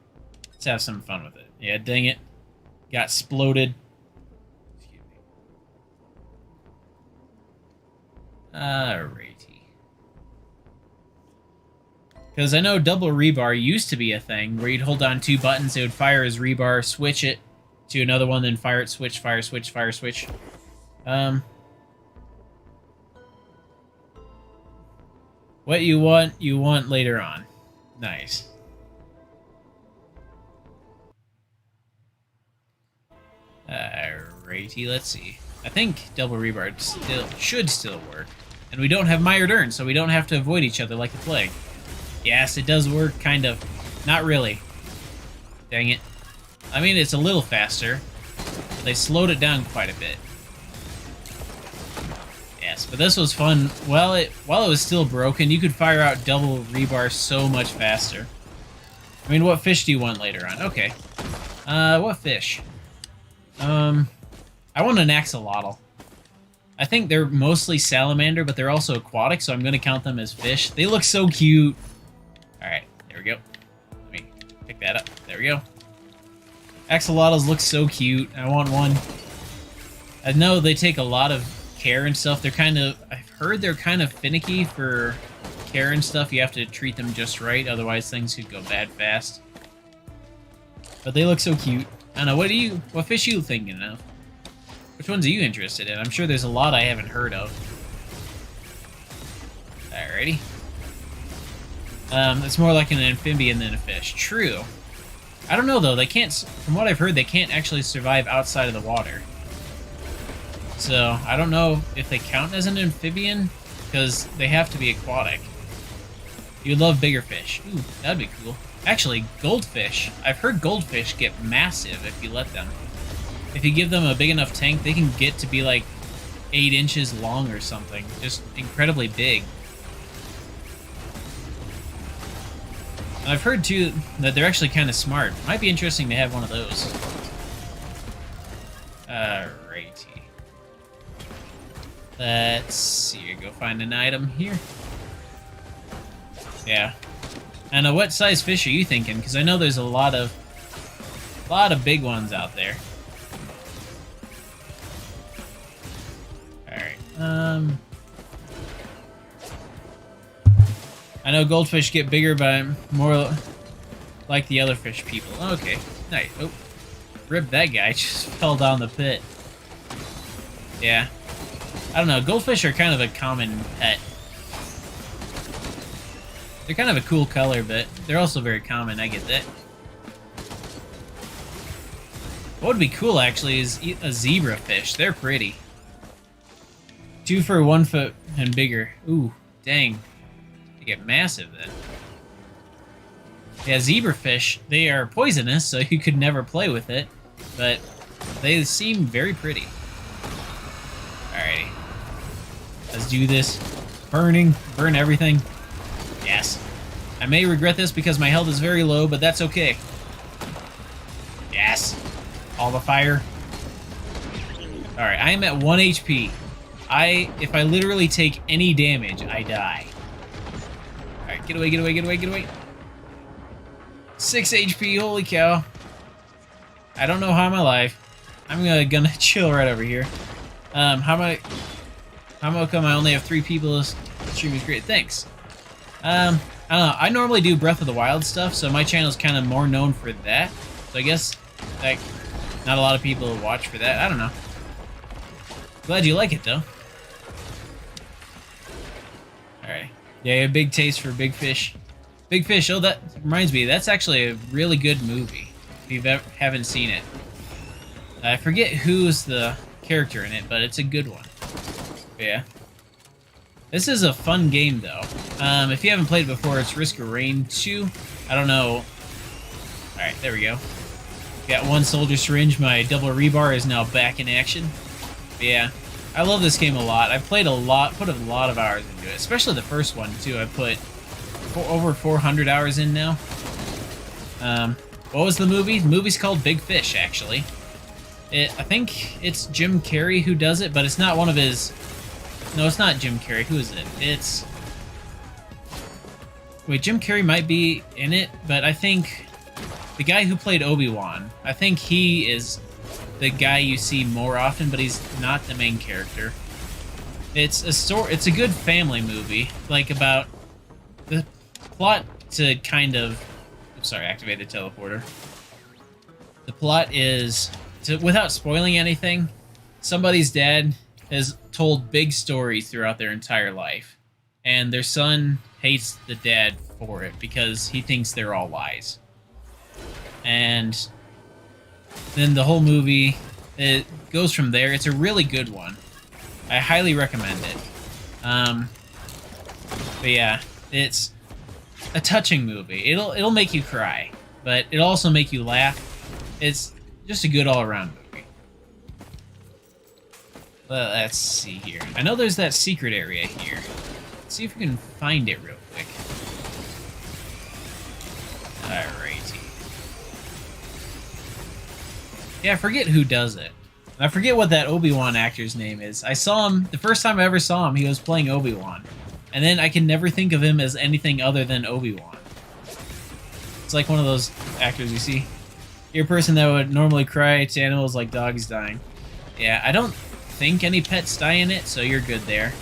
Let's have some fun with it. Yeah, dang it. Got exploded. Excuse me. Alrighty. Because I know double rebar used to be a thing where you'd hold on 2 buttons, it would fire his rebar, switch it to another one, then fire it, switch, fire, switch, fire, switch. What you want later on. Nice. Alrighty, let's see. I think double rebar should still work. And we don't have Mired Urn, so we don't have to avoid each other like the plague. Yes, it does work, kind of. Not really. Dang it. I mean, it's a little faster, but they slowed it down quite a bit. Yes, but this was fun. While it was still broken, you could fire out double rebar so much faster. I mean, what fish do you want later on? Okay. What fish? I want an axolotl. I think they're mostly salamander, but they're also aquatic, so I'm going to count them as fish. They look so cute. Alright, there we go. Let me pick that up. There we go. Axolotls look so cute. I want one. I know they take a lot of care and stuff. They're kind of... I've heard they're kind of finicky for care and stuff. You have to treat them just right, otherwise things could go bad fast. But they look so cute. I don't know, what fish are you thinking of? Which ones are you interested in? I'm sure there's a lot I haven't heard of. Alrighty. It's more like an amphibian than a fish. True. I don't know though, they can't, from what I've heard, they can't actually survive outside of the water. So, I don't know if they count as an amphibian, because they have to be aquatic. You'd love bigger fish. Ooh, that'd be cool. Actually, goldfish. I've heard goldfish get massive if you let them. If you give them a big enough tank, they can get to be like 8 inches long or something. Just incredibly big. And I've heard too that they're actually kind of smart. Might be interesting to have one of those. Alrighty. Let's see. Go find an item here. Yeah. And what size fish are you thinking? Because I know there's a lot of big ones out there. Alright. I know goldfish get bigger, but I'm more like the other fish people. Okay. Nice. Oh. Rip that guy. Just fell down the pit. Yeah. I don't know. Goldfish are kind of a common pet. They're kind of a cool color, but they're also very common. I get that. What would be cool, actually, is a zebra fish. They're pretty. 2 for 1 foot and bigger. Ooh, dang. They get massive, then. Yeah, zebrafish, they are poisonous, so you could never play with it. But they seem very pretty. Alrighty. Let's do this. Burn everything. Yes. I may regret this because my health is very low, but that's okay. Yes. All the fire. Alright, I am at 1 HP. If I literally take any damage, I die. Alright, get away, get away, get away, get away. 6 HP, holy cow. I don't know how I'm alive. I'm gonna chill right over here. How come I only have 3 people? This stream is great, thanks. I don't know, I normally do Breath of the Wild stuff, so my channel is kind of more known for that. So I guess, like, not a lot of people watch for that, I don't know. Glad you like it, though. Alright. Yeah, you have a big taste for Big Fish. Big Fish, oh, that reminds me, that's actually a really good movie, if you haven't seen it. I forget who's the character in it, but it's a good one. But yeah. This is a fun game, though. If you haven't played it before, it's Risk of Rain 2. I don't know. Alright, there we go. Got 1 soldier syringe. My double rebar is now back in action. But yeah, I love this game a lot. I've played a lot, put a lot of hours into it. Especially the first one, too. I put over 400 hours in now. What was the movie? The movie's called Big Fish, actually. I think it's Jim Carrey who does it, but it's not one of his... No, it's not Jim Carrey. Who is it? It's... Wait, Jim Carrey might be in it, but I think the guy who played Obi-Wan, I think he is the guy you see more often, but he's not the main character. It's a good family movie, like about the plot to kind of... Oops, sorry, activate the teleporter. The plot is, without spoiling anything, somebody's dad has told big stories throughout their entire life. and their son hates the dad for it because he thinks they're all lies. And then the whole movie, it goes from there. It's a really good one. I highly recommend it. But yeah, it's a touching movie. It'll make you cry, but it'll also make you laugh. It's just a good all-around movie. Well, let's see here. I know there's that secret area here. Let's see if we can find it real quick. Alrighty. Yeah, I forget who does it. I forget what that Obi-Wan actor's name is. I saw him, the first time I ever saw him, he was playing Obi-Wan. And then I can never think of him as anything other than Obi-Wan. It's like one of those actors you see. You're a person that would normally cry to animals like dogs dying. Yeah, I don't think any pets die in it, so you're good there.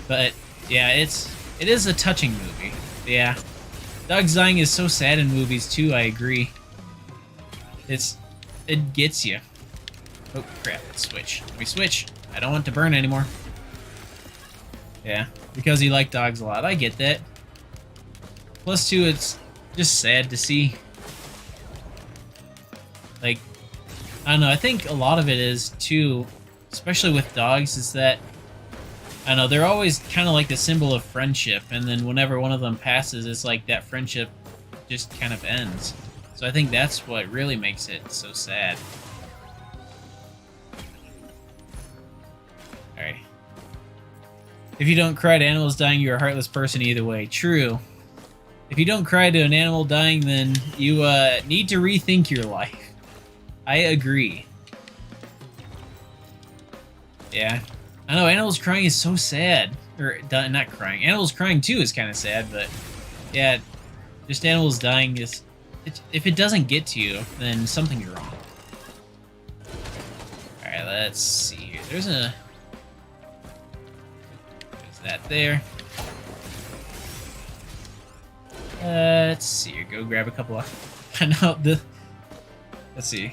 But yeah, it is a touching movie. Yeah. Dogs dying is so sad in movies too, I agree. It gets you. Oh crap, let's switch. Let me switch. I don't want to burn anymore. Yeah, because you like dogs a lot. I get that. Plus two, it's just sad to see. Like, I don't know, I think a lot of it is too, especially with dogs, is that, I don't know, they're always kind of like the symbol of friendship, and then whenever one of them passes, it's like that friendship just kind of ends. So I think that's what really makes it so sad. Alright. If you don't cry to animals dying, you're a heartless person either way. True. If you don't cry to an animal dying, then you need to rethink your life. I agree. Yeah. I know, animals crying is so sad. Or, not crying. Animals crying too is kind of sad, but yeah, just animals dying is... if it doesn't get to you, then something's wrong. Alright, let's see here. There's that there. Let's see here. Go grab a couple of... I know, let's see.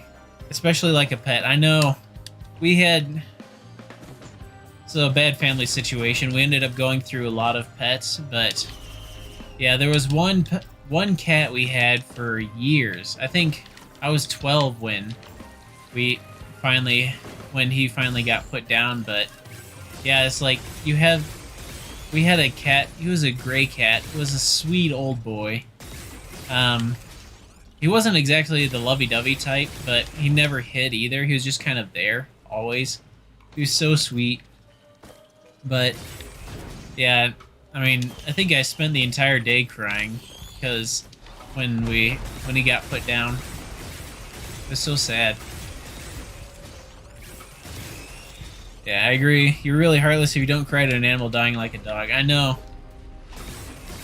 Especially like a pet. I know we had... So a bad family situation. We ended up going through a lot of pets, but yeah, there was one cat we had for years. I think I was 12 when he finally got put down, but yeah, it's like we had a cat. He was a gray cat. He was a sweet old boy. He wasn't exactly the lovey-dovey type, but he never hid either. He was just kind of there, always. He was so sweet. But, yeah, I mean, I think I spent the entire day crying, because when he got put down, it was so sad. Yeah, I agree. You're really heartless if you don't cry to an animal dying like a dog. I know.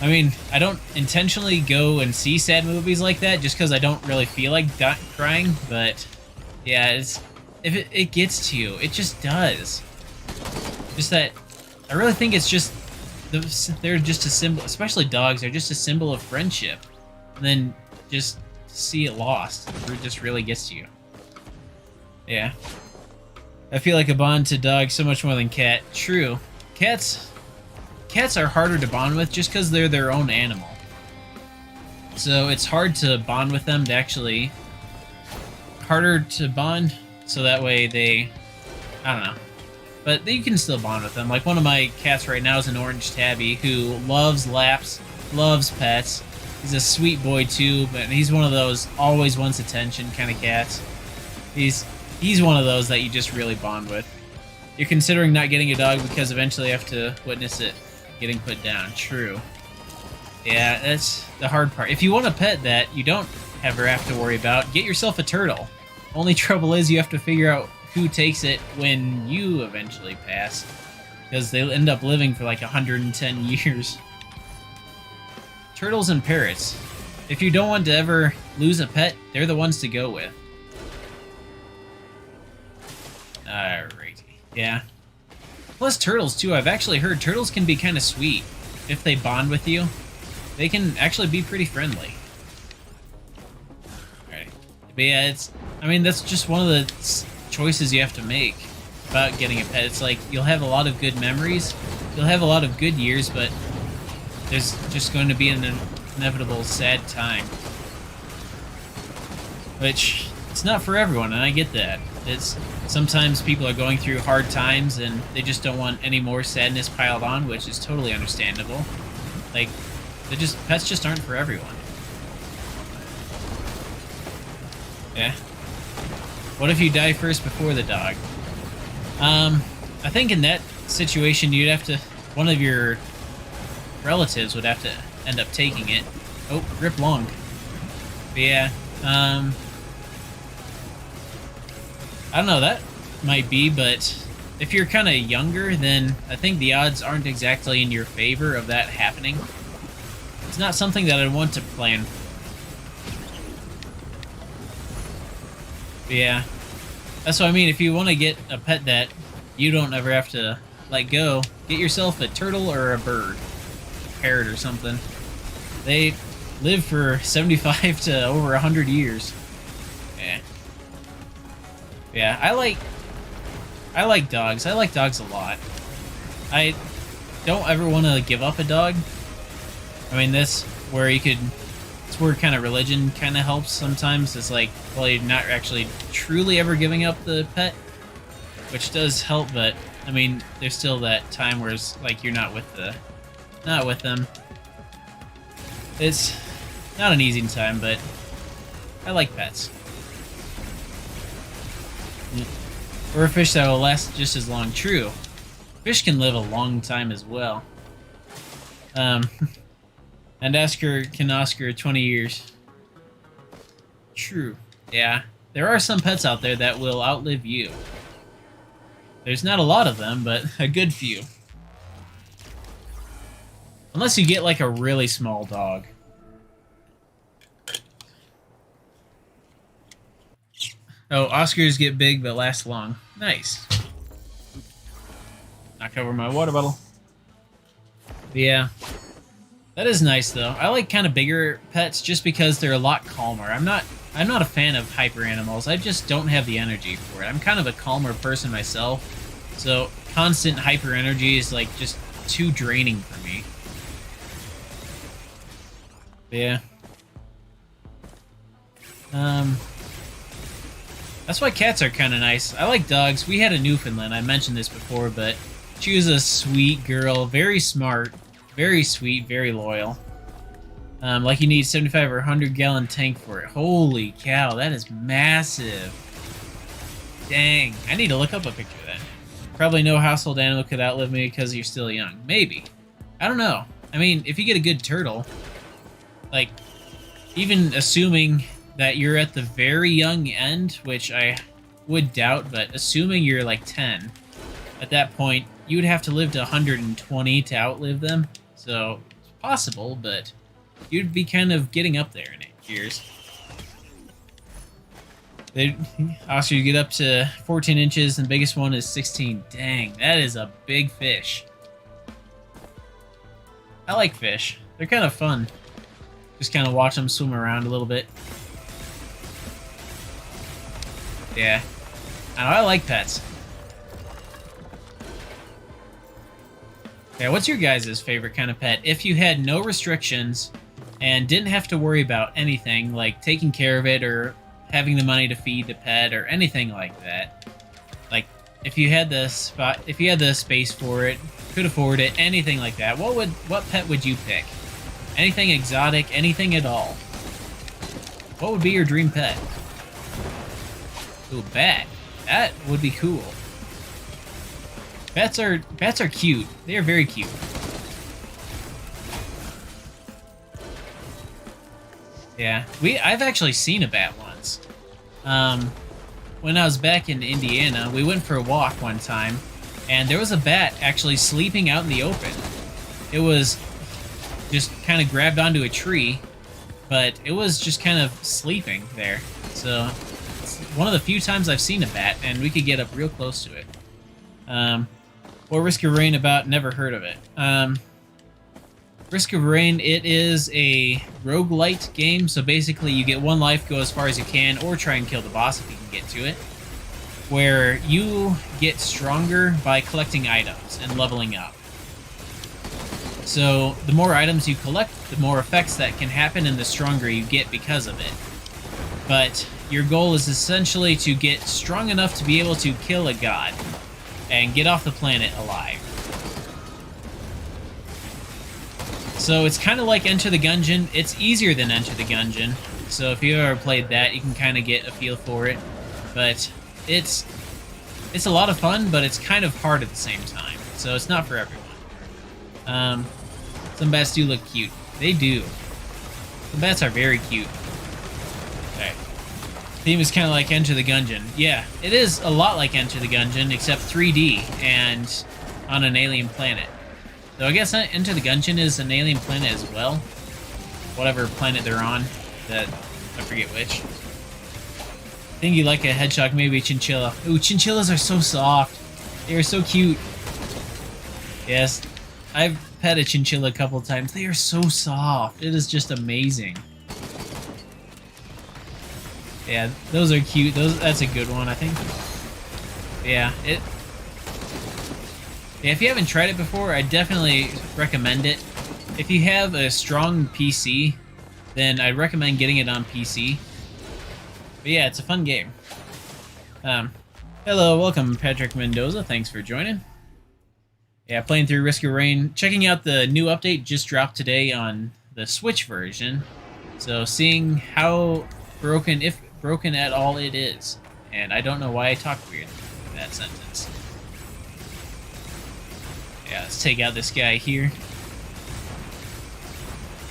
I mean, I don't intentionally go and see sad movies like that just because I don't really feel like crying, but yeah, if it gets to you, it just does. Just that, I really think it's just, they're just a symbol, especially dogs, they're just a symbol of friendship. And then just to see it lost, it just really gets to you. Yeah. I feel like a bond to dogs so much more than cat. True. Cats are harder to bond with just because they're their own animal. So it's hard to bond with them, to actually... harder to bond, so that way they... I don't know. But you can still bond with them. Like, one of my cats right now is an orange tabby who loves laps, loves pets. He's a sweet boy too, but he's one of those always wants attention kind of cats. He's one of those that you just really bond with. You're considering not getting a dog because eventually you have to witness it getting put down. True. Yeah, that's the hard part. If you want a pet that you don't ever have to worry about, get yourself a turtle. Only trouble is you have to figure out who takes it when you eventually pass, because they'll end up living for like 110 years. Turtles and parrots. If you don't want to ever lose a pet, they're the ones to go with. Alrighty. Yeah. Plus turtles, too. I've actually heard turtles can be kind of sweet. If they bond with you, they can actually be pretty friendly. Alright. But yeah, I mean, that's just one of the choices you have to make about getting a pet. It's like, you'll have a lot of good memories, you'll have a lot of good years, but there's just going to be an inevitable sad time. Which, it's not for everyone, and I get that. It's sometimes people are going through hard times and they just don't want any more sadness piled on, which is totally understandable. Like, pets just aren't for everyone. Yeah. What if you die first before the dog? I think in that situation you'd have to, one of your relatives would have to end up taking it. Oh, rip long. But yeah, I don't know, that might be, but if you're kind of younger, then I think the odds aren't exactly in your favor of that happening. It's not something that I'd want to plan. But yeah, that's what I mean. If you want to get a pet that you don't ever have to let go, get yourself a turtle or a bird. A parrot or something. They live for 75 to over 100 years. Yeah. Yeah, I like dogs. I like dogs a lot. I don't ever want to give up a dog. I mean, it's where kind of religion kind of helps sometimes. It's like, well, you're not actually truly ever giving up the pet, which does help, but I mean, there's still that time where it's like you're not with them. It's not an easy time, but I like pets. Or a fish that will last just as long. True. Fish can live a long time as well. And Oscar 20 years. True. Yeah. There are some pets out there that will outlive you. There's not a lot of them, but a good few. Unless you get like a really small dog. Oh, Oscars get big but last long. Nice. Knock over my water bottle. But yeah. That is nice though. I like kind of bigger pets just because they're a lot calmer. I'm not a fan of hyper animals. I just don't have the energy for it. I'm kind of a calmer person myself. So constant hyper energy is like just too draining for me. But yeah. That's why cats are kind of nice. I like dogs. We had a Newfoundland. I mentioned this before, but she was a sweet girl. Very smart. Very sweet. Very loyal. Like you need 75 or 100-gallon tank for it. Holy cow, that is massive. Dang. I need to look up a picture of that. Probably no household animal could outlive me because you're still young. Maybe. I don't know. I mean, if you get a good turtle, like, even assuming that you're at the very young end, which I would doubt, but assuming you're like 10, at that point, you would have to live to 120 to outlive them. So, it's possible, but you'd be kind of getting up there in years. Also, you get up to 14 inches, and the biggest one is 16. Dang, that is a big fish. I like fish. They're kind of fun. Just kind of watch them swim around a little bit. Yeah. I like pets. Yeah, what's your guys' favorite kind of pet? If you had no restrictions and didn't have to worry about anything, like taking care of it or having the money to feed the pet or anything like that. Like, if you had the space for it, could afford it, anything like that, what pet would you pick? Anything exotic, anything at all? What would be your dream pet? Ooh, bat. That would be cool. Bats are cute. They are very cute. Yeah, I've actually seen a bat once. When I was back in Indiana, we went for a walk one time, and there was a bat actually sleeping out in the open. It was just kind of grabbed onto a tree, but it was just kind of sleeping there. So it's one of the few times I've seen a bat, and we could get up real close to it. What Risk of Rain about? Never heard of it. Risk of Rain, it is a roguelite game, so basically you get one life, go as far as you can, or try and kill the boss if you can get to it, where you get stronger by collecting items and leveling up. So the more items you collect, the more effects that can happen and the stronger you get because of it. But your goal is essentially to get strong enough to be able to kill a god and get off the planet alive. So it's kind of like Enter the Gungeon. It's easier than Enter the Gungeon. So if you've ever played that, you can kind of get a feel for it. But it's a lot of fun, but it's kind of hard at the same time. So it's not for everyone. Some bats do look cute. They do. Some bats are very cute. Okay. Theme is kind of like Enter the Gungeon. Yeah, it is a lot like Enter the Gungeon, except 3D and on an alien planet. Though I guess Enter the Gungeon is an alien planet as well. Whatever planet they're on. That I forget which. I think you like a hedgehog, maybe a chinchilla. Ooh, chinchillas are so soft. They are so cute. Yes, I've pet a chinchilla a couple of times. They are so soft. It is just amazing. Yeah, those are cute. That's a good one, I think. Yeah, if you haven't tried it before, I definitely recommend it. If you have a strong PC, then I'd recommend getting it on PC. But yeah, it's a fun game. Hello, welcome Patrick Mendoza. Thanks for joining. Yeah, playing through Risk of Rain. Checking out the new update just dropped today on the Switch version. So seeing how broken, if broken at all, it is. And I don't know why I talk weird in that sentence. Yeah, let's take out this guy here.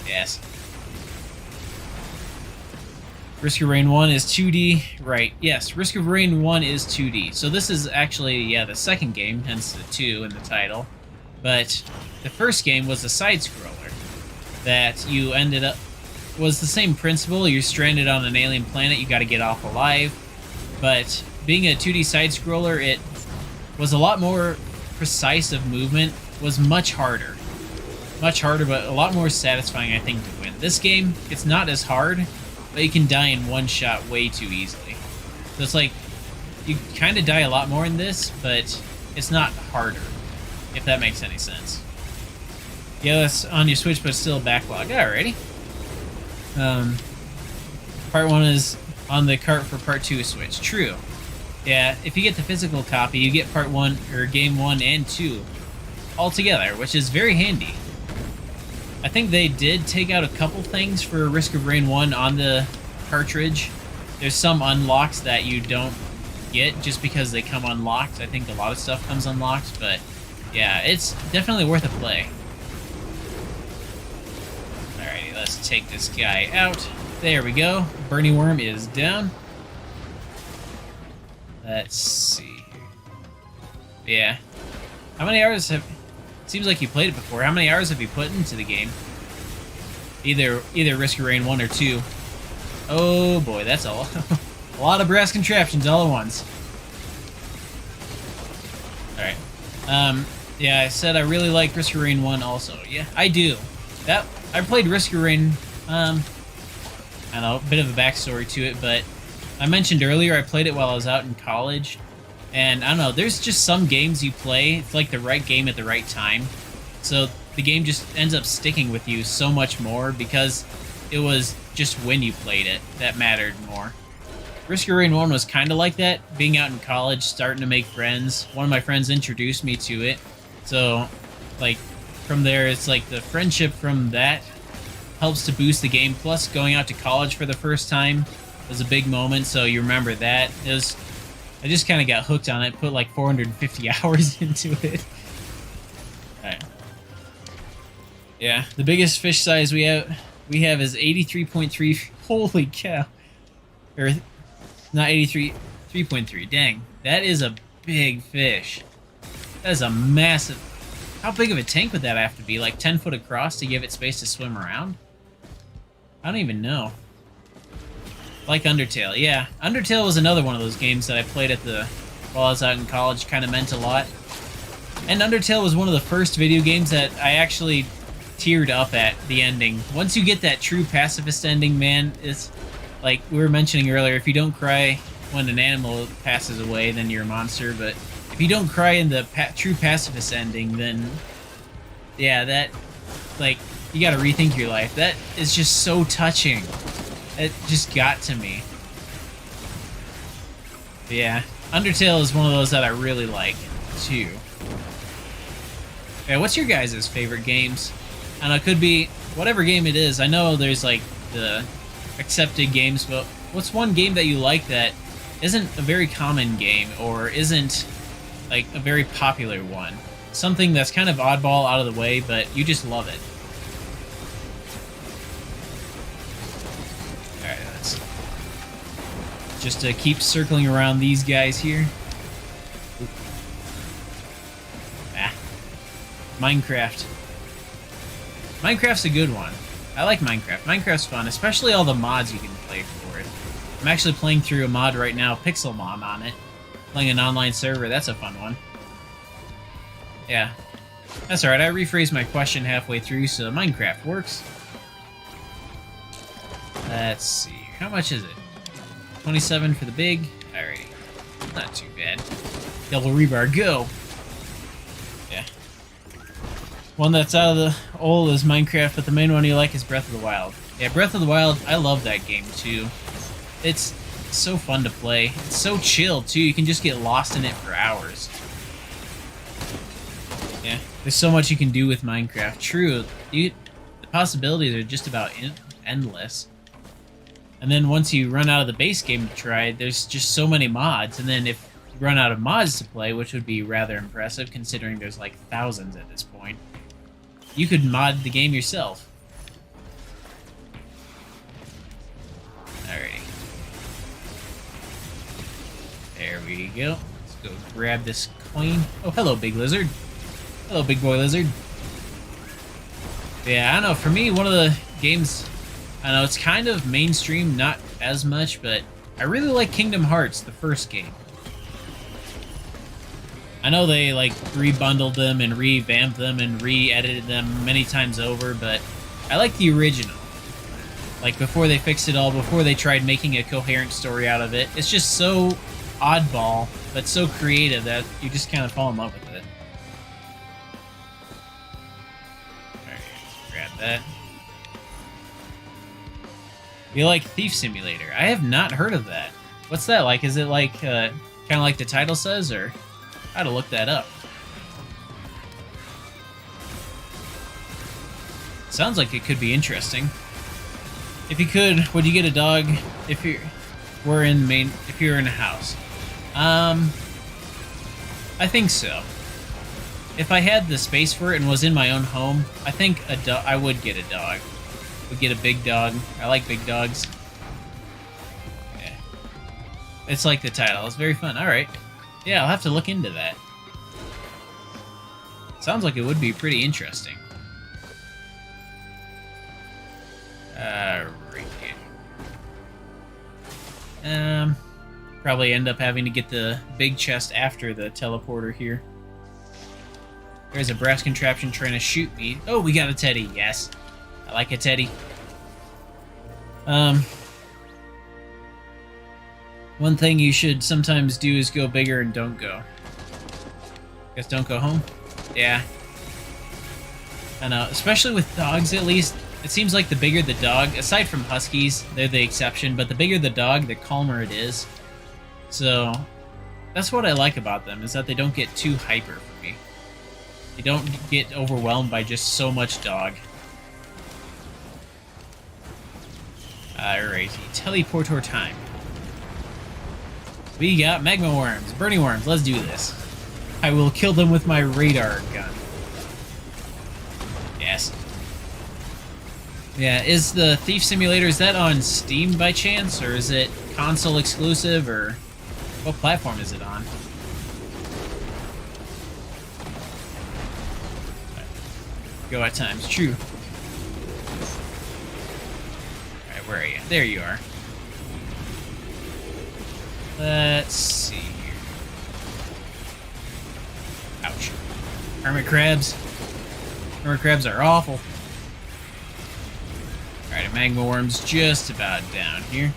Yes. Risk of Rain 1 is 2D. Right, yes, Risk of Rain 1 is 2D. So this is actually, yeah, the second game, hence the 2 in the title. But the first game was a side-scroller that you ended up... was the same principle. You're stranded on an alien planet, you gotta get off alive. But being a 2D side-scroller, it was a lot more precise of movement, was much harder. Much harder, but a lot more satisfying, I think, to win. This game, it's not as hard, but you can die in one shot way too easily. So it's like, you kind of die a lot more in this, but it's not harder, if that makes any sense. Yeah, that's on your Switch, but still a backlog. Alrighty. Part 1 is on the cart for Part 2 Switch. True. Yeah, if you get the physical copy, you get Part 1, or Game 1 and 2 all together, which is very handy. I think they did take out a couple things for Risk of Rain 1 on the cartridge. There's some unlocks that you don't get just because they come unlocked. I think a lot of stuff comes unlocked, but yeah, it's definitely worth a play. Alrighty, let's take this guy out. There we go. Bernie Worm is down. Let's see. Yeah. How many hours have... Seems like you played it before. How many hours have you put into the game? Either Risk of Rain 1 or 2. Oh boy, that's all. A lot of brass contraptions all at once. Alright. Yeah, I said I really like Risk of Rain 1 also. Yeah, I do. I played Risk of Rain, I don't know, a bit of a backstory to it, but I mentioned earlier I played it while I was out in college. And I don't know, there's just some games you play, it's like the right game at the right time. So the game just ends up sticking with you so much more because it was just when you played it that mattered more. Risk of Rain 1 was kind of like that, being out in college, starting to make friends. One of my friends introduced me to it. So, like, from there, it's like the friendship from that helps to boost the game. Plus, going out to college for the first time was a big moment, so you remember that. I just kind of got hooked on it, put like 450 hours into it. Alright. Yeah, the biggest fish size we have is 83.3. Holy cow. Or, not 83, 3.3. Dang, that is a big fish. That is a massive... How big of a tank would that have to be? Like 10 foot across to give it space to swim around? I don't even know. Like Undertale, yeah. Undertale was another one of those games that I played while I was out in college, kind of meant a lot. And Undertale was one of the first video games that I actually teared up at the ending. Once you get that true pacifist ending, man, it's like we were mentioning earlier, if you don't cry when an animal passes away, then you're a monster, but if you don't cry in the true pacifist ending, then yeah, like, you gotta rethink your life. That is just so touching. It just got to me. But yeah, Undertale is one of those that I really like, too. Yeah, what's your guys' favorite games? I know, it could be whatever game it is. I know there's, like, the accepted games, but what's one game that you like that isn't a very common game, or isn't, like, a very popular one? Something that's kind of oddball, out of the way, but you just love it. Alright, let's just keep circling around these guys here. Ah. Minecraft. Minecraft's a good one. I like Minecraft. Minecraft's fun, especially all the mods you can play for it. I'm actually playing through a mod right now, Pixel Mom on it. Playing an online server, that's a fun one. Yeah. That's alright, I rephrased my question halfway through, so Minecraft works. Let's see, how much is it? 27 for the big? Alrighty. Not too bad. Double rebar, go! Yeah. One that's out of the old is Minecraft, but the main one you like is Breath of the Wild. Yeah, Breath of the Wild, I love that game too. It's so fun to play. It's so chill too, you can just get lost in it for hours. Yeah, there's so much you can do with Minecraft. True, the possibilities are just about endless. And then once you run out of the base game to try, there's just so many mods. And then if you run out of mods to play, which would be rather impressive considering there's like thousands at this point, you could mod the game yourself. Alrighty. There we go. Let's go grab this coin. Oh, hello, big lizard. Hello, big boy lizard. Yeah, I don't know. For me, one of the games, I know it's kind of mainstream, not as much, but I really like Kingdom Hearts, the first game. I know they like rebundled them and revamped them and re-edited them many times over, but I like the original. Like before they fixed it all, before they tried making a coherent story out of it. It's just so oddball, but so creative that you just kind of fall in love with it. Alright, grab that. You like Thief Simulator? I have not heard of that. What's that like? Is it like, kind of like the title says, or? I had to look that up. Sounds like it could be interesting. If you could, would you get a dog if you were in if you were in a house? I think so. If I had the space for it and was in my own home, I think I would get a dog. Would get a big dog. I like big dogs. Yeah. It's like the title. It's very fun. All right. Yeah, I'll have to look into that. Sounds like it would be pretty interesting. Right here. Probably end up having to get the big chest after the teleporter here. There's a brass contraption trying to shoot me. Oh, we got a teddy. Yes. I like a teddy. One thing you should sometimes do is go bigger and don't go. Guess don't go home? Yeah. I know, especially with dogs at least. It seems like the bigger the dog, aside from huskies, they're the exception, but the bigger the dog, the calmer it is. So, that's what I like about them, is that they don't get too hyper for me. They don't get overwhelmed by just so much dog. Alrighty, teleporter time. We got magma worms, burning worms, let's do this. I will kill them with my radar gun. Yes. Yeah, is the Thief Simulator, is that on Steam by chance, or is it console exclusive, or what platform is it on? Go at times, true. Alright, where are you? There you are. Let's see here. Ouch. Hermit crabs. Hermit crabs are awful. Alright, a magma worm's just about down here.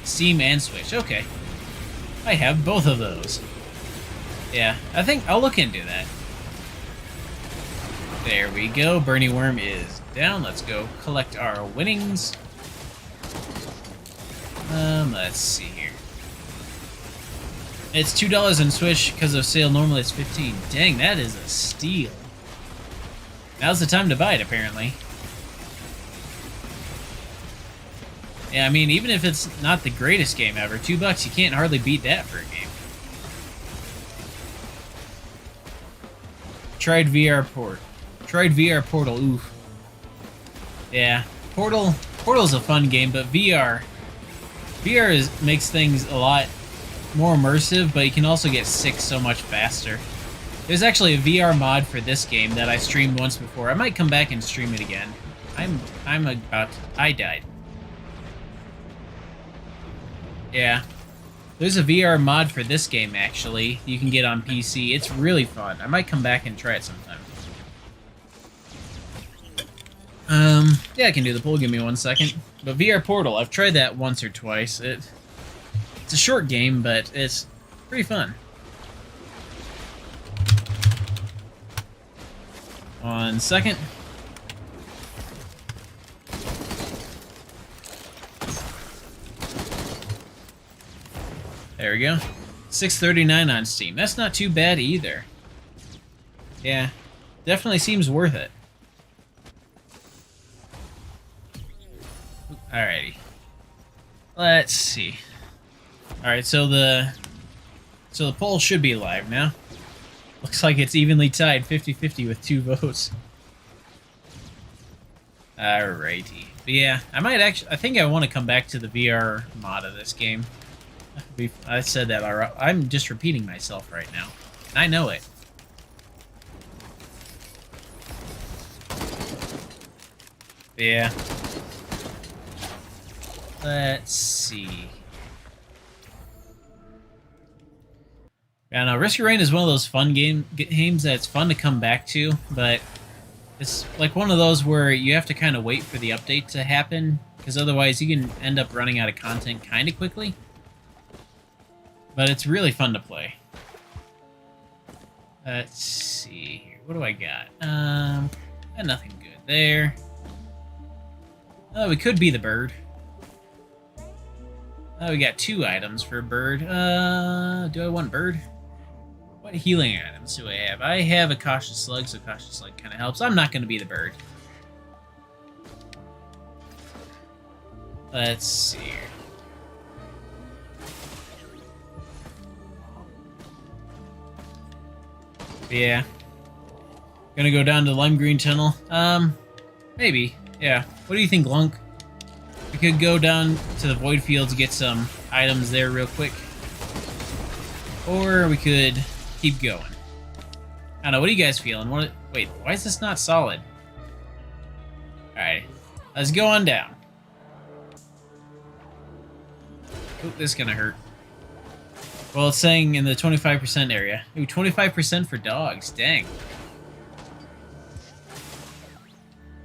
Steam and Switch, okay. I have both of those. Yeah, I think I'll look into that. There we go. Bernie Worm is down. Let's go collect our winnings. Let's see here. It's $2 on Switch because of sale. Normally it's $15. Dang, that is a steal. Now's the time to buy it, apparently. Yeah, I mean, even if it's not the greatest game ever, $2, you can't hardly beat that for a game. Tried VR Portal, oof. Yeah, Portal's a fun game, but VR makes things a lot more immersive, but you can also get sick so much faster. There's actually a VR mod for this game that I streamed once before. I might come back and stream it again. I died. Yeah. There's a VR mod for this game, actually. You can get on PC. It's really fun. I might come back and try it sometime. Yeah, I can do the poll. Give me 1 second. But VR Portal, I've tried that once or twice. It's a short game, but it's pretty fun. 1 second. There we go. $6.39 on Steam. That's not too bad either. Yeah, definitely seems worth it. Alrighty. Let's see. Alright, so the poll should be live now. Looks like it's evenly tied, 50-50 with 2 votes. Alrighty. But yeah, I think I want to come back to the VR mod of this game. I said that already. I'm just repeating myself right now. I know it. Yeah. Let's see. Yeah, no, Risk Your Reign is one of those fun games that's fun to come back to, but it's like one of those where you have to kind of wait for the update to happen, because otherwise you can end up running out of content kind of quickly. But it's really fun to play. Let's see here. What do I got? Got nothing good there. Oh, we could be the bird. Oh, we got 2 items for a bird. Do I want bird? What healing items do I have? I have a cautious slug, so cautious slug kind of helps. I'm not going to be the bird. Let's see here. Yeah. Gonna go down to the lime green tunnel. Maybe. Yeah. What do you think, Lunk? We could go down to the void fields, get some items there real quick. Or we could keep going. I don't know, what are you guys feeling? Wait, why is this not solid? Alright. Let's go on down. Oop, this is gonna hurt. Well, it's saying in the 25% area. Ooh, 25% for dogs. Dang.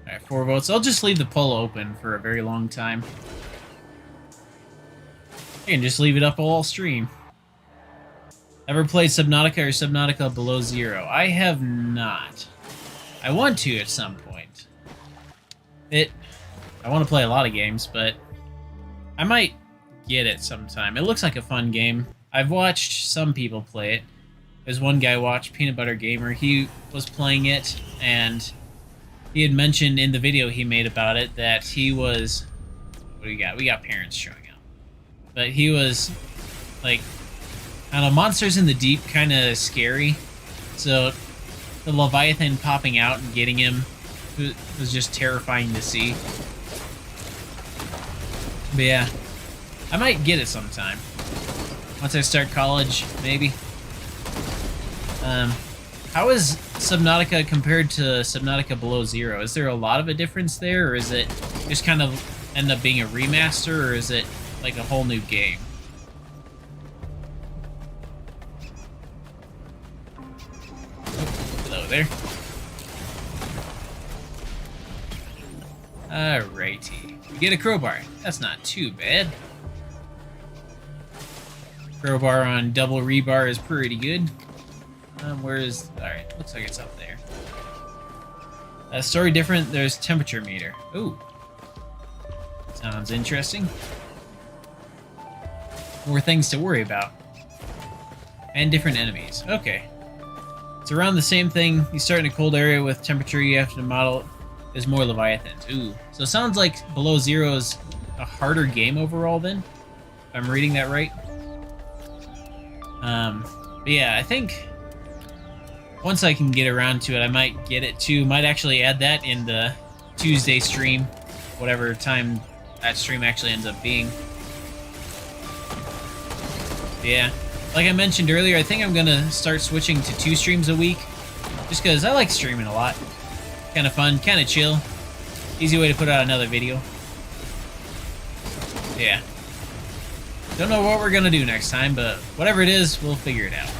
Alright, 4 votes. I'll just leave the poll open for a very long time. I can just leave it up all stream. Ever played Subnautica or Subnautica Below Zero? I have not. I want to at some point. I want to play a lot of games, but I might get it sometime. It looks like a fun game. I've watched some people play it. There's one guy watched, Peanut Butter Gamer. He was playing it, and he had mentioned in the video he made about it that he was... What do we got? We got parents showing up. But he was, like... I don't know, monsters in the deep, kind of scary. So, the Leviathan popping out and getting him was just terrifying to see. But yeah, I might get it sometime. Once I start college, maybe. How is Subnautica compared to Subnautica Below Zero? Is there a lot of a difference there, or is it just kind of end up being a remaster, or is it like a whole new game? Hello there. Alrighty. We get a crowbar. That's not too bad. Crowbar on double rebar is pretty good. Where is... Alright, looks like it's up there. Story different, there's temperature meter. Ooh. Sounds interesting. More things to worry about. And different enemies. Okay. It's around the same thing. You start in a cold area with temperature you have to model. There's more Leviathans. Ooh. So it sounds like Below Zero is a harder game overall then? If I'm reading that right. But yeah, I think once I can get around to it, I might get it too. Might actually add that in the Tuesday stream. Whatever time that stream actually ends up being. Yeah. Like I mentioned earlier, I think I'm gonna start switching to 2 streams a week. Just because I like streaming a lot. Kind of fun, kind of chill. Easy way to put out another video. Yeah. Don't know what we're gonna do next time, but whatever it is, we'll figure it out.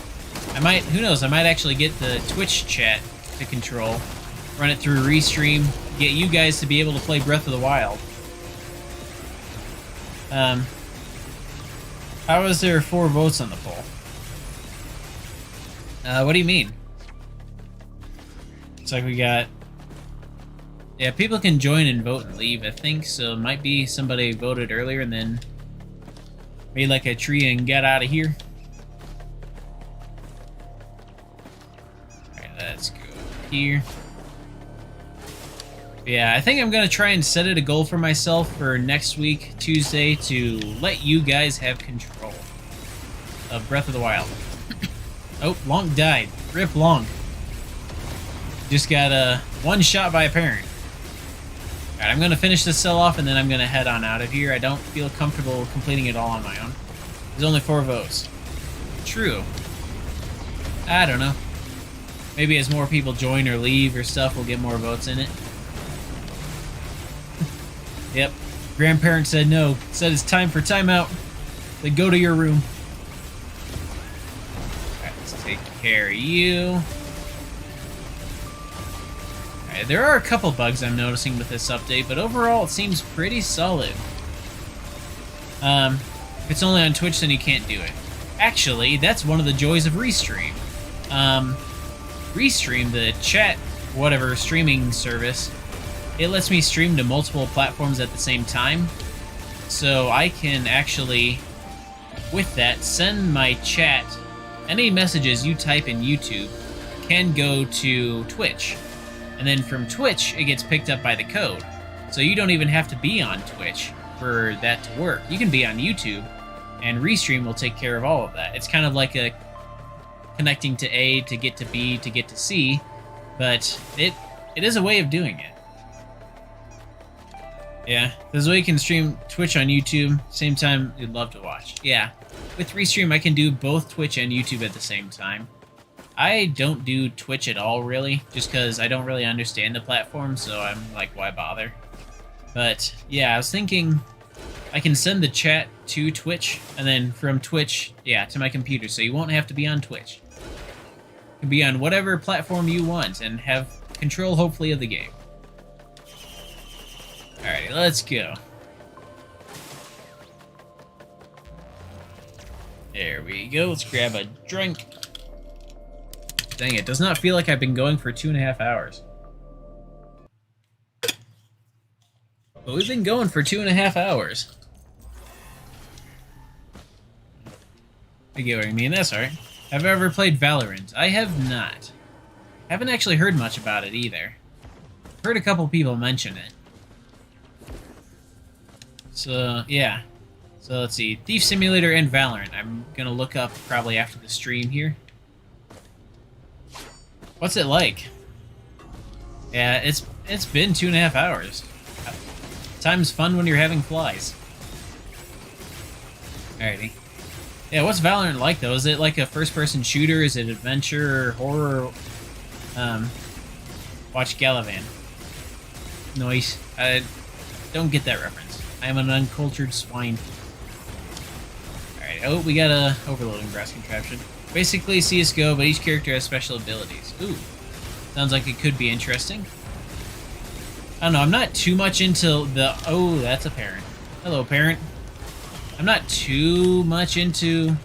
I might, who knows, I might actually get the Twitch chat to control. Run it through Restream. Get you guys to be able to play Breath of the Wild. How is there 4 votes on the poll? What do you mean? It's like we got... Yeah, people can join and vote and leave, I think, so it might be somebody voted earlier and then made like a tree and got out of here. Alright, let's go here. Yeah, I think I'm going to try and set it a goal for myself for next week, Tuesday, to let you guys have control of Breath of the Wild. Oh, Lonk died. Rip Lonk. Just got one shot by a parent. Alright, I'm going to finish this cell off and then I'm going to head on out of here. I don't feel comfortable completing it all on my own. There's only 4 votes. True. I don't know. Maybe as more people join or leave or stuff, we'll get more votes in it. Yep. Grandparent said no. Said it's time for timeout. Then go to your room. Alright, let's take care of you. Alright, there are a couple bugs I'm noticing with this update, but overall it seems pretty solid. If it's only on Twitch, then you can't do it. Actually, that's one of the joys of Restream. Restream, the chat, whatever, streaming service, it lets me stream to multiple platforms at the same time. So I can actually, with that, send my chat, any messages you type in YouTube can go to Twitch. And then from Twitch, it gets picked up by the code. So you don't even have to be on Twitch for that to work. You can be on YouTube, and Restream will take care of all of that. It's kind of like a connecting to A to get to B to get to C, but it is a way of doing it. Yeah, there's a way you can stream Twitch on YouTube, same time you'd love to watch. Yeah, with Restream I can do both Twitch and YouTube at the same time. I don't do Twitch at all, really, just because I don't really understand the platform, so I'm like, why bother? But, yeah, I was thinking I can send the chat to Twitch, and then from Twitch, yeah, to my computer, so you won't have to be on Twitch. You can be on whatever platform you want, and have control, hopefully, of the game. Alrighty, let's go. There we go, let's grab a drink. Dang, it does not feel like I've been going for 2.5 hours. But we've been going for 2.5 hours. I get what you mean, that's alright. Have I ever played Valorant? I have not. Haven't actually heard much about it either. Heard a couple people mention it. So, yeah. So let's see. Thief Simulator and Valorant. I'm gonna look up probably after the stream here. What's it like? Yeah, it's been 2.5 hours. Time's fun when you're having flies. Alrighty. Yeah, what's Valorant like, though? Is it like a first-person shooter? Is it adventure or horror? Watch Galavan. Nice. I don't get that reference. I am an uncultured swine. Alright, oh, we got a overloading brass contraption. Basically CSGO, but each character has special abilities. Ooh. Sounds like it could be interesting. I don't know, I'm not too much into the... Oh, that's a parent. Hello, parent. I'm not too much into,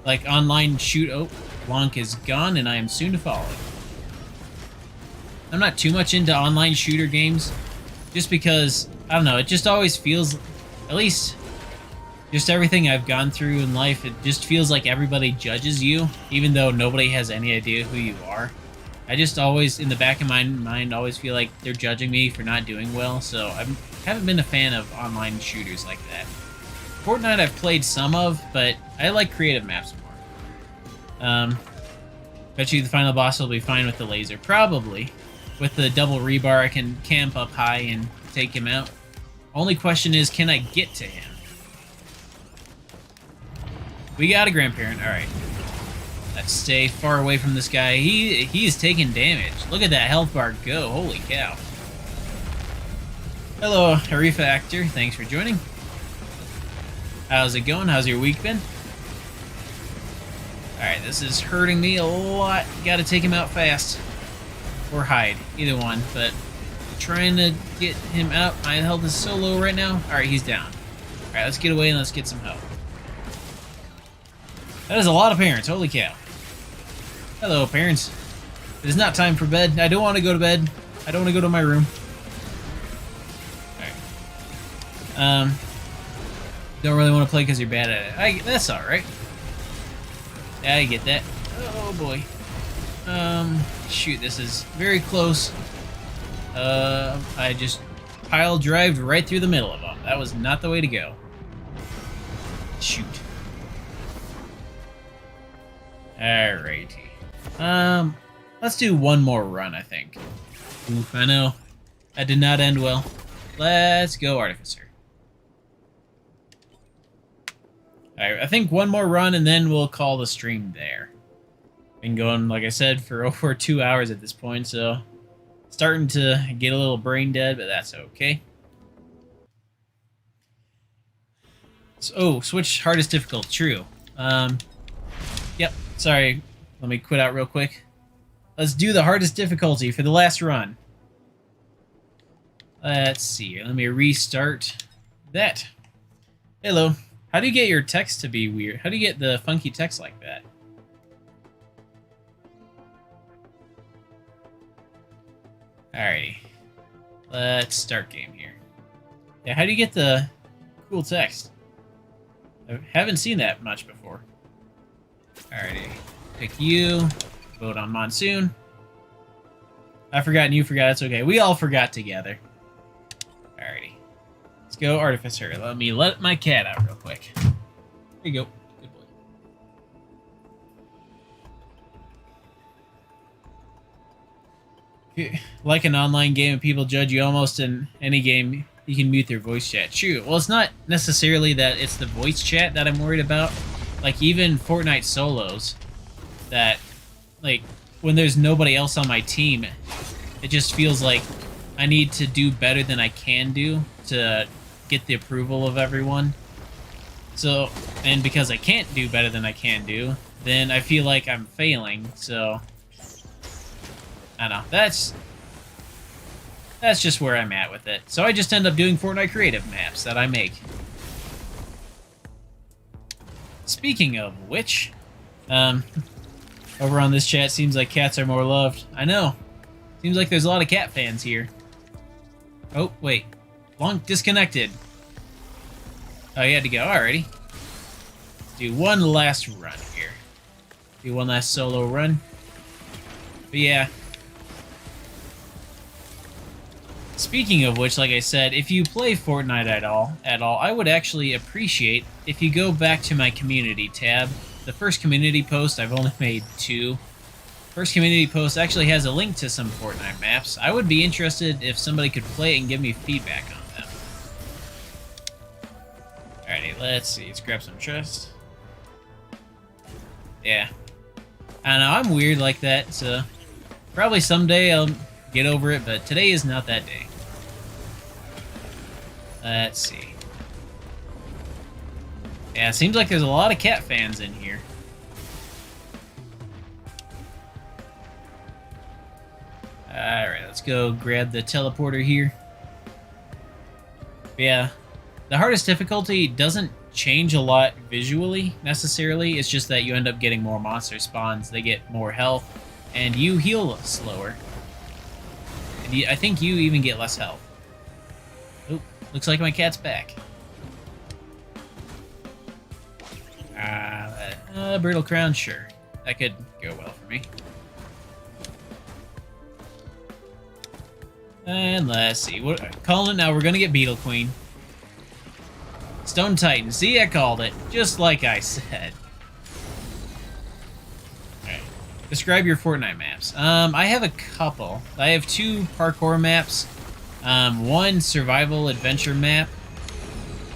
like, online shoot... Oh, Blanc is gone, and I am soon to follow. I'm not too much into online shooter games, just because, I don't know, it just always feels, at least just everything I've gone through in life, it just feels like everybody judges you, even though nobody has any idea who you are. I just always, in the back of my mind, always feel like they're judging me for not doing well, so I haven't been a fan of online shooters like that. Fortnite I've played some of, but I like creative maps more. Bet you the final boss will be fine with the laser. Probably. With the double rebar, I can camp up high and take him out. Only question is, can I get to him? We got a grandparent. Alright. Let's stay far away from this guy. He is taking damage. Look at that health bar go. Holy cow. Hello, Harifa Actor. Thanks for joining. How's it going? How's your week been? Alright, this is hurting me a lot. Gotta take him out fast. Or hide. Either one. But trying to get him out. My health is so low right now. Alright, he's down. Alright, let's get away and let's get some help. That is a lot of parents. Holy cow. Hello, parents. It is not time for bed. I don't want to go to bed. I don't want to go to my room. Alright. Don't really want to play because you're bad at it. That's alright. I get that. Oh boy. Shoot, this is very close. I just pile drived right through the middle of them. That was not the way to go. Shoot. Alrighty. Let's do one more run, I think. Oof, I know. That did not end well. Let's go, Artificer. Alright, I think one more run and then we'll call the stream there. Been going, like I said, for over 2 hours at this point, so starting to get a little brain dead, but that's okay. So, oh, switch hardest difficult, true. Yep, sorry, let me quit out real quick. Let's do the hardest difficulty for the last run. Let's see, let me restart that. Hello. How do you get your text to be weird? How do you get the funky text like that? Alrighty. Let's start game here. Yeah, how do you get the cool text? I haven't seen that much before. Alrighty. Pick you. Vote on Monsoon. I forgot and you forgot. It's okay. We all forgot together. Alrighty. Let's go, Artificer. Let me let my cat out real quick. There you go. Good boy. Like an online game, and people judge you almost in any game, you can mute their voice chat. True. Well, it's not necessarily that it's the voice chat that I'm worried about. Like, even Fortnite solos, that, like, when there's nobody else on my team, it just feels like I need to do better than I can do to get the approval of everyone. So, and because I can't do better than I can do, then I feel like I'm failing, so I don't know. That's just where I'm at with it. So I just end up doing Fortnite creative maps that I make. Speaking of which, over on this chat, seems like cats are more loved. I know. Seems like there's a lot of cat fans here. Oh, wait. Long disconnected. Oh, you had to go. Alrighty. Do one last run here. Do one last solo run. But yeah. Speaking of which, like I said, if you play Fortnite at all, I would actually appreciate if you go back to my community tab. The first community post, I've only made 2. First community post actually has a link to some Fortnite maps. I would be interested if somebody could play it and give me feedback on them. Alrighty, let's see. Let's grab some chest. Yeah. I don't know, I'm weird like that, so probably someday I'll get over it, but today is not that day. Let's see. Yeah, it seems like there's a lot of cat fans in here. Alright, let's go grab the teleporter here. Yeah, the hardest difficulty doesn't change a lot visually, necessarily. It's just that you end up getting more monster spawns, they get more health, and you heal slower. And I think you even get less health. Oh, looks like my cat's back. Brittle Crown, sure. That could go well for me. And let's see. Calling it now. We're going to get Beetle Queen. Stone Titan. See, I called it. Just like I said. Alright. Describe your Fortnite maps. I have a couple. I have 2 parkour maps. 1 survival adventure map.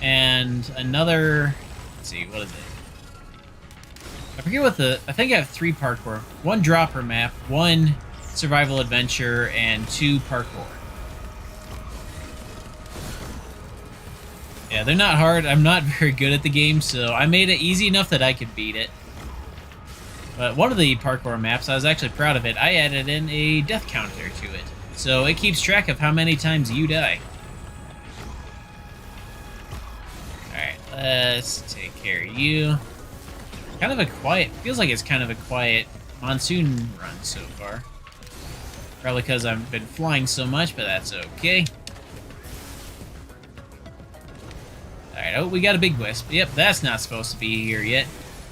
And another... Let's see, what is it? I forget what I think I have 3 parkour. 1 dropper map, 1 survival adventure, and 2 parkour. Yeah, they're not hard. I'm not very good at the game, so I made it easy enough that I could beat it. But one of the parkour maps, I was actually proud of it. I added in a death counter to it. So it keeps track of how many times you die. Alright, let's take care of you. Kind of a quiet, feels like it's kind of a quiet monsoon run so far. Probably because I've been flying so much, but that's okay. Alright, oh, we got a big wisp. Yep, that's not supposed to be here yet.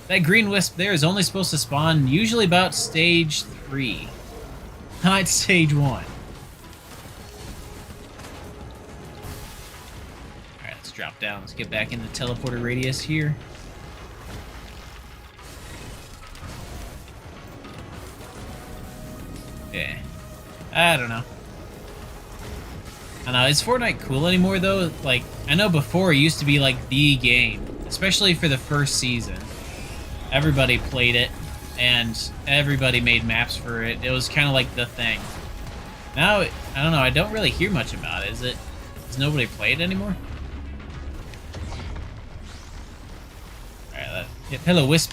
That green wisp there is only supposed to spawn usually about stage 3. Not stage 1. Alright, let's drop down. Let's get back in the teleporter radius here. Yeah. I don't know. I know, is Fortnite cool anymore though? Like, I know before it used to be like the game, especially for the first season. Everybody played it, and everybody made maps for it. It was kind of like the thing. Now, I don't know, I don't really hear much about it. Does nobody play it anymore? Alright, yep, hello Wisp.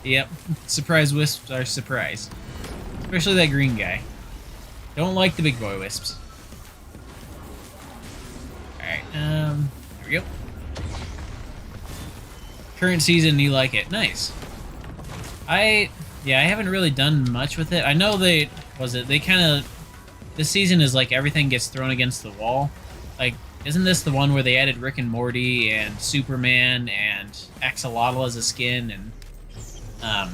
Yep, surprise wisps are surprised. Especially that green guy. Don't like the big boy wisps. Alright, there we go. Current season, you like it. Nice. I haven't really done much with it. I know they kind of... This season is like everything gets thrown against the wall. Like, isn't this the one where they added Rick and Morty and Superman and Axolotl as a skin and a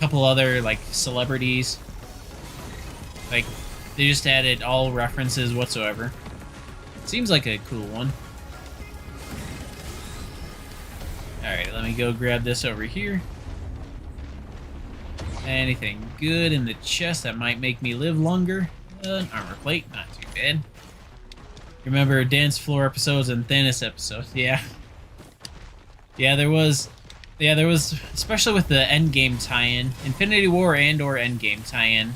couple other, like, celebrities? Like, they just added all references whatsoever. Seems like a cool one. Alright, let me go grab this over here. Anything good in the chest that might make me live longer? An armor plate, not too bad. Remember dance floor episodes and Thanos episodes? Yeah. Yeah, there was, especially with the Endgame tie-in, Infinity War and/or Endgame tie-in,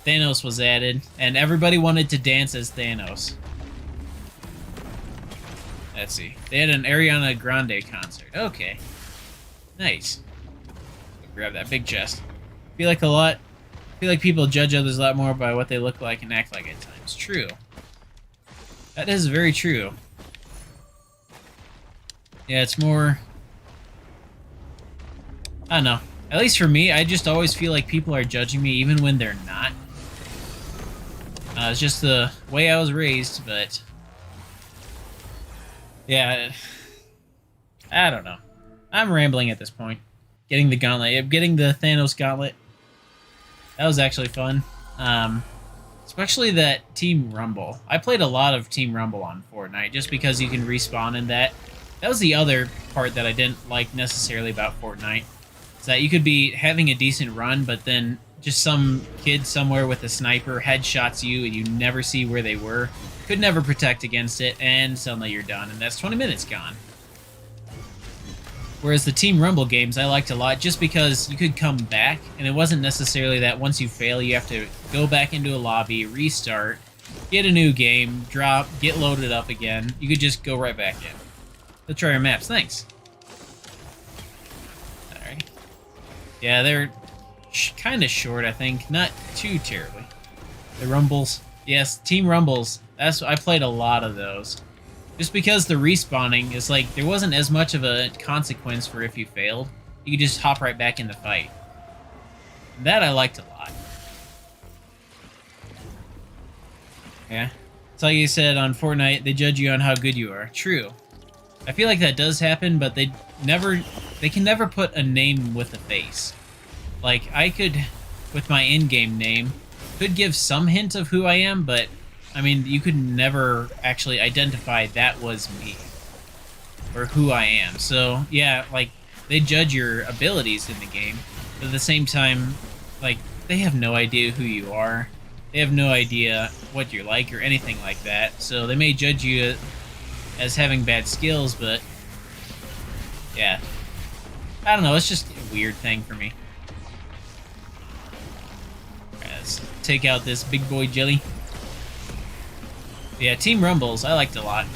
Thanos was added, and everybody wanted to dance as Thanos. Let's see. They had an Ariana Grande concert. Okay. Nice. Grab that big chest. I feel like people judge others a lot more by what they look like and act like at times. True. That is very true. Yeah, it's more... I don't know. At least for me, I just always feel like people are judging me even when they're not. It's just the way I was raised, but... Yeah, I don't know. I'm rambling at this point. Getting the gauntlet, getting the Thanos gauntlet. That was actually fun. Especially that Team Rumble. I played a lot of Team Rumble on Fortnite just because you can respawn in that. That was the other part that I didn't like necessarily about Fortnite. Is that you could be having a decent run, but then just some kid somewhere with a sniper headshots you and you never see where they were. Could never protect against it, and suddenly you're done, and that's 20 minutes gone. Whereas the Team Rumble games I liked a lot just because you could come back, and it wasn't necessarily that once you fail you have to go back into a lobby, restart, get a new game, drop, get loaded up again. You could just go right back in. Let's try our maps. Thanks. Alright. Yeah, they're kind of short, I think. Not too terribly. The Rumbles. Yes, Team Rumbles. I played a lot of those. Just because the respawning is like, there wasn't as much of a consequence for if you failed. You could just hop right back in the fight. That I liked a lot. Yeah. It's like you said on Fortnite, they judge you on how good you are. True. I feel like that does happen, but they can never put a name with a face. Like, I could, with my in-game name, could give some hint of who I am, but, I mean, you could never actually identify that was me. Or who I am. So, yeah, like, they judge your abilities in the game, but at the same time, like, they have no idea who you are. They have no idea what you're like or anything like that. So they may judge you as having bad skills, but yeah. I don't know, it's just a weird thing for me. Alright, let's take out this big boy jelly. Yeah, Team Rumbles, I liked a lot.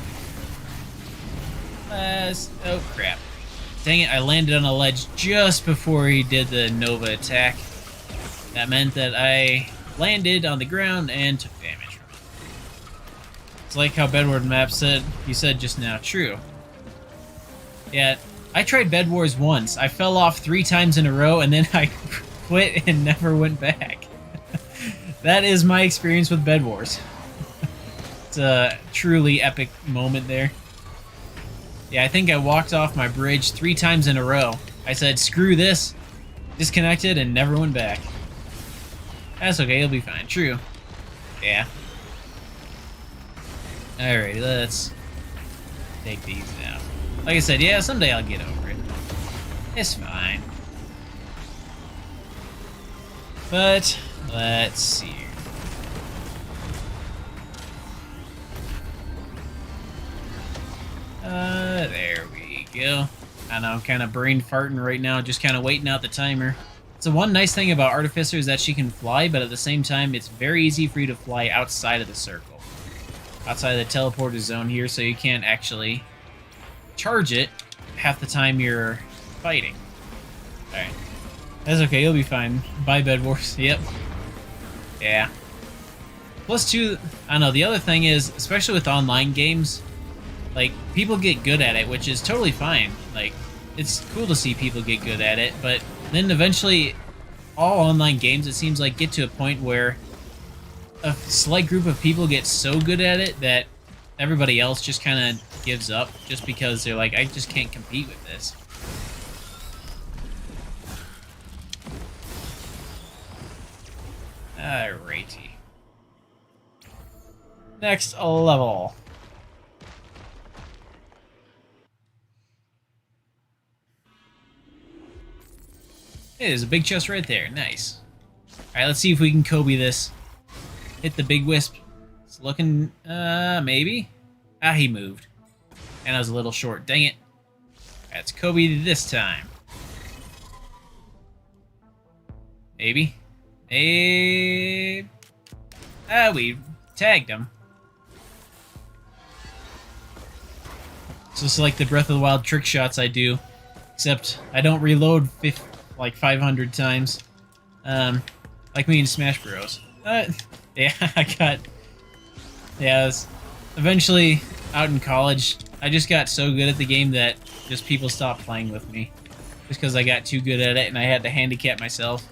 Oh crap. Dang it, I landed on a ledge just before he did the Nova attack. That meant that I landed on the ground and took damage from it. It's like how Bedwars Map said, you said just now. True. Yeah, I tried Bed Wars once. I fell off 3 times in a row and then I quit and never went back. That is my experience with Bed Wars. It's a truly epic moment there. Yeah, I think I walked off my bridge 3 times in a row. I said, screw this, disconnected, and never went back. That's okay, you'll be fine. True. Yeah. Alrighty, let's take these out. Like I said, yeah, someday I'll get over it. It's fine. But, let's see here. There we go. I know, I'm kind of brain farting right now, just kind of waiting out the timer. So one nice thing about Artificer is that she can fly, but at the same time, it's very easy for you to fly outside of the circle. Outside of the teleporter zone here, so you can't actually charge it half the time you're fighting. Alright. That's okay, you'll be fine. Bye, Bed Wars. Yep. Yeah. Plus, two, I don't know, the other thing is, especially with online games, like, people get good at it, which is totally fine. Like, it's cool to see people get good at it, but then eventually, all online games, it seems like, get to a point where a slight group of people get so good at it that everybody else just kind of gives up just because they're like, I just can't compete with this. Alrighty. Next level. Hey, there's a big chest right there. Nice. Alright, let's see if we can Kobe this. Hit the big wisp. It's looking, maybe? Ah, he moved. And I was a little short. Dang it. That's Kobe this time. Maybe? Ah, we tagged him. It's just like the Breath of the Wild trick shots I do. Except I don't reload like 500 times. Like me in Smash Bros. Yeah, I got... Yeah, I was eventually out in college. I just got so good at the game that just people stopped playing with me. Just because I got too good at it and I had to handicap myself.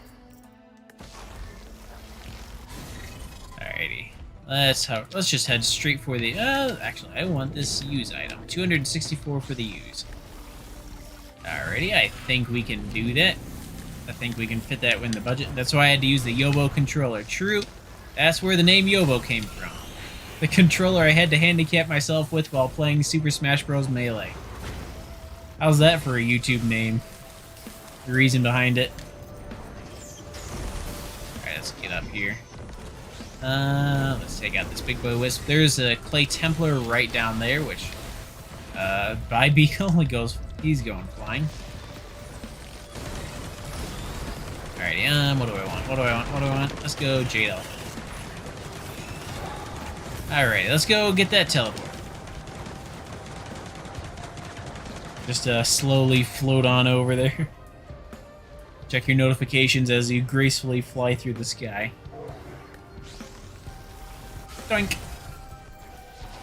Alrighty. Let's just head straight for the... actually, I want this use item. 264 for the use. Alrighty, I think we can do that. I think we can fit that in the budget. That's why I had to use the Yobo controller. True. That's where the name Yobo came from. The controller I had to handicap myself with while playing Super Smash Bros. Melee. How's that for a YouTube name? The reason behind it. Alright, let's get up here. Let's take out this big boy wisp. There's a Clay Templar right down there, which Bybeak only goes... He's going flying. Alrighty, what do I want? What do I want? What do I want? Let's go Jade Elephant. Alrighty, let's go get that teleport. Just slowly float on over there. Check your notifications as you gracefully fly through the sky. Doink!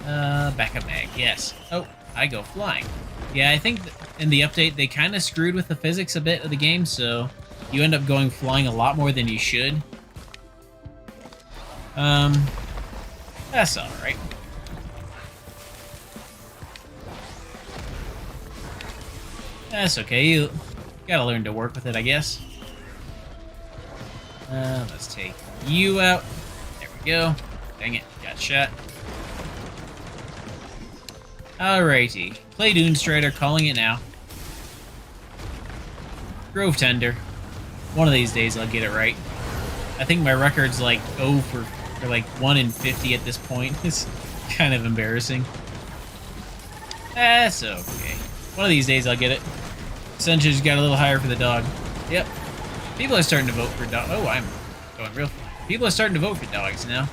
Backup mag, yes. Oh, I go flying. Yeah, I think in the update they kind of screwed with the physics a bit of the game, so you end up going flying a lot more than you should. That's alright. That's okay. You gotta learn to work with it, I guess. Let's take you out. There we go. Dang it, got shot. Alrighty. Play Doomstrider, calling it now. Grove Tender. One of these days I'll get it right. I think my record's like 0 for like 1 in 50 at this point. It's kind of embarrassing. That's okay. One of these days I'll get it. Percentage's got a little higher for the dog. Yep. People are starting to vote for dogs. Oh, I'm going real. People are starting to vote for dogs now.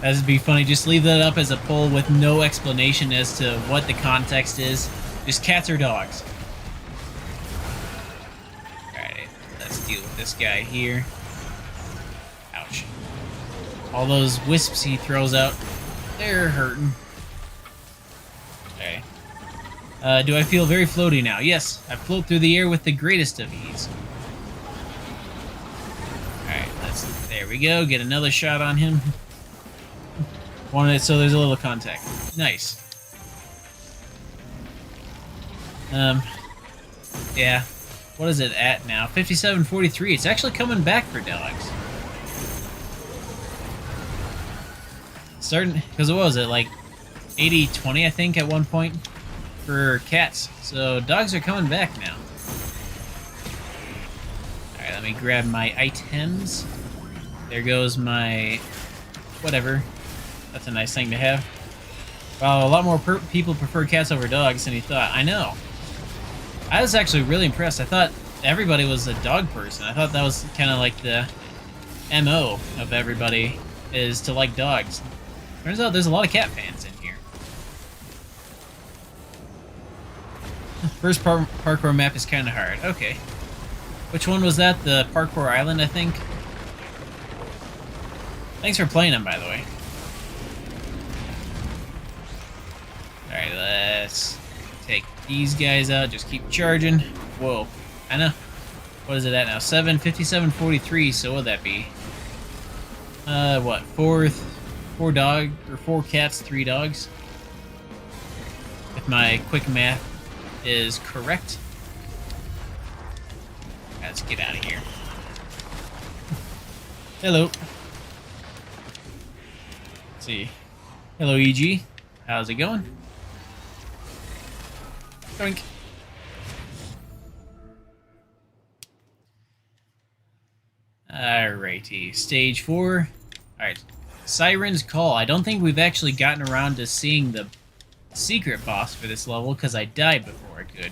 That'd be funny. Just leave that up as a poll with no explanation as to what the context is. Just cats or dogs. Alright, let's deal with this guy here. Ouch. All those wisps he throws out, they're hurting. Okay. Do I feel very floaty now? Yes, I float through the air with the greatest of ease. Alright, there we go. Get another shot on him. Wanted it so there's a little contact. Nice. Yeah. What is it at now? 57-43. It's actually coming back for dogs. Starting, because what was it, like 80-20, I think, at one point for cats. So dogs are coming back now. Alright, let me grab my items. There goes my whatever. That's a nice thing to have. Wow, a lot more people prefer cats over dogs than you thought. I know. I was actually really impressed. I thought everybody was a dog person. I thought that was kind of like the MO of everybody, is to like dogs. Turns out there's a lot of cat fans in here. First parkour map is kind of hard. Okay. Which one was that? The Parkour Island, I think? Thanks for playing them, by the way. Alright, let's take these guys out. Just keep charging. Whoa. I know. What is it at now? 57-43, so what'd that be? What? Four cats, 3 dogs? If my quick math is correct. Let's get out of here. Hello. Let's see. Hello, EG. How's it going? Drink. Alrighty, stage 4. Alright, Siren's Call. I don't think we've actually gotten around to seeing the secret boss for this level because I died before I could.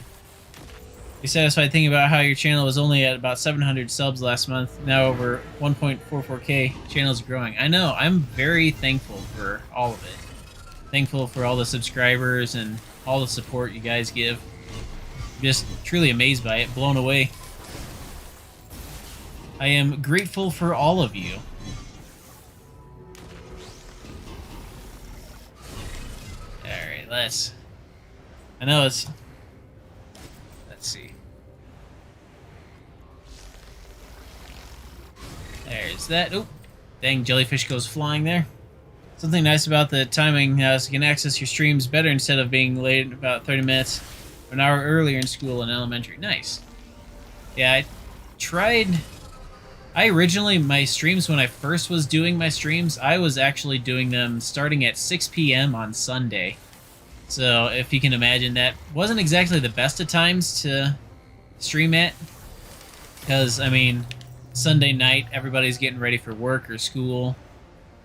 You're satisfied thinking about how your channel was only at about 700 subs last month, now over 1.44k. Channel's growing. I know, I'm very thankful for all of it. Thankful for all the subscribers and all the support you guys give. Just truly amazed by it, blown away. I am grateful for all of you. Alright, I know it's... Let's see. There's that. Oh, dang, jellyfish goes flying there. Something nice about the timing is you can access your streams better instead of being late about 30 minutes or an hour earlier in school and elementary. Nice. Yeah, I originally, my streams, when I first was doing my streams, I was actually doing them starting at 6 p.m. on Sunday. So, if you can imagine, that wasn't exactly the best of times to stream at. Because, I mean, Sunday night, everybody's getting ready for work or school.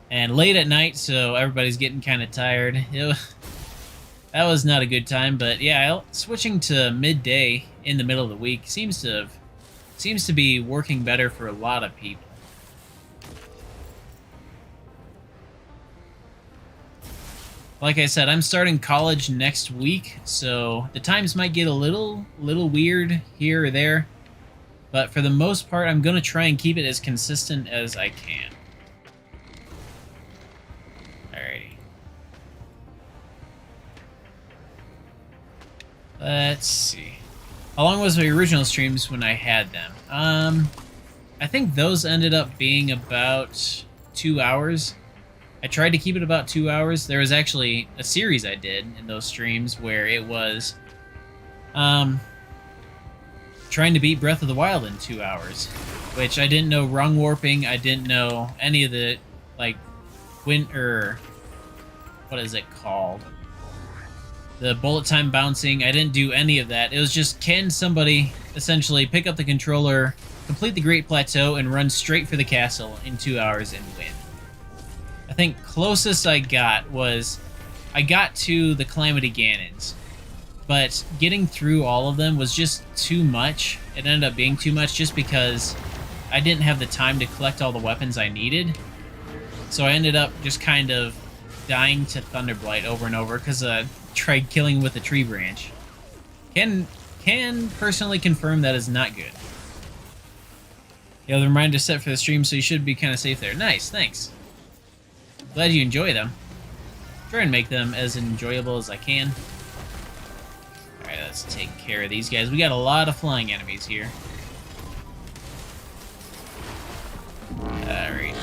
And late at night, so everybody's getting kind of tired. That was not a good time, but yeah, switching to midday in the middle of the week seems to be working better for a lot of people. Like I said, I'm starting college next week, so the times might get a little weird here or there, but for the most part, I'm going to try and keep it as consistent as I can. Alrighty. Let's see. How long was my original streams when I had them? I think those ended up being about 2 hours. I tried to keep it about 2 hours. There was actually a series I did in those streams where it was trying to beat Breath of the Wild in 2 hours, which I didn't know rung warping. I didn't know any of the, like, what is it called? The bullet time bouncing. I didn't do any of that. It was just, can somebody essentially pick up the controller, complete the Great Plateau, and run straight for the castle in 2 hours and win? I think closest I got was, I got to the Calamity Ganons, but getting through all of them was just too much. It ended up being too much just because I didn't have the time to collect all the weapons I needed. So I ended up just kind of dying to Thunderblight over and over because I tried killing with a tree branch. Can personally confirm that is not good. You have the reminder set for the stream, so you should be kind of safe there. Nice, thanks. Glad you enjoy them. Try and make them as enjoyable as I can. Alright, let's take care of these guys. We got a lot of flying enemies here. Alright.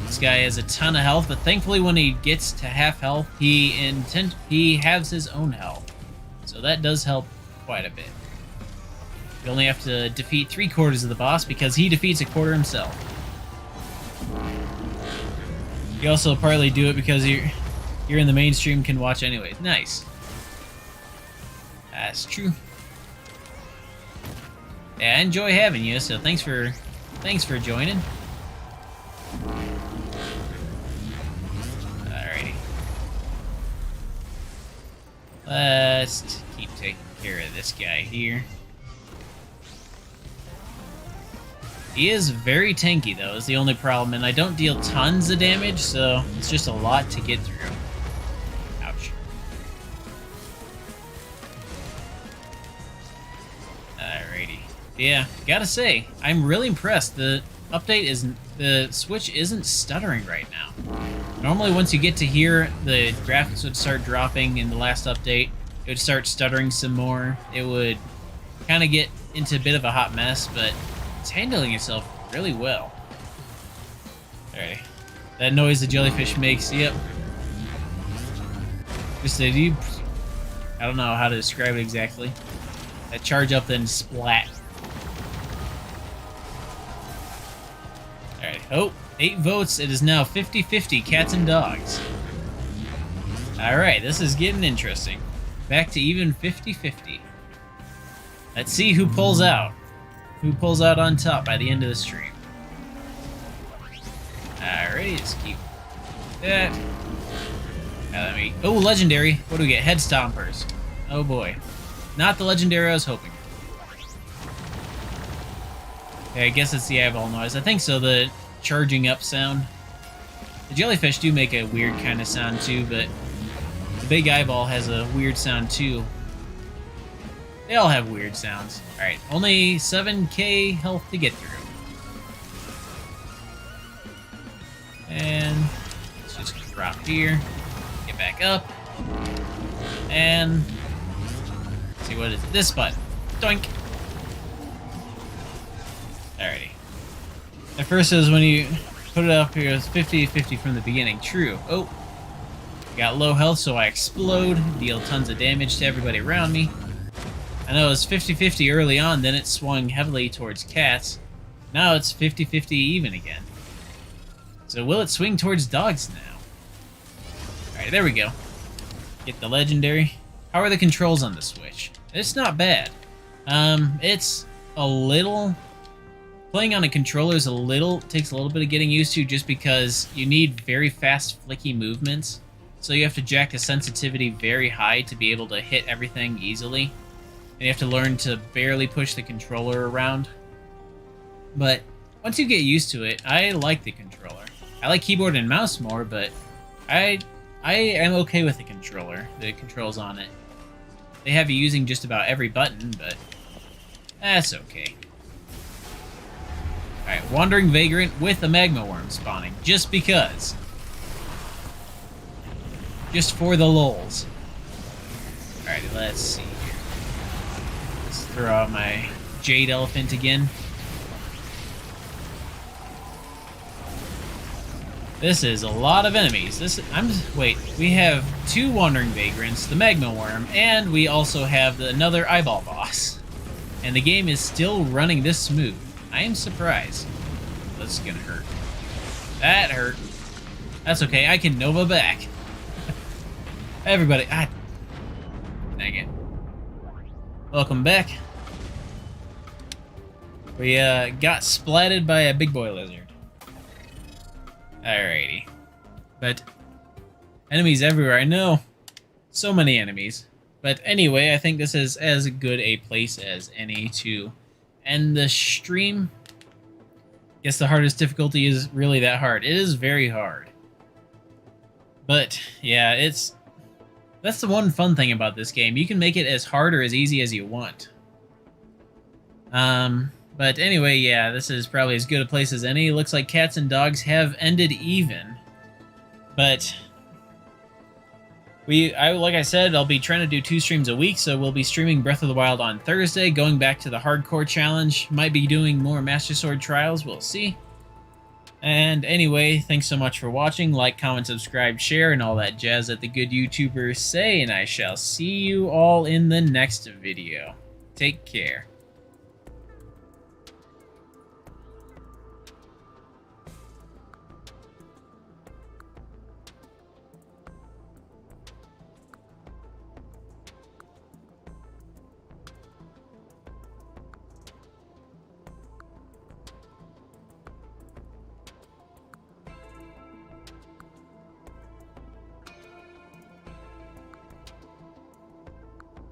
This guy has a ton of health, but thankfully when he gets to half health, he halves his own health. So that does help quite a bit. You only have to defeat 3/4 of the boss because he defeats 1/4 himself. You also partly do it because you're in the mainstream, can watch anyways. Nice. That's true. Yeah, I enjoy having you, so thanks for joining. Alrighty. Let's keep taking care of this guy here. He is very tanky, though, is the only problem, and I don't deal tons of damage, so it's just a lot to get through. Ouch. Alrighty. Yeah, gotta say, I'm really impressed. The Switch isn't stuttering right now. Normally, once you get to here, the graphics would start dropping in the last update. It would start stuttering some more. It would kind of get into a bit of a hot mess, but it's handling itself really well. Alright. That noise the jellyfish makes, yep. Just a deep... I don't know how to describe it exactly. That charge up, then splat. Alright. Oh, 8 votes. It is now 50-50 cats and dogs. Alright, this is getting interesting. Back to even 50-50. Let's see who pulls out. Who pulls out on top by the end of the stream. Alrighty, let's keep that. Now let me... Oh, legendary. What do we get? Head Stompers. Oh boy. Not the legendary I was hoping. Okay, I guess it's the eyeball noise. I think so, the charging up sound. The jellyfish do make a weird kind of sound too, but the big eyeball has a weird sound too. They all have weird sounds. Alright, only 7k health to get through. And let's just drop here. Get back up. And let's see, what is it? This button. Doink. Alrighty. At first it was when you put it up here, it was 50-50 from the beginning. True. Oh. Got low health, so I explode, deal tons of damage to everybody around me. I know it was 50-50 early on, then it swung heavily towards cats. Now it's 50-50 even again. So will it swing towards dogs now? Alright, there we go. Get the legendary. How are the controls on the Switch? It's not bad. It's a little... Playing on a controller is takes a little bit of getting used to just because you need very fast, flicky movements. So you have to jack the sensitivity very high to be able to hit everything easily. And you have to learn to barely push the controller around. But once you get used to it, I like the controller. I like keyboard and mouse more, but I am okay with the controller, the controls on it. They have you using just about every button, but that's okay. Alright, Wandering Vagrant with a Magma Worm spawning, just because. Just for the lulz. Alright, let's see. Let's throw out my Jade Elephant again. This is a lot of enemies. Wait, we have 2 wandering vagrants, the magma worm, and we also have another eyeball boss. And the game is still running this smooth. I am surprised. This is gonna hurt. That hurt. That's okay, I can Nova back. Everybody, dang it. Welcome back. We got splatted by a big boy lizard. Alrighty. But enemies everywhere, I know. So many enemies. But anyway, I think this is as good a place as any to end the stream. Guess the hardest difficulty is really that hard. It is very hard. But yeah, that's the one fun thing about this game. You can make it as hard or as easy as you want. But anyway, yeah, this is probably as good a place as any. Looks like cats and dogs have ended even. But like I said, I'll be trying to do 2 streams a week, so we'll be streaming Breath of the Wild on Thursday, going back to the hardcore challenge. Might be doing more Master Sword trials, we'll see. And anyway, thanks so much for watching. Like, comment, subscribe, share, and all that jazz that the good YouTubers say, and I shall see you all in the next video. Take care.